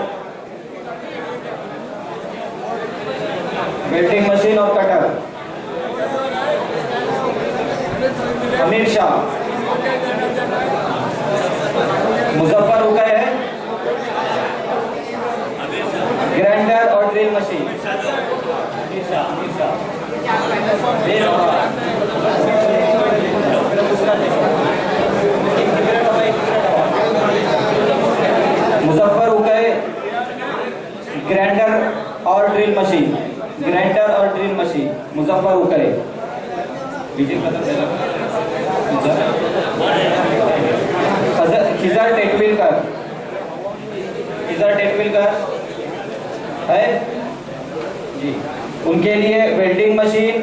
welding machine और कटर। अमीर शाह, मुजफ्फर उका है, ग्राइंडर और drill machine. Muzaffar Uke, grinder और ड्रिल मशीन, ग्राइंडर और ड्रिल मशीन, मुजफ्फर उके। खिजर टेकविलकर है जी, उनके लिए वेल्डिंग मशीन,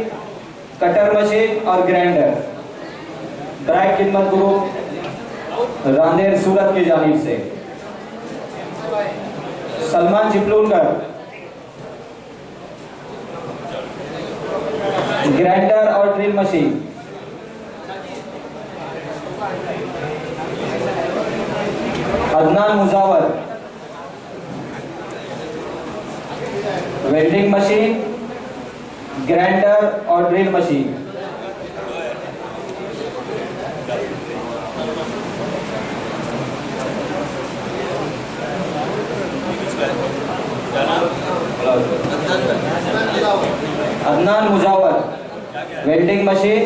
कटर मशीन और ग्राइंडर। ब्राइट खिदमत ग्रुप रांदेर सूरत की जानिब से। सलमान चिपलूनकर, ग्राइंडर और drill machine. Adnan Mujawar, welding machine, grinder और drill machine. Adnan Mujawar, welding machine,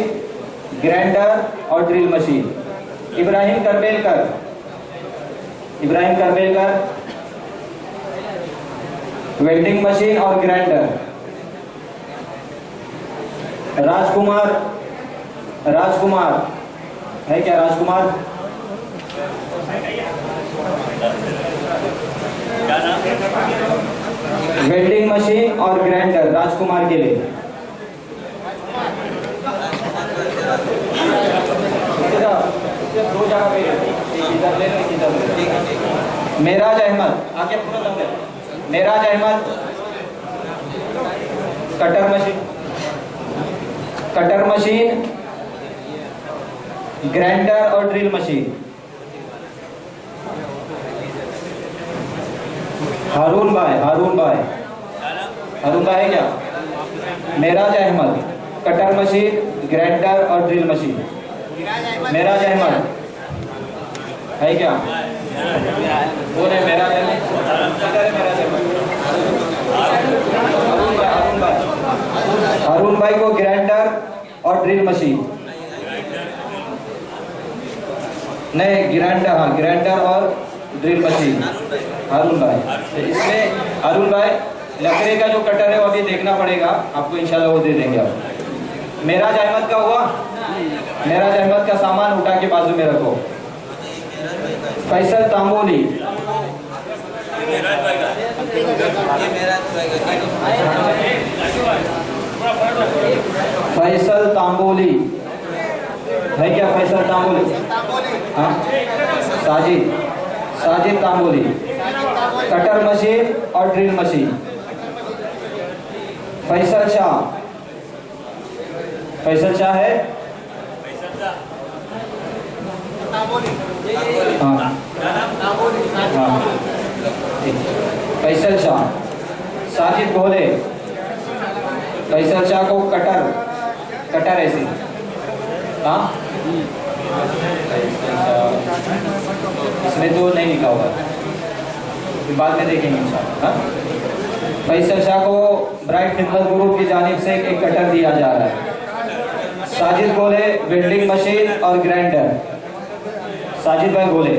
grinder और drill machine. Ibrahim Karbelkar, welding machine और ग्राइंडर। राजकुमार है क्या? राजकुमार वेल्डिंग मशीन और ग्राइंडर राजकुमार के लिए। दो जगह पे इधर ले लो, इधर ले। मेराज अहमद, आगे पूरा दम ले। Meraj Ahmad, cutter machine, grinder और ड्रिल मशीन। हारून भाई है क्या? Meraj Ahmad, cutter machine, grinder और ड्रिल मशीन। मेराज अहमद है क्या? कौन है मेराज अहमद? हारून भाई को ग्राइंडर और ड्रिल मशीन। नहीं, ग्राइंडर और ड्रिल मशीन हारून भाई। इसमें हारून भाई लकड़ी का जो कटर है वो अभी देखना पड़ेगा आपको, इंशाल्लाह वो दे देंगे आप। मेराज अहमद का हुआ? मेराज अहमद का सामान उठा के बाजू में रखो। फैसल तांबोली, फैसल तांबोली है क्या? फैसल तांबोली, हाँ, साजिद तांबोली, कटर मशीन और ड्रिल मशीन। फैसल शाह है, हाँ, फैसल शाह। साजिद गोले, फैसल शाह को कटर ऐसी, हाँ इसमें तो नहीं लिखा होगा, बाद में देखेंगे इंशाल्लाह। फैसल शाह को ब्राइट खिदमत ग्रुप की जानिब से एक कटर दिया जा रहा है। साजिद गोले वेल्डिंग मशीन और ग्राइंडर, साजिद भाई गोले।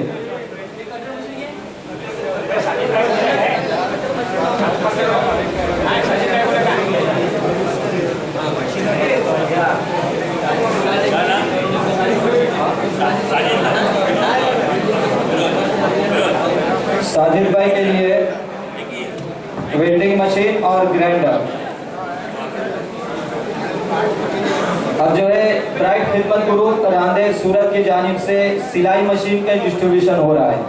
साजिद भाई के लिए वेल्डिंग मशीन और ग्राइंडर। अब जो है ब्राइट खिदमत ग्रुप रांदेर सूरत की जानिब से सिलाई मशीन का डिस्ट्रीब्यूशन हो रहा है।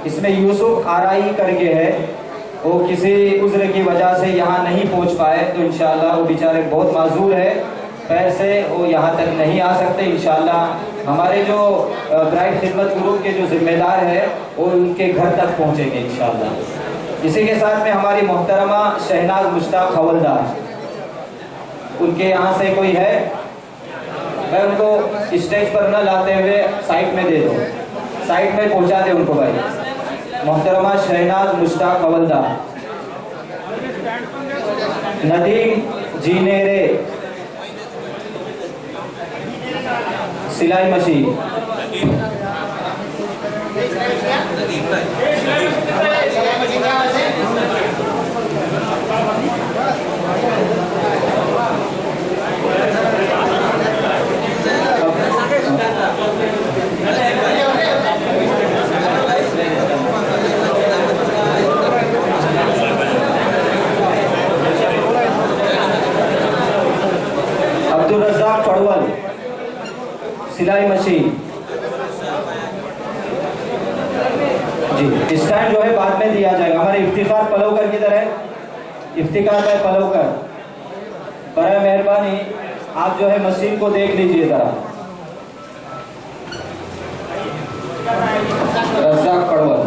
इसमें यूसुफ आराई करके है, वो किसी उज्र की वजह से यहाँ नहीं पहुँच पाए, तो इंशाल्लाह वो बेचारे बहुत माजूर है, पैर से वो यहाँ तक नहीं आ सकते। इंशाल्लाह हमारे जो ब्राइट खिदमत ग्रुप के जो जिम्मेदार है वो उनके घर तक पहुँचेंगे इंशाल्लाह। इसी के साथ में हमारी मोहतरमा शहनाज मुश्ताक हवलदार, उनके यहाँ से कोई है, मैं उनको स्टेज पर न लाते हुए साइड में दे दो, साइड में पहुँचा दे उनको भाई। मोहतरमा शहनाज मुश्ताक हवलदार। नदीम जीनेरे सिलाई मशीन। अब्दुल रज़ाक पड़वल सिलाई मशीन जी। स्टैंड जो है बाद में दिया जाएगा। हमारे इफ्तिखार पलवकर किधर है? इफ्तिखार भाई पलवकर, बड़ा मेहरबानी आप जो है मशीन को देख लीजिए जरा। रज़ाक पड़वल।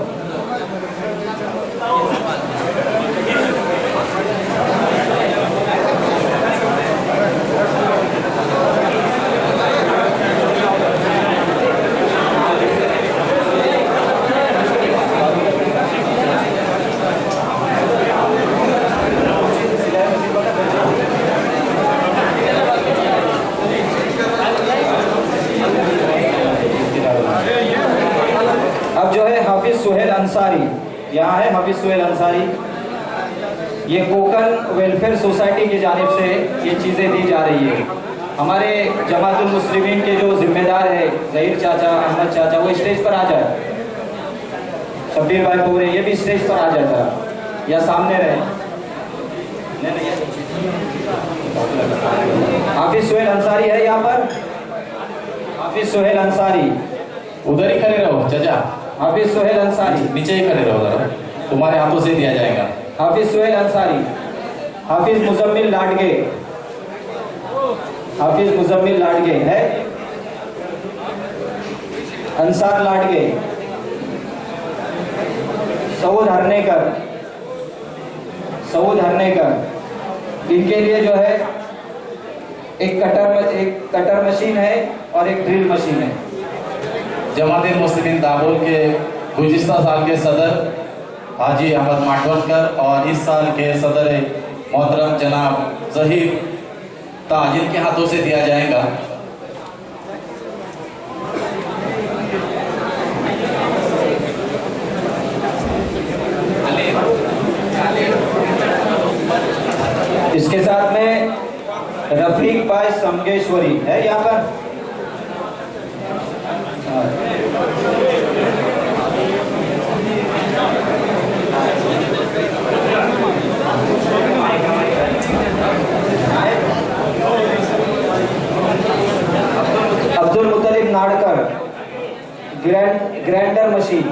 अब जो है हाफिज सुहेल अंसारी, यहाँ है हाफिज सुहेल अंसारी। ये कोकन वेलफेयर सोसाइटी की जानिब से ये चीज़ें दी जा रही है। हमारे जमातुल मुस्लिमीन के जो जिम्मेदार है जहीर चाचा, अहमद चाचा, वो स्टेज पर आ जाए। शब्बीर भाई पूरे ये भी स्टेज पर आ जाता, या सामने रहे। हाफिज सुहेल अंसारी है यहाँ पर, हाफिज सुहेल अंसारी उधर ही खड़े रहो चाचा, हाफिज सुहेल अंसारी नीचे ही खड़े रहो जरा, तुम्हारे हाथों से दिया जाएगा। हाफिज सुहेल अंसारी। हाफिज मुजम्मिल लाडगे, हाफिज मुजम्मिल लाडगे है। अंसार लाडगे। सऊद हरनेकर, सऊद हरनेकर। इनके लिए जो है एक कटर मशीन है और एक ड्रिल मशीन है। जमात मुस्लिमीन दाबोल के गुज़िश्ता साल के सदर हाजी अहमद माटवनकर और इस साल के सदर मोहतरम जनाब ज़हीर ताजिर के हाथों से दिया जाएगा। इसके साथ में रफीक भाई समगेश्वरी है यहाँ पर। Abdul Muttalib Nadkar grinder machine.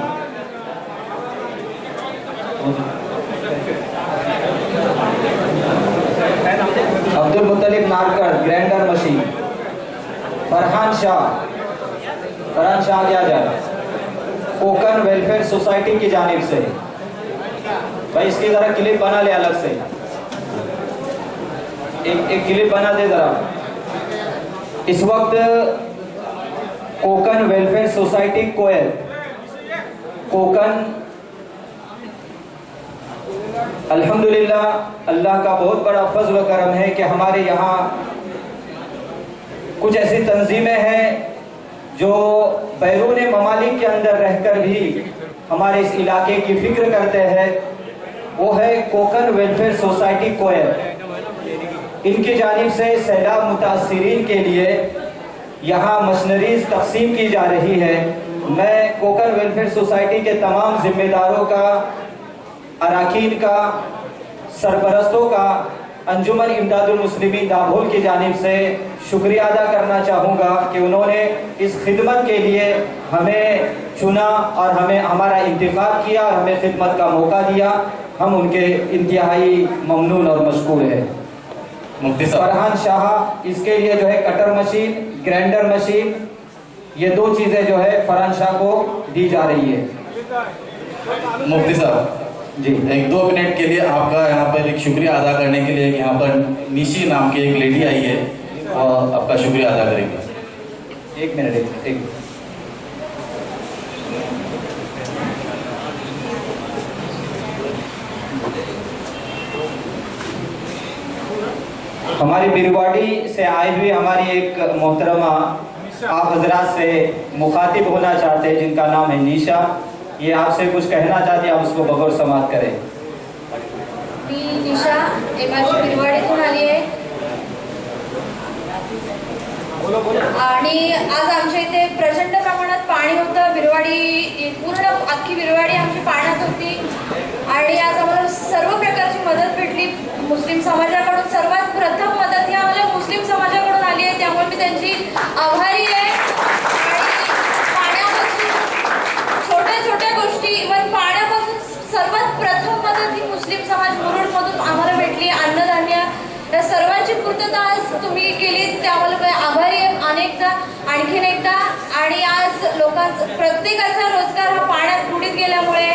Abdul Muttalib Nadkar grinder machine. Farhan Shah क्या जाए कोकन वेलफेयर सोसाइटी की जानिब से। भाई इसकी जरा क्लिप बना ले अलग से। एक क्लिप बना दे जरा। इस वक्त कोकन वेलफेयर सोसाइटी कोयल कोकन, अल्हम्दुलिल्लाह अल्लाह का बहुत बड़ा फजल करम है कि हमारे यहाँ कुछ ऐसी तंजीमें हैं जो बैरून ममालिक के अंदर रहकर भी हमारे इस इलाके की फिक्र करते हैं। वो है कोकन वेलफेयर सोसाइटी कोयल। इनकी जानिब से सैलाब मुतासिरीन के लिए यहाँ मशीनरीज तकसीम की जा रही है। मैं कोकन वेलफेयर सोसाइटी के तमाम जिम्मेदारों का, अराकीन का, सरपरस्तों का, अंजुमन इमदादुल मुस्लिमीन दाभोल की जानिब से शुक्रिया अदा करना चाहूँगा कि उन्होंने इस खिदमत के लिए हमें चुना और हमें हमारा इंतखाब किया और हमें खिदमत का मौका दिया। हम उनके इंतहाई ममनून और मशकूर है। मुफ्ती साहब, फरहान शाह इसके लिए जो है कटर मशीन, ग्राइंडर मशीन, ये 2 चीज़ें जो है फरहान शाह को दी जा रही है। मुफ्ती साहब जी, 1-2 मिनट के लिए आपका यहाँ पर एक शुक्रिया अदा करने के लिए, यहाँ पर निशी नाम की एक लेडी आई है और आपका शुक्रिया अदा करेंगे। 1 मिनट एक हमारी बिरवाड़ी से आई हुई हमारी एक मोहतरमा आप हजरात से मुखातिब होना चाहते हैं, जिनका नाम है निशा। ये आपसे कुछ कहना चाहती है, आप उसको बगौर समात करें। मी निशा एमआरसी बिरवाडीतून आली आहे आणि आज आमच्या इथे प्रचंड प्रमाणात पाणी होतं। बिरवाडी पूर्ण अख्खी बिरवाडी आमची पाण्यात होती आणि आज आम्हाला सर्व प्रकारची मदत भेटली मुस्लिम समाजाकडून। सर्वात प्रथम मदत ही आम्हाला मुस्लिम समाजाकडून आली आहे, त्यामुळे मी त्यांची आभारी आहे। छोट्या छोट्या गोष्टी इव्हन पाण्यापासून सर्वात प्रथम मदत ही मुस्लिम समाज मुरुडमधून आम्हाला भेटली। अन्नधान्य या सर्वांची पूर्तता आज तुम्ही केली, त्यामुळे मी आभारी आहे अनेकदा, आणखीन एकदा। आणि आज प्रत्येकाचा रोजगार हा पाण्यात बुडीत गेल्यामुळे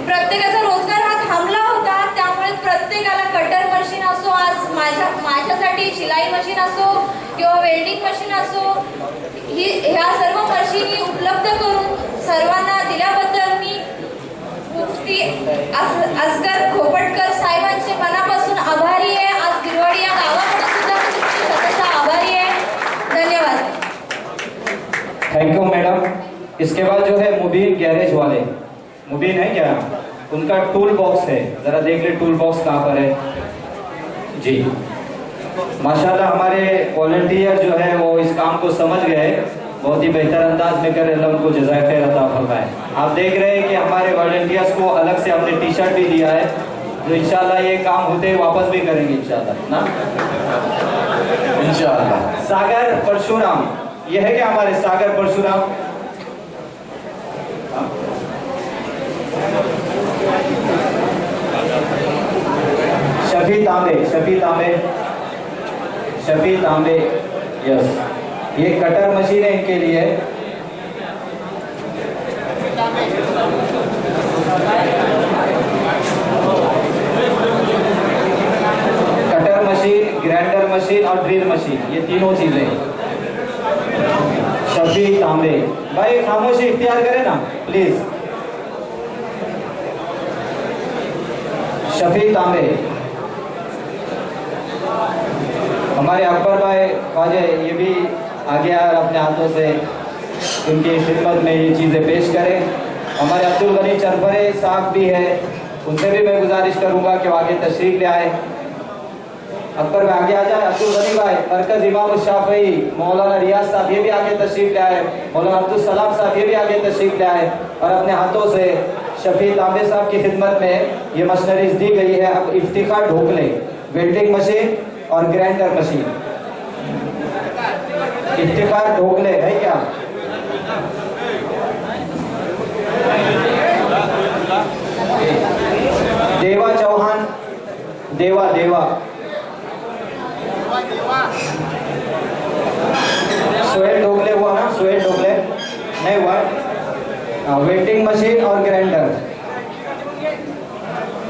प्रत्येकाचा रोजगार हा थांबला होता, त्यामुळे प्रत्येकाला कटर मशीन असो, आज माझ्यासाठी शिलाई मशीन असो किंवा वेल्डिंग मशीन असो, ह्या सर्व मशीनी उपलब्ध करून सर्वांना दिल्याबद्दल मी मुफ्ती असगर खोपटकर साहेबांचे मनापासून आभारी आहे। आज बिरवाडी या गावाकडे सुद्धा मी स्वतःचा आभारी आहे। धन्यवाद। Thank you madam. इसके बाद जो है मुबीन गैरेज वाले, मुबीन है क्या? उनका टूल बॉक्स है, जरा देख ले टूल बॉक्स कहाँ पर है जी। माशाल्लाह हमारे वॉलंटियर जो है वो इस काम को समझ गए, बहुत ही बेहतर अंदाज में कर रहे, उनको जज़ाए खैर अता फरमाए। आप देख रहे हैं कि हमारे वॉलंटियर्स को अलग से हमने टी शर्ट भी दिया है, तो इंशाल्लाह ये काम होते वापस भी करेंगे इंशाल्लाह ना, इंशाल्लाह। सागर परशुराम, ये है क्या हमारे सागर परशुराम? शफी तांबे, यस, ये कटर मशीन है इनके लिए। कटर मशीन, ग्राइंडर मशीन और ड्रिल मशीन, ये तीनों चीजें। शफी तांबे भाई खामोशी इख्तियार करें ना प्लीज। शफी तांबे, हमारे अकबर भाई ख्वाजा ये भी आगे और अपने हाथों से उनकी खिदमत में ये चीज़ें पेश करें। हमारे अब्दुल गनी चरफरे साहब भी है, उनसे भी मैं गुजारिश करूंगा कि वो आगे तशरीफ ले आए। अकबर भाई आगे आ जाए। अब्दुल गनी भाई, मरकज इमाम शाफई, मौलाना रियाज साहब ये भी आगे तशरीफ ले आए। मौलाना अब्दुल सलाम साहब ये भी आगे तशरीफ ले आए और अपने हाथों से शफी तांबे साहब की खिदमत में ये मशीनरीज दी गई है। अब इफ्तिखार ढोकले, वेल्डिंग मशीन और ग्राइंडर मशीन। इफ्तिखार ढोकले है क्या? देवा चौहान, देवा सोहेल ढोकले हुआ ना, सोहेल ढोकले नहीं हुआ। वेल्डिंग मशीन और ग्राइंडर।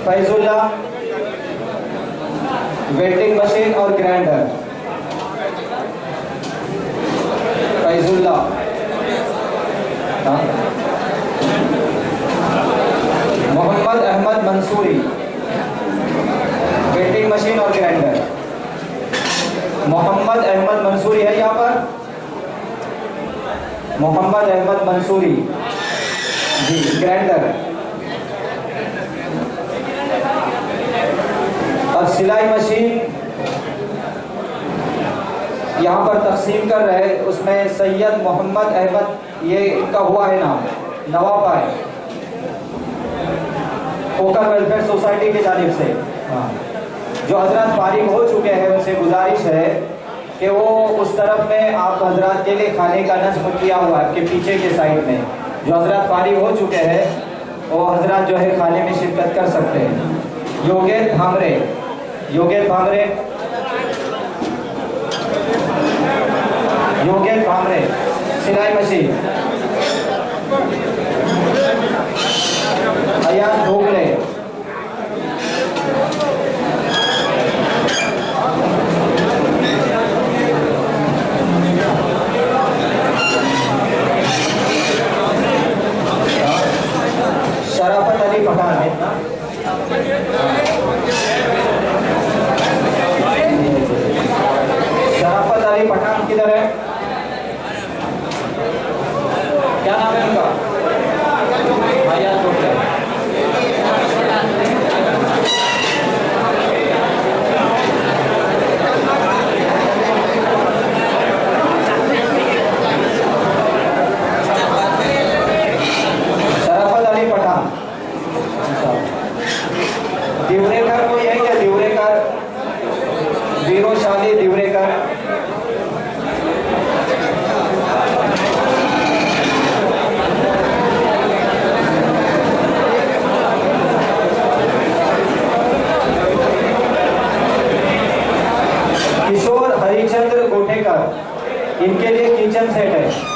फैजुल्ला वेल्डिंग मशीन और grinder. Faizulla, Mohammad Ahmad Mansuri, welding machine और ग्राइंडर। मोहम्मद अहमद मंसूरी है यहाँ पर? मोहम्मद अहमद मंसूरी जी, ग्राइंडर। अब सिलाई मशीन यहाँ पर तकसीम कर रहे, उसमें सैयद मोहम्मद अहमद, ये इनका हुआ है नाम, नवाब है, कोकर वेलफेयर सोसाइटी की जानिब से। हाँ, जो हजरत फारिग हो चुके हैं उनसे गुजारिश है कि वो उस तरफ में आप हजरत के लिए खाने का नस्म किया हुआ है, आपके पीछे के साइड में जो हजरत फारिग हो चुके हैं वो हजरत जो है खाने में शिरकत कर सकते हैं। योगेश भांगरे, योगेश भांगरे, योगेश भांगरे, सिलाई मशीन। अयान ढोकले, शराफत अली पठान है ना? शराफत अली पठान किधर है? क्या नाम है उनका? अयान ढोकले। दिवरेकर कोई है क्या? दिवरेकर, वीरोशाली दिवरेकर। किशोर हरिचंद्र गोठेकर, इनके लिए किचन सेट है।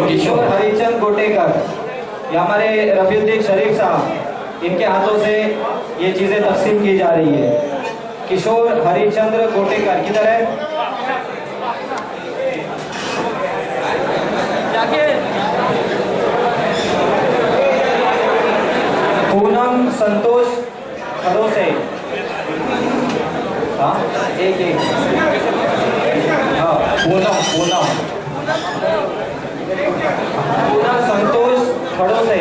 किशोर हरिचंद गोटेकर, ये हमारे रफीउद्दीन शरीफ साहब, इनके हाथों से ये चीजें तकसीम की जा रही है। किशोर हरिचंद्र गोटेकर किधर है? पूनम संतोष खड़ोसे, हाँ एक एक, हाँ पूनम, पूनम संतोष खड़ोसे।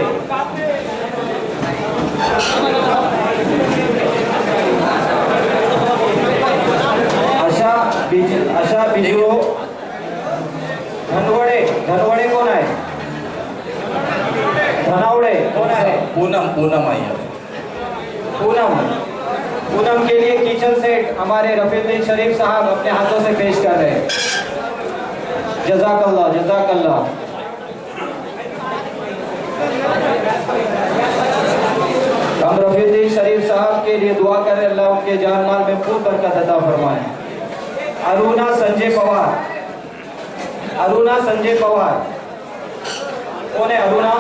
आशा बिजू धनवड़े, धनवड़े कौन है? धनावड़े कौन है? पूनम, पूनम आई है। पूनम, पूनम के लिए किचन सेट हमारे रफीउद्दीन शरीफ साहब अपने हाथों से पेश कर रहे हैं। जज़ाकल्लाह, जज़ाकल्लाह। हम रफीउद्दीन शरीफ साहब के लिए दुआ करें, अल्लाह उनके जान माल में खूब बरकत अता फरमाए। अरुणा संजय पवार, अरुणा संजय पवार कौन है? अरुणा